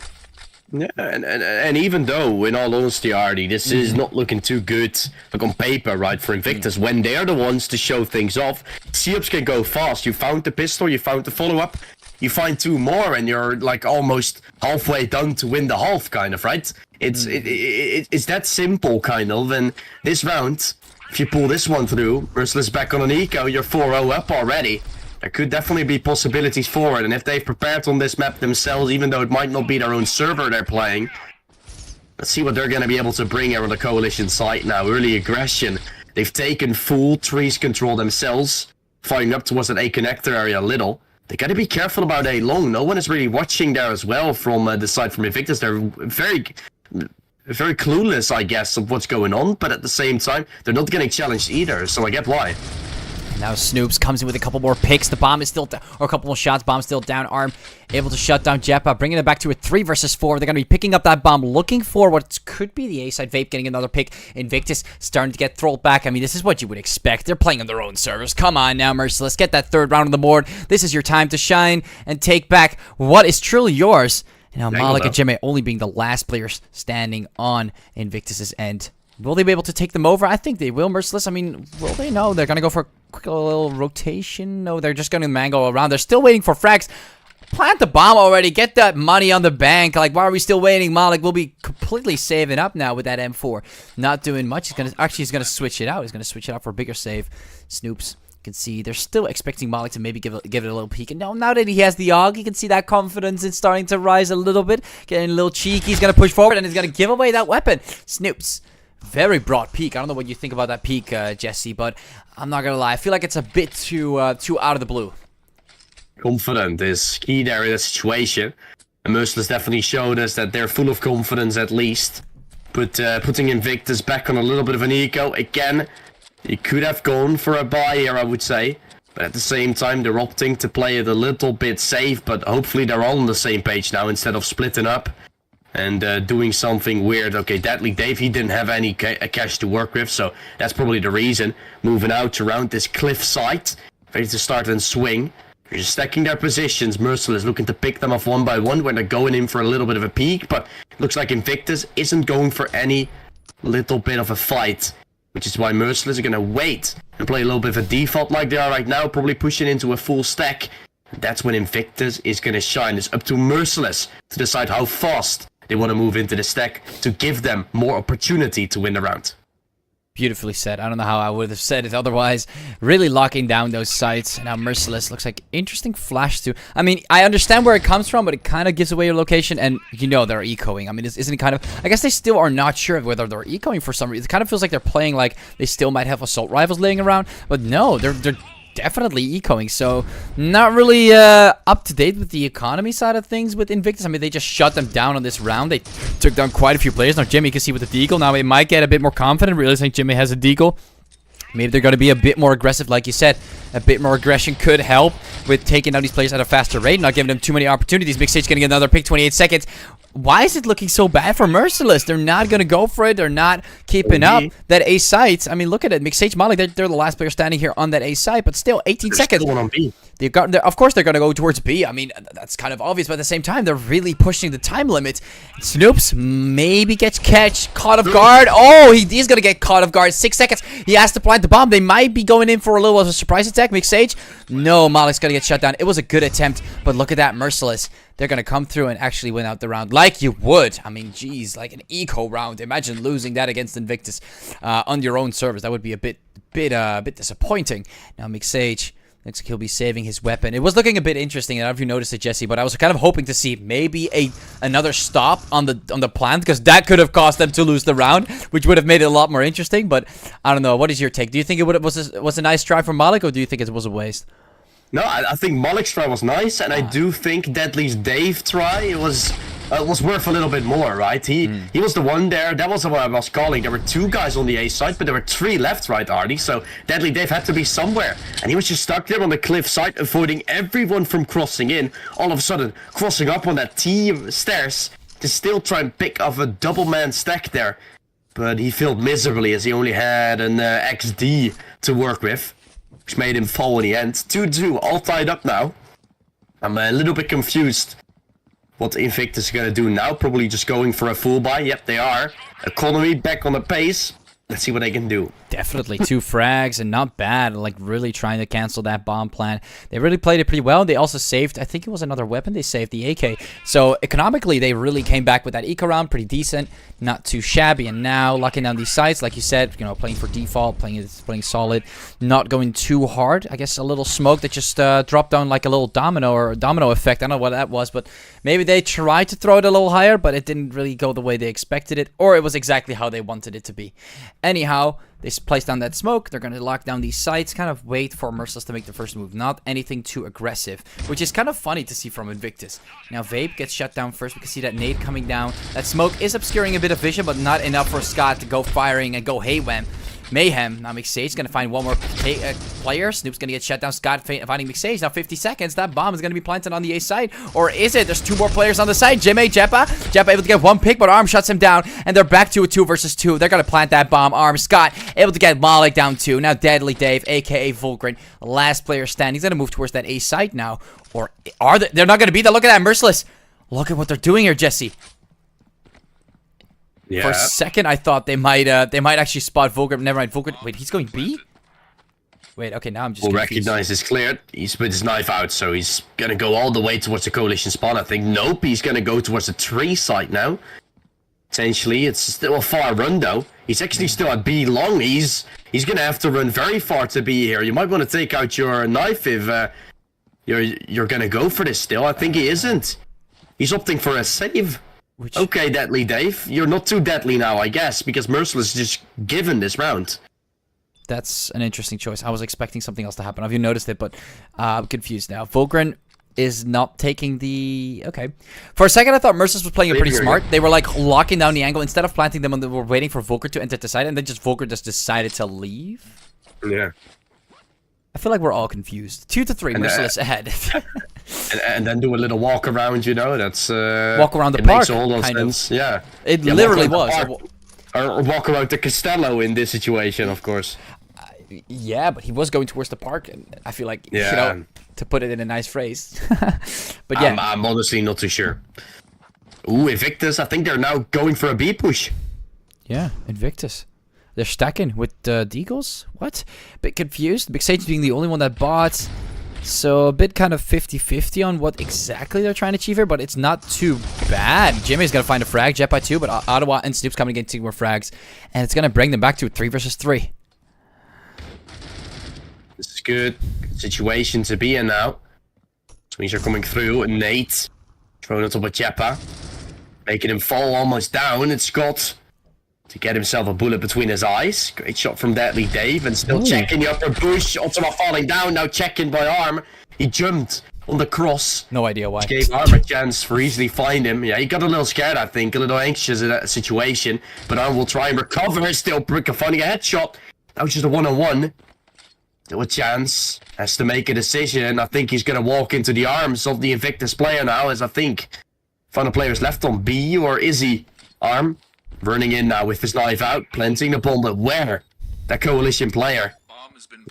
Yeah, and even though, in all honesty, Arde, this is not looking too good, like on paper, right, for Invictus, when they're the ones to show things off, C-ups can go fast. You found the pistol, you found the follow-up, you find 2 more, and you're, like, almost halfway done to win the half, kind of, right? It's that simple, kind of, and this round, if you pull this one through, Merciless back on an eco, you're 4-0 up already. There could definitely be possibilities forward, and if they've prepared on this map themselves, even though it might not be their own server they're playing, let's see what they're going to be able to bring here on the Coalition side now. Early aggression. They've taken full trees control themselves. firing up towards that A connector area a little. They gotta be careful about A long. No one is really watching there as well from the side from Invictus. They're very clueless, I guess, of what's going on, but at the same time, they're not getting challenged either, so I get why. Now Snoops comes in with a couple more picks. The bomb is still down, or a couple more shots. Bomb still down. Arm able to shut down Jeppa, bringing it back to a 3 versus 4. They're going to be picking up that bomb, looking for what could be the A-side. Vape getting another pick. Invictus starting to get thrown back. I mean, this is what you would expect. They're playing on their own servers. Come on now, Merciless. Get that 3rd round on the board. This is your time to shine and take back what is truly yours. Now, Malik and Jimmy only being the last players standing on Invictus's end. Will they be able to take them over? I think they will. Merciless, I mean, will they? No, they're going to go for a quick little rotation. No, they're just going to mango around. They're still waiting for frags. Plant the bomb already. Get that money on the bank. Like, why are we still waiting? Malik will be completely saving up now with that M4. Not doing much. He's going to switch it out. He's going to switch it out for a bigger save. Snoops. You can see they're still expecting Malik to maybe give it a little peek. And now that he has the AUG, you can see that confidence is starting to rise a little bit. Getting a little cheeky. He's going to push forward and he's going to give away that weapon. Snoops. Very broad peak. I don't know what you think about that peak, Jesse, but I'm not gonna lie. I feel like it's a bit too out of the blue. Confident is key there in that situation. And Merciless definitely showed us that they're full of confidence at least. But putting Invictus back on a little bit of an eco. Again, he could have gone for a buy here, I would say. But at the same time, they're opting to play it a little bit safe. But hopefully they're all on the same page now instead of splitting up. And doing something weird. Okay, Deadly Dave, he didn't have any cash to work with, so that's probably the reason. Moving out around this cliff side, ready to start and swing. They're just stacking their positions. Merciless looking to pick them off one by one when they're going in for a little bit of a peek, but looks like Invictus isn't going for any little bit of a fight, which is why Merciless are going to wait and play a little bit of a default like they are right now, probably pushing into a full stack. That's when Invictus is going to shine. It's up to Merciless to decide how fast they want to move into the stack to give them more opportunity to win the round. Beautifully said. I don't know how I would have said it otherwise. Really locking down those sites. Now Merciless looks like interesting flash too. I mean, I understand where it comes from, but it kind of gives away your location, and you know they're ecoing. I mean, isn't it kind of... I guess they still are not sure whether they're ecoing for some reason. It kind of feels like they're playing like they still might have assault rifles laying around, but no, they're definitely ecoing, so not really up to date with the economy side of things with Invictus. I mean, they just shut them down on this round. They took down quite a few players. Now Jimmy, you can see with the deagle, now he might get a bit more confident, realizing Jimmy has a deagle. Maybe they're going to be a bit more aggressive, like you said. A bit more aggression could help with taking out these players at a faster rate, not giving them too many opportunities. Mixage going to get another pick, 28 seconds. Why is it looking so bad for Merciless? They're not going to go for it. They're not keeping up that A site. I mean, look at it. Mixage, Malik, they're the last player standing here on that A site, but still, 18 seconds. Still on B. Of course, they're going to go towards B. I mean, that's kind of obvious, but at the same time, they're really pushing the time limit. Snoops maybe gets caught off guard. Oh, he's going to get caught off guard. 6 seconds. He has to plant the bomb. They might be going in for a little of a surprise attack. Mixage. No, Malik's going to get shut down. It was a good attempt, but look at that. Merciless. They're going to come through and actually win out the round like you would. I mean, geez, like an eco round. Imagine losing that against Invictus on your own servers. That would be a bit disappointing. Now, Mixage looks like he'll be saving his weapon. It was looking a bit interesting. I don't know if you noticed it, Jesse, but I was kind of hoping to see maybe another stop on the plant, because that could have caused them to lose the round, which would have made it a lot more interesting. But I don't know. What is your take? Do you think it was a nice try from Malik, or do you think it was a waste? No, I think Malik's try was nice, and I do think Deadly's Dave try was worth a little bit more, right? He was the one there. That was what I was calling. There were 2 guys on the A side, but there were 3 left, right, Ardy? So Deadly Dave had to be somewhere, and he was just stuck there on the cliff side, avoiding everyone from crossing in. All of a sudden, crossing up on that T stairs to still try and pick off a double-man stack there. But he failed miserably, as he only had an XD to work with, which made him fall in the end. 2-2, all tied up now. I'm a little bit confused what Invictus is going to do now. Probably just going for a full buy. Yep, they are. Economy back on the pace. Let's see what they can do. Definitely 2 frags, and not bad. Like, really trying to cancel that bomb plan. They really played it pretty well. They also saved, I think it was another weapon. They saved the AK. So, economically, they really came back with that eco round. Pretty decent. Not too shabby. And now, locking down these sites, like you said, you know, playing for default, playing solid. Not going too hard. I guess a little smoke that just dropped down like a little domino effect. I don't know what that was, but maybe they tried to throw it a little higher, but it didn't really go the way they expected it. Or it was exactly how they wanted it to be. Anyhow, they place down that smoke. They're going to lock down these sites, kind of wait for Merciless to make the first move. Not anything too aggressive, which is kind of funny to see from Invictus. Now, Vape gets shut down first. We can see that nade coming down. That smoke is obscuring a bit of vision, but not enough for Scott to go firing and go mayhem. Now McSage's gonna find one more player. Snoop's gonna get shut down. Scott finding McSage. Now 50 seconds. That bomb is gonna be planted on the A side. Or is it? There's 2 more players on the side. Jimmy, Jeppa able to get 1 pick, but Arm shuts him down. And they're back to a 2 versus 2. They're gonna plant that bomb. Arm, Scott able to get Malik down 2. Now Deadly Dave, aka Vulgrin, last player standing. He's gonna move towards that A side now. Or are they? They're not gonna be there. Look at that, Merciless. Look at what they're doing here, Jesse. Yeah. For a second, I thought they might actually spot Vulgar. Never mind, Vulgar. Wait, he's going B? Wait, okay, now I'm just confused. Recognize is cleared. He's with his knife out, so he's gonna go all the way towards the coalition spawn. I think. Nope, he's gonna go towards the tree site now. Potentially, it's still a far run though. He's actually still at B long. He's gonna have to run very far to be here. You might want to take out your knife if you're gonna go for this still. I think he isn't. He's opting for a save. Okay, Deadly Dave, you're not too deadly now, I guess, because Merciless is just given this round. That's an interesting choice. I was expecting something else to happen. Have you noticed it? But I'm confused now. Vulgrin is not taking the... Okay. For a second, I thought Merciless was playing it pretty smart. They were, like, locking down the angle. Instead of planting them, they were waiting for Vulgrin to enter the side, and then Vulgrin just decided to leave. Yeah. I feel like we're all confused. 2-3, Merciless ahead. and then do a little walk around, you know, that's... walk around the park, makes all those sense. Yeah. It literally was. Or walk around the Castello in this situation, of course. Yeah, but he was going towards the park, and I feel like, you know, to put it in a nice phrase. But yeah. I'm honestly not too sure. Ooh, Invictus, I think they're now going for a B push. Yeah, Invictus. They're stacking with Deagles? What? Bit confused. Big Sage being the only one that bought. So a bit kind of 50-50 on what exactly they're trying to achieve here, but it's not too bad. Jimmy's going to find a frag. Jet by 2, but Ottawa and Snoop's coming against 2 more frags. And it's going to bring them back to a 3 versus 3. This is good situation to be in now. Swings are coming through. And Nate throwing it up with Jeppa. Making him fall almost down. It's Scott to get himself a bullet between his eyes. Great shot from Deadly Dave, and still checking the upper bush. Ultima falling down, now checking by Arm. He jumped on the cross. No idea why. Which gave Arm a chance for easily find him. Yeah, he got a little scared, I think, a little anxious in that situation. But Arm will try and recover. Still finding a headshot. That was just a one-on-one. Still a chance. Has to make a decision. I think he's going to walk into the arms of the Invictus player now, as I think final player is left on B, or is he? Arm running in now with his knife out, planting the bomb, but where? That coalition player.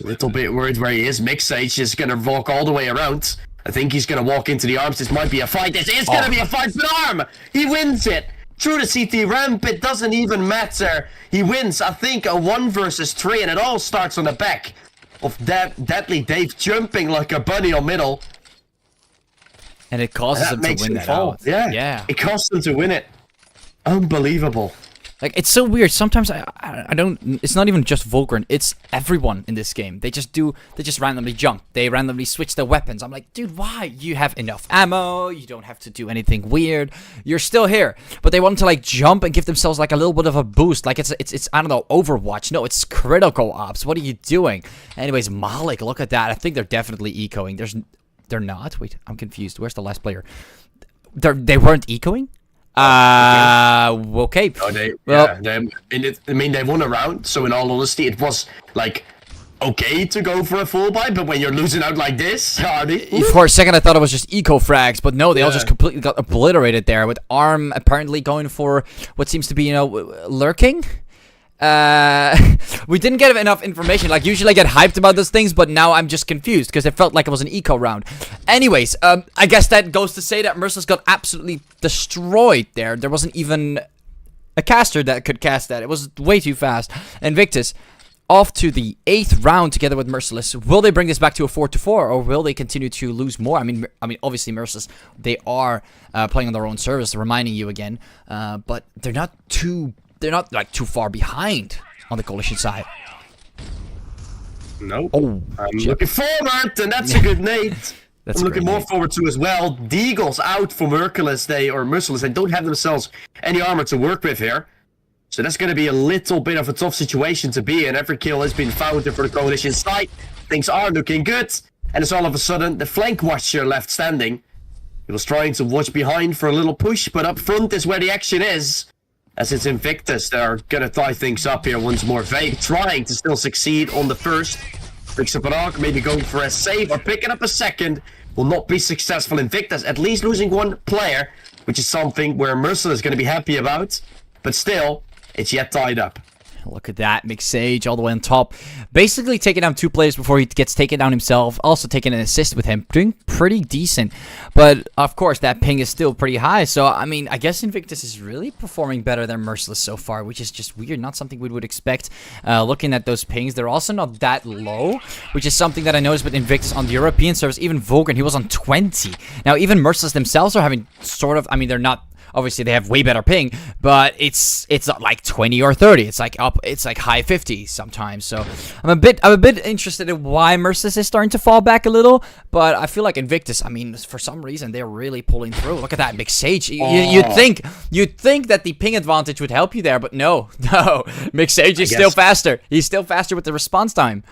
A little bit worried where he is. McSage is going to walk all the way around. I think he's going to walk into the arms. This might be a fight. This is going to be a fight, but Arm! He wins it! Through the CT ramp, it doesn't even matter. He wins, I think, a 1 versus 3, and it all starts on the back of Deadly Dave jumping like a bunny on middle. And it causes him to win that out. Yeah. It costs him to win it. Unbelievable. Like, it's so weird. Sometimes I don't... It's not even just Vulgrin. It's everyone in this game. They just randomly jump. They randomly switch their weapons. I'm like, dude, why? You have enough ammo. You don't have to do anything weird. You're still here. But they want to, like, jump and give themselves, like, a little bit of a boost. Like, it's I don't know, Overwatch. No, it's critical ops. What are you doing? Anyways, Malik, look at that. I think they're definitely ecoing. They're not? Wait, I'm confused. Where's the last player? They weren't ecoing? Okay. They won a round, so in all honesty, it was like okay to go for a full buy, but when you're losing out like this, for a second I thought it was just eco frags, but no, they all just completely got obliterated there, with Arm apparently going for what seems to be, you know, lurking. We didn't get enough information. Like, usually I get hyped about those things, but now I'm just confused because it felt like it was an eco round. Anyways, I guess that goes to say that Merciless got absolutely destroyed there. There wasn't even a caster that could cast that. It was way too fast. Invictus off to the 8th round together with Merciless. Will they bring this back to a 4-4, or will they continue to lose more? I mean, obviously Merciless, they are playing on their own service, reminding you again, but they're not like too far behind on the coalition side. Nope. Oh, I'm looking forward, and that's a good nade. I'm looking more forward to as well. Deagle's out for Merciless. Merciless. They don't have themselves any armor to work with here. So that's going to be a little bit of a tough situation to be in. Every kill has been found for the coalition side. Things are looking good. And it's all of a sudden the flank watcher left standing. He was trying to watch behind for a little push, but up front is where the action is. As it's Invictus, they're going to tie things up here once more. Vape trying to still succeed on the first. Picks up an arc, maybe going for a save or picking up a second. Will not be successful. Invictus at least losing one player, which is something where Merciless is going to be happy about. But still, it's yet tied up. Look at that, McSage all the way on top. Basically taking down 2 players before he gets taken down himself. Also taking an assist with him. Doing pretty decent. But, of course, that ping is still pretty high. So, I mean, I guess Invictus is really performing better than Merciless so far, which is just weird. Not something we would expect. Looking at those pings, they're also not that low, which is something that I noticed with Invictus on the European servers. Even Vulcan, he was on 20. Now, even Merciless themselves are having sort of, I mean, they're not... Obviously, they have way better ping, but it's not like 20 or 30. It's like high 50s sometimes. So I'm a bit interested in why Merciless is starting to fall back a little. But I feel like Invictus, I mean, for some reason they're really pulling through. Look at that McSage. You'd think that the ping advantage would help you there, but no. McSage is still faster. He's still faster with the response time.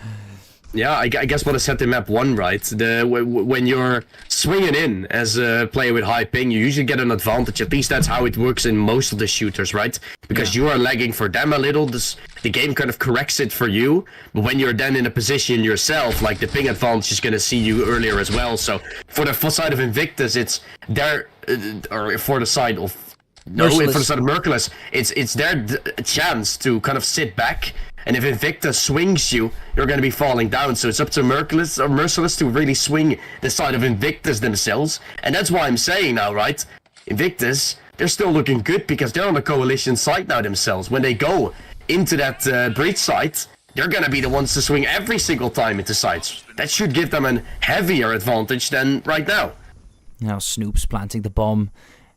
Yeah, I guess what I said in map 1, right? When you're swinging in as a player with high ping, you usually get an advantage. At least that's how it works in most of the shooters, right? Because you are lagging for them a little, the game kind of corrects it for you. But when you're then in a position yourself, like the ping advantage is going to see you earlier as well. So for the side of Invictus, it's their, or for the side of... No, for the side of Merciless, it's their chance to kind of sit back. And if Invictus swings you, you're going to be falling down. So it's up to Merciless to really swing the side of Invictus themselves. And that's why I'm saying now, right? Invictus, they're still looking good because they're on the coalition side now themselves. When they go into that breach site, they're going to be the ones to swing every single time into sites. That should give them a heavier advantage than right now. Now Snoop's planting the bomb.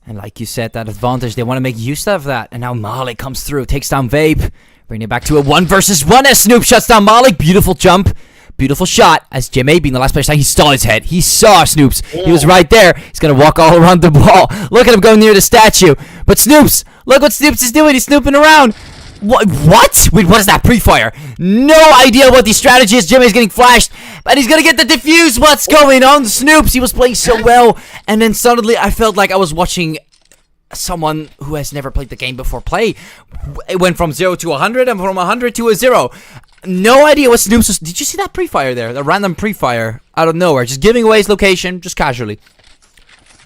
And like you said, that advantage, they want to make use of that. And now Malik comes through, takes down Vape. Bringing it back to a 1 versus 1 as Snoop shuts down Malik. Beautiful jump. Beautiful shot. As Jimmy being the last player, he saw his head. He saw Snoops. He was right there. He's going to walk all around the wall. Look at him going near the statue. But Snoops, look what Snoops is doing. He's snooping around. What? Wait, what is that? Pre-fire. No idea what the strategy is. Jimmy's getting flashed. But he's going to get the defuse. What's going on? Snoops, he was playing so well. And then suddenly I felt like I was watching someone who has never played the game before play. It went from 0 to 100 and from 100 to a 0. No idea what Snoops was. Did you see that pre-fire there? The random pre-fire out of nowhere. Just giving away his location, just casually.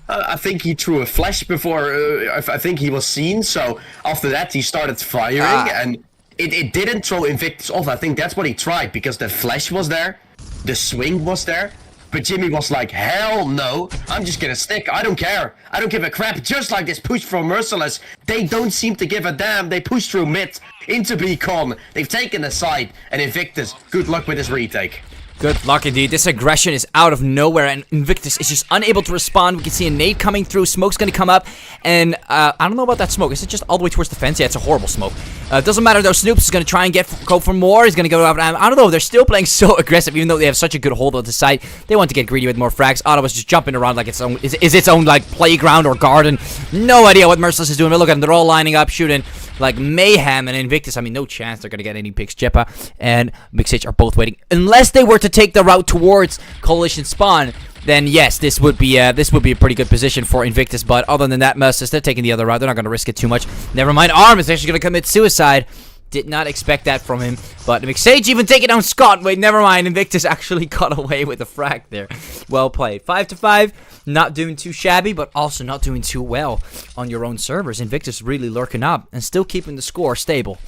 I think he threw a flash before, I think he was seen, so after that he started firing, and it didn't throw Invictus off. I think that's what he tried, because the flash was there, the swing was there, but Jimmy was like, hell no, I'm just gonna stick, I don't care, I don't give a crap. Just like this push from Merciless, they don't seem to give a damn. They push through mid, into Beacon, they've taken the side, and Invictus, good luck with his retake. Good luck indeed. This aggression is out of nowhere, and Invictus is just unable to respond. We can see a nade coming through. Smoke's going to come up, and I don't know about that smoke. Is it just all the way towards the fence? Yeah, it's a horrible smoke. Doesn't matter though. Snoops is going to try and go for more. He's going to go out. I don't know. They're still playing so aggressive, even though they have such a good hold on the site. They want to get greedy with more frags. Ottawa's just jumping around like it's its own like playground or garden. No idea what Merciless is doing. But look at them. They're all lining up, shooting like mayhem. And Invictus, I mean, no chance they're going to get any picks. Jepa and McSage are both waiting. Unless they were to take the route towards Coalition Spawn, then yes, this would be a pretty good position for Invictus. But other than that, Merciless, they're taking the other route. They're not going to risk it too much. Never mind, Arm is actually going to commit suicide. Did not expect that from him. But McSage even taking down Scott. Wait, never mind. Invictus actually got away with a frag there. Well played. 5-5. Not doing too shabby, but also not doing too well on your own servers. Invictus really lurking up and still keeping the score stable.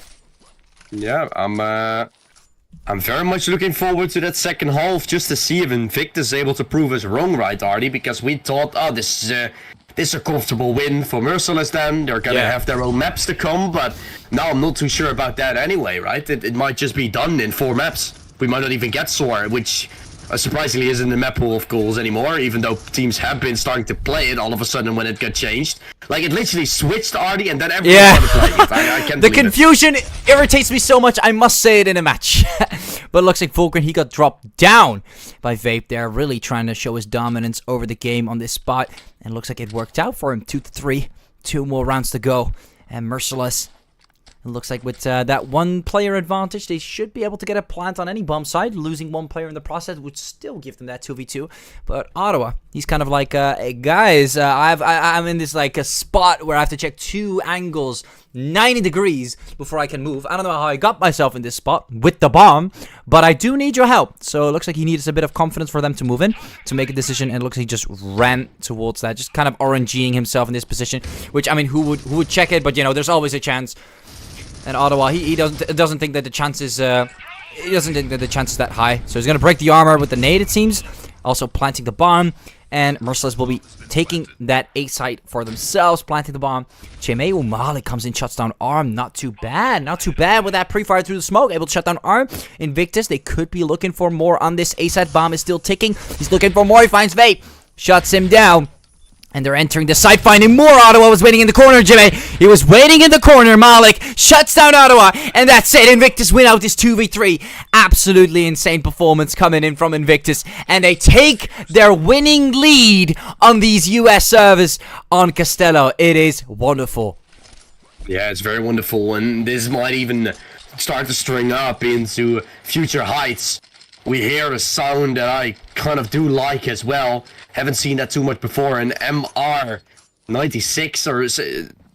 Yeah, I'm very much looking forward to that second half, just to see if Invictus is able to prove us wrong, right, Artie? Because we thought, oh, this is a comfortable win for Merciless then. They're gonna have their own maps to come, but now I'm not too sure about that anyway, right? It might just be done in 4 maps. We might not even get THOR, which surprisingly isn't the map pool of goals anymore, even though teams have been starting to play it all of a sudden when it got changed. Like, it literally switched, Artie, and then everyone started playing it. I can't The confusion irritates me so much, I must say it in a match. But it looks like Vulcan, he got dropped down by Vape there, really trying to show his dominance over the game on this spot. And it looks like it worked out for him. 2-3. 2 more rounds to go. And Merciless It looks like with that one player advantage, they should be able to get a plant on any bomb side. Losing one player in the process would still give them that 2v2. But Ottawa, he's kind of like, hey guys, I'm in this like a spot where I have to check 2 angles, 90 degrees before I can move. I don't know how I got myself in this spot with the bomb, but I do need your help. So it looks like he needs a bit of confidence for them to move in, to make a decision, and it looks like he just ran towards that, just kind of RNGing himself in this position, which, I mean, who would check it? But, you know, there's always a chance. And Ottawa, he doesn't think that the chances, he doesn't think that the chance is that high. So he's going to break the armor with the nade, it seems. Also planting the bomb. And Merciless will be taking that A site for themselves, planting the bomb. Chimei Malik comes in, shuts down Arm. Not too bad. Not too bad with that pre-fire through the smoke. Able to shut down Arm. Invictus, they could be looking for more on this A site. Bomb is still ticking. He's looking for more. He finds Vape. Shuts him down. And they're entering the site, finding more. Ottawa was waiting in the corner, Jimmy. He was waiting in the corner. Malik shuts down Ottawa. And that's it. Invictus win out this 2v3. Absolutely insane performance coming in from Invictus. And they take their winning lead on these US servers on Castello. It is wonderful. Yeah, it's very wonderful. And this might even start to string up into future heights. We hear a sound that I kind of do like as well. Haven't seen that too much before. An MR 96 or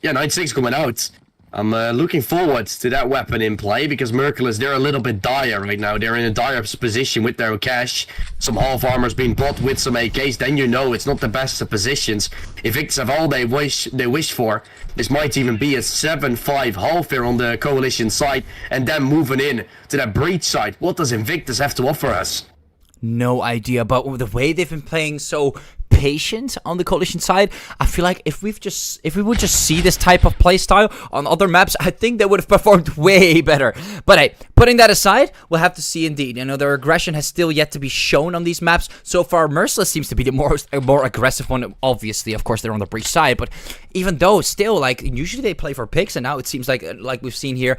yeah, 96 coming out. I'm looking forward to that weapon in play because Merciless, they're a little bit dire right now. They're in a dire position with their cash. Some half armor's being bought with some AKs. Then you know it's not the best of positions. If it's all they wish for, this might even be a 7-5 half here on the coalition side, and then moving in to that breach side. What does Invictus have to offer us? No idea, but the way they've been playing so patient on the coalition side, I feel like if we would just see this type of playstyle on other maps, I think they would have performed way better. But hey, putting that aside, we'll have to see indeed. You know, their aggression has still yet to be shown on these maps. So far, Merciless seems to be the more aggressive one. Obviously, of course, they're on the breach side, but even though still, like, usually they play for picks, and now it seems like we've seen here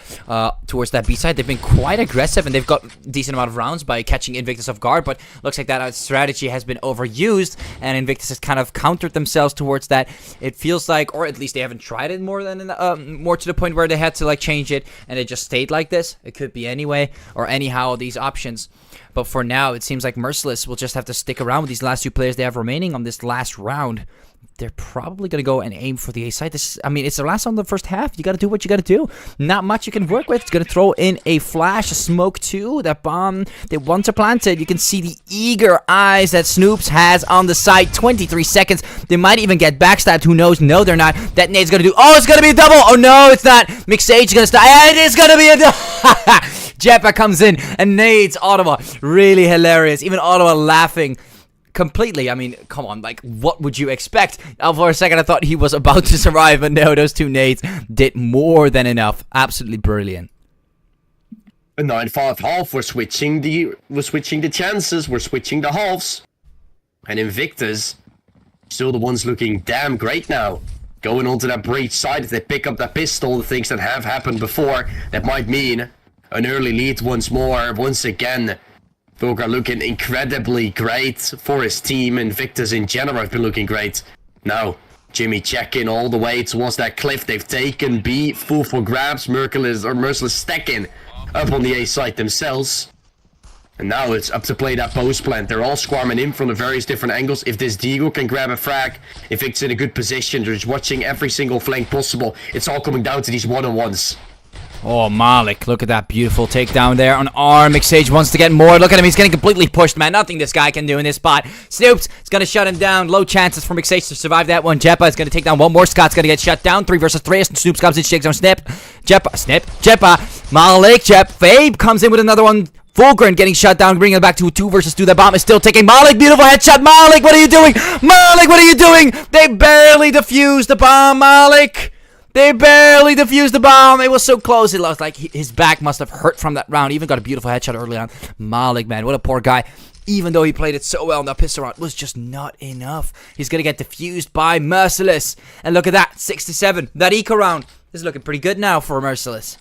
towards that B side, they've been quite aggressive, and they've got a decent amount of rounds by catching Invictus off guard. But looks like that strategy has been overused, and Invictus has kind of countered themselves towards that. It feels like, or at least they haven't tried it more to the point where they had to like change it, and it just stayed like this. It could be anyway or anyhow these options. But for now, it seems like Merciless will just have to stick around with these last 2 players they have remaining on this last round. They're probably going to go and aim for the A side. I mean, it's the last on the first half. You got to do what you got to do. Not much you can work with. It's going to throw in a flash, a smoke too. That bomb, they want to plant it. You can see the eager eyes that Snoops has on the side. 23 seconds. They might even get backstabbed. Who knows? No, they're not. That nade's going to do. Oh, it's going to be a double. Oh, no, it's not. Mixage is going to start. It is going to be a double. Jeppa comes in and nades Ottawa. Really hilarious. Even Ottawa laughing completely. I mean, come on, like, what would you expect? For a second, I thought he was about to survive, but no, those 2 nades did more than enough. Absolutely brilliant. A 9-5 half. We're switching the chances. We're switching the halves. And Invictus, still the ones looking damn great now. Going onto that breach side, if they pick up that pistol, the things that have happened before, that might mean an early lead once more. Once again, Volker looking incredibly great for his team. Invictus in general have been looking great. Now, Jimmy checking all the way towards that cliff. They've taken B, full for grabs. Merciless stacking up on the A site themselves. And now it's up to play that post plant. They're all swarming in from the various different angles. If this Deagle can grab a frag, if it's in a good position, they're just watching every single flank possible. It's all coming down to these one-on-ones. Oh, Malik, look at that beautiful takedown there on Arm. Mixage wants to get more. Look at him. He's getting completely pushed, man. Nothing this guy can do in this spot. Snoops is going to shut him down. Low chances for Mixage to survive that one. Jeppa is going to take down one more. Scott's going to get shut down. 3 versus 3. Snoops comes in, shakes on Snip. Jeppa. Malik, Fabe comes in with another one. Fulgrin getting shut down, bringing it back to a 2 versus 2. The bomb is still ticking. Malik, beautiful headshot. Malik, what are you doing? Malik, what are you doing? They barely defused the bomb, Malik. They barely defused the bomb. It was so close. It looked like his back must have hurt from that round. He even got a beautiful headshot early on. Malik, man, what a poor guy. Even though he played it so well in that pistol round, it was just not enough. He's going to get defused by Merciless. And look at that, 67. That eco round is looking pretty good now for Merciless.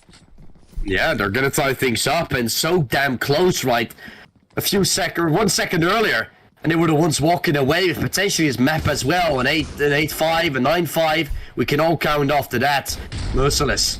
Yeah, they're going to tie things up, and so damn close, right? 1 second earlier, and they were the ones walking away with potentially his map as well. An 8-5, a 9-5. We can all count after that. Merciless.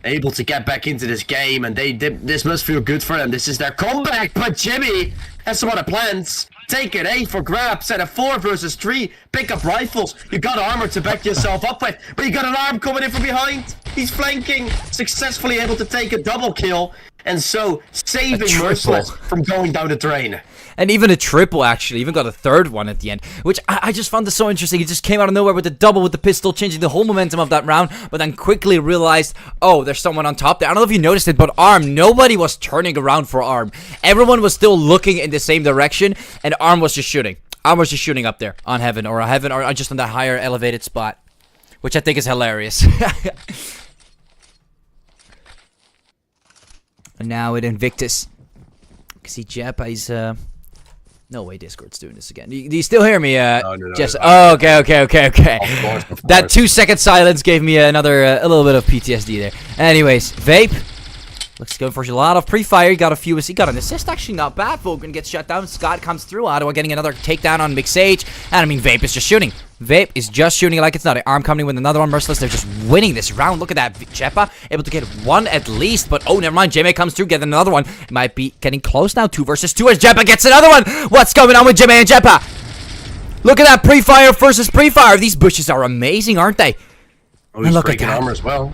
able to get back into this game, and this must feel good for them. This is their comeback, but Jimmy has some other plans. Take an A for grabs at a 4 versus 3. Pick up rifles. You got armor to back yourself up with, but you got an arm coming in from behind. He's flanking, successfully able to take a double kill, and so saving Merciless from going down the drain. And even a triple, actually. Even got a third one at the end. Which I just found this so interesting. He just came out of nowhere with a double with the pistol, changing the whole momentum of that round. But then quickly realized, oh, there's someone on top there. I don't know if you noticed it, but Arm, nobody was turning around for Arm. Everyone was still looking in the same direction. And Arm was just shooting. Arm was just shooting up there on Heaven. Or just on that higher elevated spot. Which I think is hilarious. And now with Invictus. You can see Jeppa, he's... No way Discord's doing this again. Do you still hear me? No. Just oh, okay. Of course. That 2-second silence gave me a little bit of PTSD there. Anyways, Vape looks good for a lot of pre-fire. He got a few. He got an assist, actually, not bad. Vulcan gets shut down. Scott comes through. Ottawa getting another takedown on Mixage. And I mean, Vape is just shooting. Vape is just shooting like it's not. An Arm coming with another one. Merciless, they're just winning this round. Look at that. Jeppa able to get one at least. But oh, never mind. J-May comes through, get another one. It might be getting close now. 2 versus 2 as Jeppa gets another one. What's going on with J-May and Jeppa? Look at that pre-fire versus pre-fire. These bushes are amazing, aren't they? Oh, he's breaking armor as well.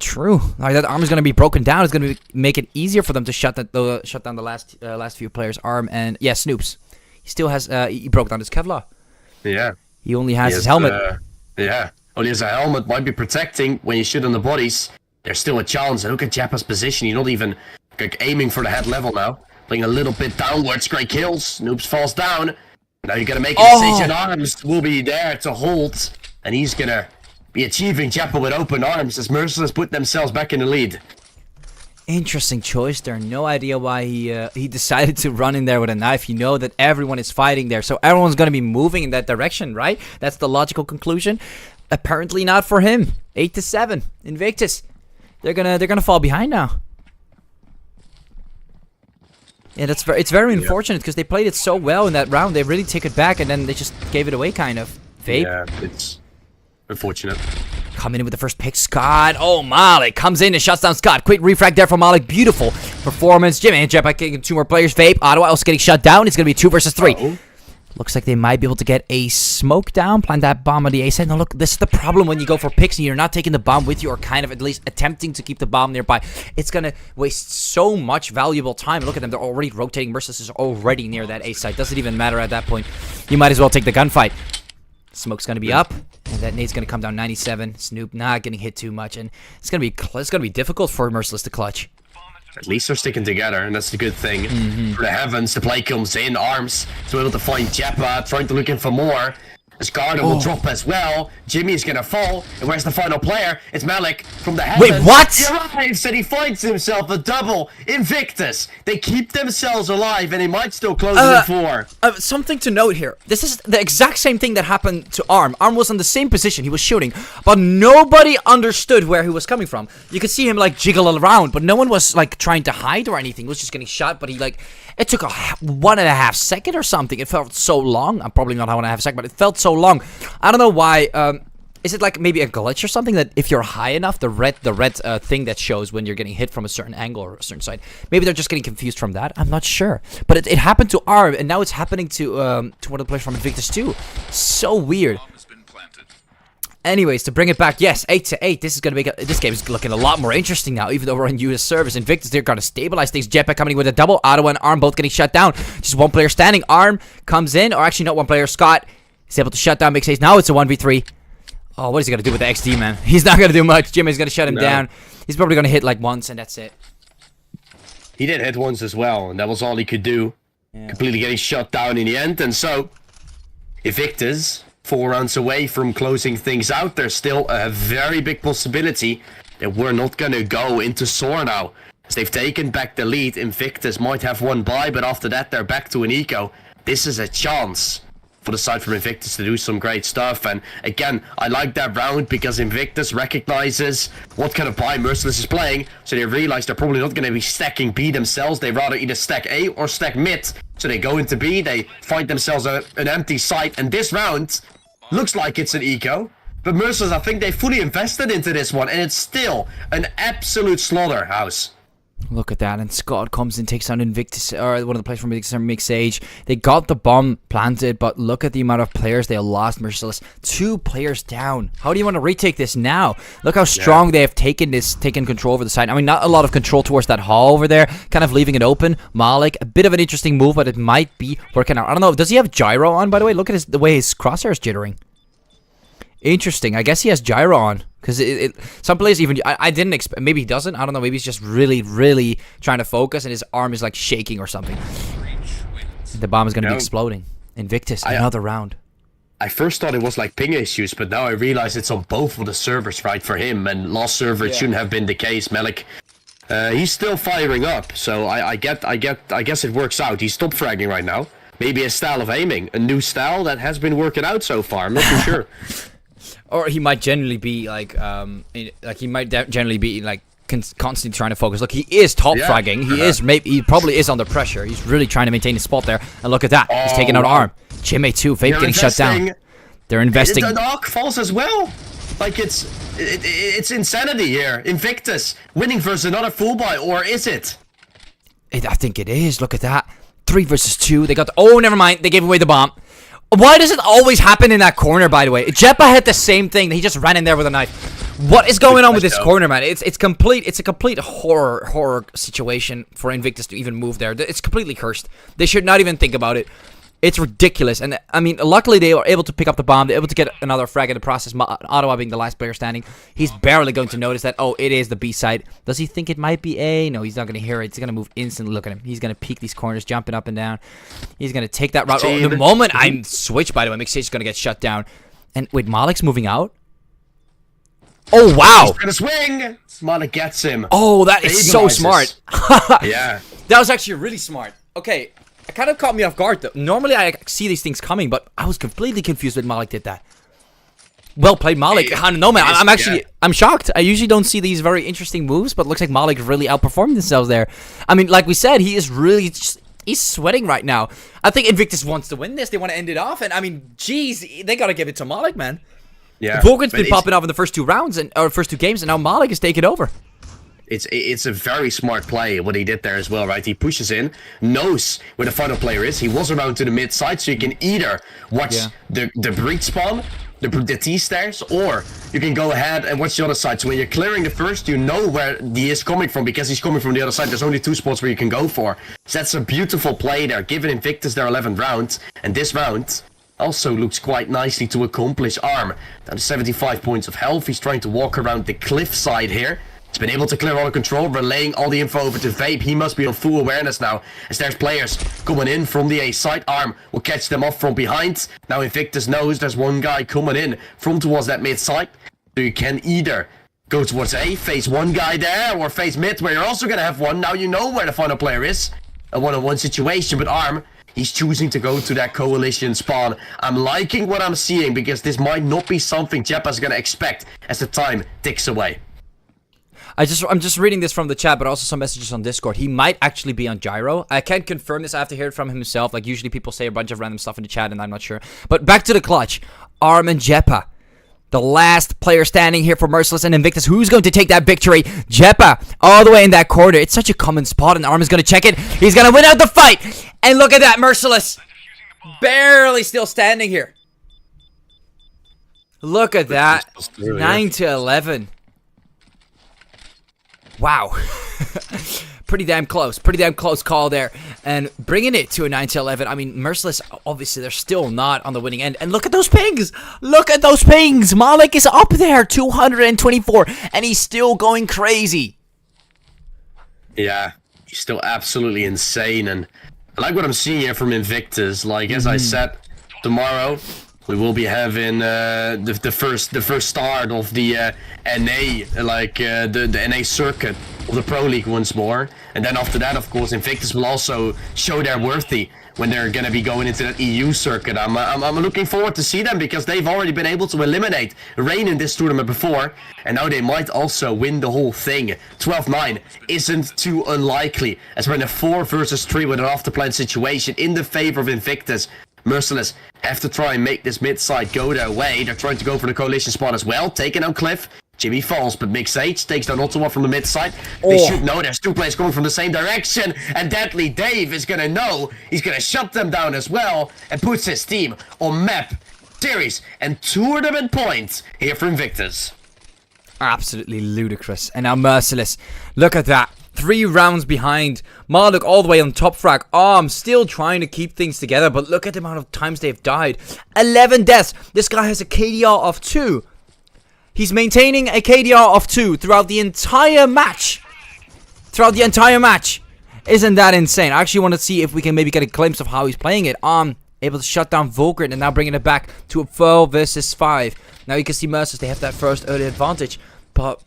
True. Like, that arm is going to be broken down. It's going to make it easier for them to shut down the last few players' arm. And yeah, Snoops. He still has. He broke down his Kevlar. Yeah. He only has his helmet. Yeah. Only has a helmet. Might be protecting when you shoot on the bodies. There's still a chance. And look at Jeppa's position. He's not even aiming for the head level now. Playing a little bit downwards. Great kills. Snoops falls down. Now you got to make a decision. Arms will be there to hold. And he's going to be achieving Jeppa with open arms as Merciless put themselves back in the lead. Interesting choice there. No idea why he decided to run in there with a knife. You know that everyone is fighting there, so everyone's going to be moving in that direction, right? That's the logical conclusion. Apparently not for him. 8-7. Invictus. They're gonna fall behind now. Yeah, it's very unfortunate because they played it so well in that round. They really took it back and then they just gave it away, kind of. Vape. Yeah, it's unfortunate. Coming in with the first pick, Scott. Oh, Malik comes in and shuts down Scott. Quick refrag there from Malik. Beautiful performance. Jimmy and Jeppa getting 2 more players. Vape. Ottawa also getting shut down. It's going to be 2 versus 3. Uh-oh. Looks like they might be able to get a smoke down. Plant that bomb on the A side. Now, look, this is the problem when you go for picks and you're not taking the bomb with you or kind of at least attempting to keep the bomb nearby. It's going to waste so much valuable time. Look at them. They're already rotating. Merciless is already near that A side. Doesn't even matter at that point. You might as well take the gunfight. Smoke's gonna be up, and that nade's gonna come down 97. Snoop not getting hit too much, and it's gonna be difficult for Merciless to clutch. At least they're sticking together, and that's the good thing. For the Heavens, the play comes in. Arms to be able to find Jeppa, trying to look in for more. As Garden will drop as well. Jimmy is gonna fall, and where's the final player? It's Malik from the Heavens. Wait, what? He arrives and he finds himself a double. Invictus. They keep themselves alive, and he might still close in 4. Something to note here. This is the exact same thing that happened to Arm. Arm was in the same position. He was shooting, but nobody understood where he was coming from. You could see him like jiggle around, but no one was like trying to hide or anything. He was just getting shot, but he like... It took a 1.5 second or something. It felt so long. I'm probably not 1.5 second, but it felt so long. I don't know why. Is it like maybe a glitch or something that if you're high enough, the red thing that shows when you're getting hit from a certain angle or a certain side, maybe they're just getting confused from that. I'm not sure. But it happened to Arm, and now it's happening to one of the players from Invictus too. So weird. Anyways, to bring it back, yes, 8-8. This is gonna make this game is looking a lot more interesting now. Even though we're on US servers, Invictus they're gonna stabilize things. Jeppa coming in with a double. Ottawa and Arm both getting shut down. Just one player standing. Arm comes in, or actually not one player. Scott is able to shut down Big Says. Now it's a 1v3. Oh, what is he gonna do with the XD, man? He's not gonna do much. Jimmy's gonna shut him down. He's probably gonna hit like once, and that's it. He did hit once as well, and that was all he could do. Yeah. Completely getting shut down in the end, and so Invictus 4 rounds away from closing things out. There's still a very big possibility that we're not going to go into THOR now. As they've taken back the lead, Invictus might have one bye, but after that they're back to an eco. This is a chance for the side from Invictus to do some great stuff. And again, I like that round because Invictus recognizes what kind of buy Merciless is playing. So they realize they're probably not going to be stacking B themselves. They rather either stack A or stack mid. So they go into B, they find themselves an empty site. And this round looks like it's an eco. But Merciless, I think they fully invested into this one, and it's still an absolute slaughterhouse. Look at that, and Scott comes and takes down Invictus, or one of the players from Invictus, Mix Age. They got the bomb planted, but look at the amount of players they lost. Merciless, 2 players down. How do you want to retake this now? Look how strong they have taken control over the side. I mean, not a lot of control towards that hall over there, kind of leaving it open. Malik, a bit of an interesting move, but it might be working out. I don't know, does he have gyro on, by the way? Look at the way his crosshair is jittering. Interesting. I guess he has gyro on. Because some players even... I didn't expect... Maybe he doesn't. I don't know. Maybe he's just really, really trying to focus and his arm is like shaking or something. The bomb is going to be exploding. Invictus, another round. I first thought it was like ping issues, but now I realize it's on both of the servers, right, for him. And last server, it shouldn't have been the case. Malik, he's still firing up. So I guess it works out. He's top fragging right now. Maybe a style of aiming. A new style that has been working out so far. I'm not too sure. Or he might generally be like constantly trying to focus. Look, he is top fragging. He probably is under pressure. He's really trying to maintain his spot there. And look at that. He's taking out Arm. Jimmy too. Vape getting shut down. They're investing. The Dark falls as well. Like it's insanity here. Invictus winning versus another full buy, or is it? I think it is. Look at that. 3 versus 2. They got. Never mind. They gave away the bomb. Why does it always happen in that corner, by the way? Jeppa had the same thing. He just ran in there with a knife. What is going on with this corner, man? It's a complete horror situation for Invictus to even move there. It's completely cursed. They should not even think about it. It's ridiculous. And, I mean, luckily they were able to pick up the bomb. They're able to get another frag in the process. Ottawa being the last player standing. He's barely going to notice that, it is the B side. Does he think it might be A? No, he's not going to hear it. He's going to move instantly. Look at him. He's going to peek these corners, jumping up and down. He's going to take that route. The moment I'm switched, by the way, Mixage is going to get shut down. And, wait, Malik's moving out? Oh, wow. He's going to swing. Malik gets him. Oh, that is so smart. Yeah. That was actually really smart. Okay. It kind of caught me off guard, though. Normally, I see these things coming, but I was completely confused when Malik did that. Well played, Malik. I don't know, man. I'm shocked. I usually don't see these very interesting moves, but it looks like Malik really outperformed themselves there. I mean, like we said, he is really he's sweating right now. I think Invictus wants to win this. They want to end it off, and I mean, geez, they got to give it to Malik, man. Yeah. Vogan's been popping off in the first 2 rounds, or first 2 games, and now Malik is taking over. It's a very smart play what he did there as well, right? He pushes in, knows where the final player is. He was around to the mid side, so you can either watch the breach spawn, the T stairs, or you can go ahead and watch the other side. So when you're clearing the first, you know where he is coming from because he's coming from the other side. There's only 2 spots where you can go for. So that's a beautiful play there, giving Invictus their 11th round, and this round also looks quite nicely to accomplish. Arm down to 75 points of health. He's trying to walk around the cliff side here. He's been able to clear all the control, relaying all the info over to Vape. He must be on full awareness now, as there's players coming in from the A side. Arm will catch them off from behind. Now Invictus knows there's one guy coming in from towards that mid side. So you can either go towards A, face one guy there, or face mid, where you're also going to have one. Now you know where the final player is. A one-on-one situation, but Arm, he's choosing to go to that coalition spawn. I'm liking what I'm seeing, because this might not be something Jeppa's going to expect as the time ticks away. I'm just reading this from the chat, but also some messages on Discord. He might actually be on gyro. I can't confirm this. I have to hear it from himself. Like, usually people say a bunch of random stuff in the chat, and I'm not sure. But back to the clutch. Arm and Jeppa. The last player standing here for Merciless and Invictus. Who's going to take that victory? Jeppa, all the way in that corner. It's such a common spot, and Arm is going to check it. He's going to win out the fight. And look at that, Merciless. Barely still standing here. Look at that. 9-11. Wow. Pretty damn close call there, and bringing it to a 9-11. I mean, Merciless, obviously they're still not on the winning end, and look at those pings. Malik is up there, 224, and he's still going crazy. Yeah, he's still absolutely insane, and I like what I'm seeing here from Invictus. Like, as I said, tomorrow we will be having the first start of the NA, like the NA circuit of the Pro League once more, and then after that, of course, Invictus will also show their worthy when they're gonna be going into that EU circuit. I'm looking forward to see them, because they've already been able to eliminate Rain in this tournament before, and now they might also win the whole thing. 12-9 isn't too unlikely, as we're in a 4 versus 3 with an after-plan situation in the favor of Invictus. Merciless have to try and make this mid side go their way. They're trying to go for the coalition spot as well, taking out Cliff. Jimmy falls, but Mix H takes down Ottawa from the mid side. They should know there's 2 players coming from the same direction, and Deadly Dave is gonna know. He's gonna shut them down as well, and puts his team on map, series, and tournament points here for Invictus. Absolutely ludicrous. And now Merciless. Look at that. 3 rounds behind. Marduk all the way on top frag. I'm still trying to keep things together, but look at the amount of times they've died. 11 deaths. This guy has a KDR of 2. He's maintaining a KDR of 2 throughout the entire match. Isn't that insane? I actually want to see if we can maybe get a glimpse of how he's playing it. Able to shut down Volgrid and now bringing it back to a 4 versus 5. Now you can see Merciless, they have that first early advantage. But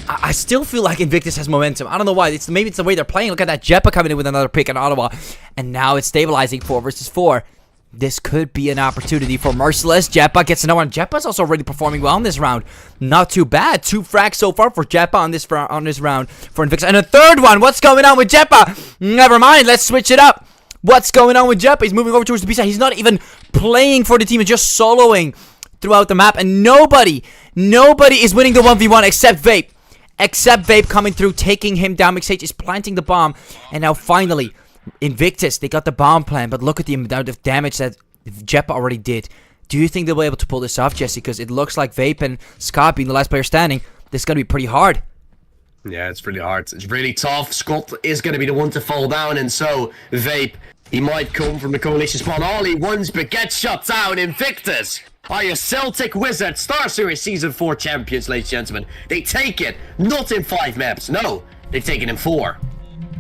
I still feel like Invictus has momentum. I don't know why. Maybe it's the way they're playing. Look at that Jeppa coming in with another pick in Ottawa. And now it's stabilizing 4 versus 4. This could be an opportunity for Merciless. Jeppa gets another one. Jeppa's also already performing well in this round. Not too bad. 2 frags so far for Jeppa on this round for Invictus. And a third one. What's going on with Jeppa? Never mind. Let's switch it up. What's going on with Jeppa? He's moving over towards the B side. He's not even playing for the team. He's just soloing throughout the map. And nobody is winning the 1v1 except Vape. Vape coming through, taking him down. Mixage is planting the bomb. And now finally, Invictus, they got the bomb plan. But look at the amount of damage that Jeppa already did. Do you think they'll be able to pull this off, Jesse? Because it looks like Vape and Scott being the last player standing, this is going to be pretty hard. Yeah, it's really hard. It's really tough. Scott is going to be the one to fall down, and so Vape, he might come from the coalition spawn all he wants, but gets shut down. Invictus are your Celtic Wizards Star Series Season 4 champions, ladies and gentlemen. They take it, not in 5 maps, no, they take it in 4.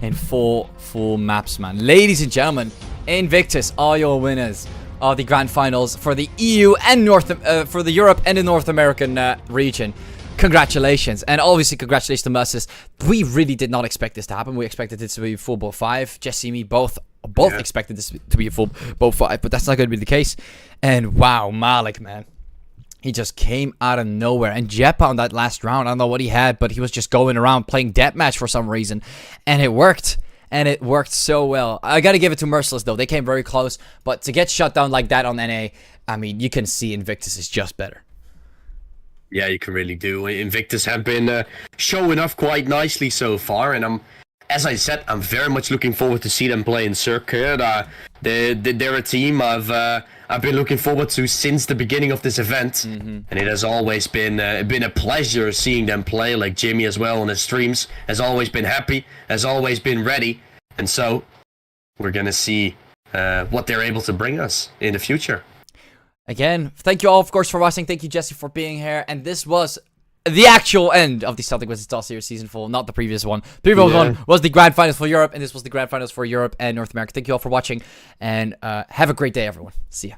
In 4 full maps, man. Ladies and gentlemen, Invictus are your winners of the grand finals for the EU and for the Europe and the North American region. Congratulations, and obviously congratulations to Merciless. We really did not expect this to happen. We expected this to be full BO5. Jesse and me both expected this to be a full BO5, but that's not going to be the case. And wow, Malik, man, he just came out of nowhere. And Jeppa on that last round, I don't know what he had, but he was just going around playing deathmatch for some reason, and it worked. And it worked so well. I gotta give it to Merciless though. They came very close, but to get shut down like that on NA, I mean, you can see Invictus is just better. Yeah, you can really do. Invictus have been showing off quite nicely so far, and as I said, I'm very much looking forward to see them play in circuit. They're a team I've been looking forward to since the beginning of this event, and it has always been a pleasure seeing them play. Like Jimmy as well on his streams has always been happy, has always been ready, and so we're gonna see what they're able to bring us in the future. Again, thank you all, of course, for watching. Thank you, Jesse, for being here. And this was the actual end of the Celtic vs. THOR Series Season 4, not the previous one. The previous one was the Grand Finals for Europe, and this was the Grand Finals for Europe and North America. Thank you all for watching, and have a great day, everyone. See ya.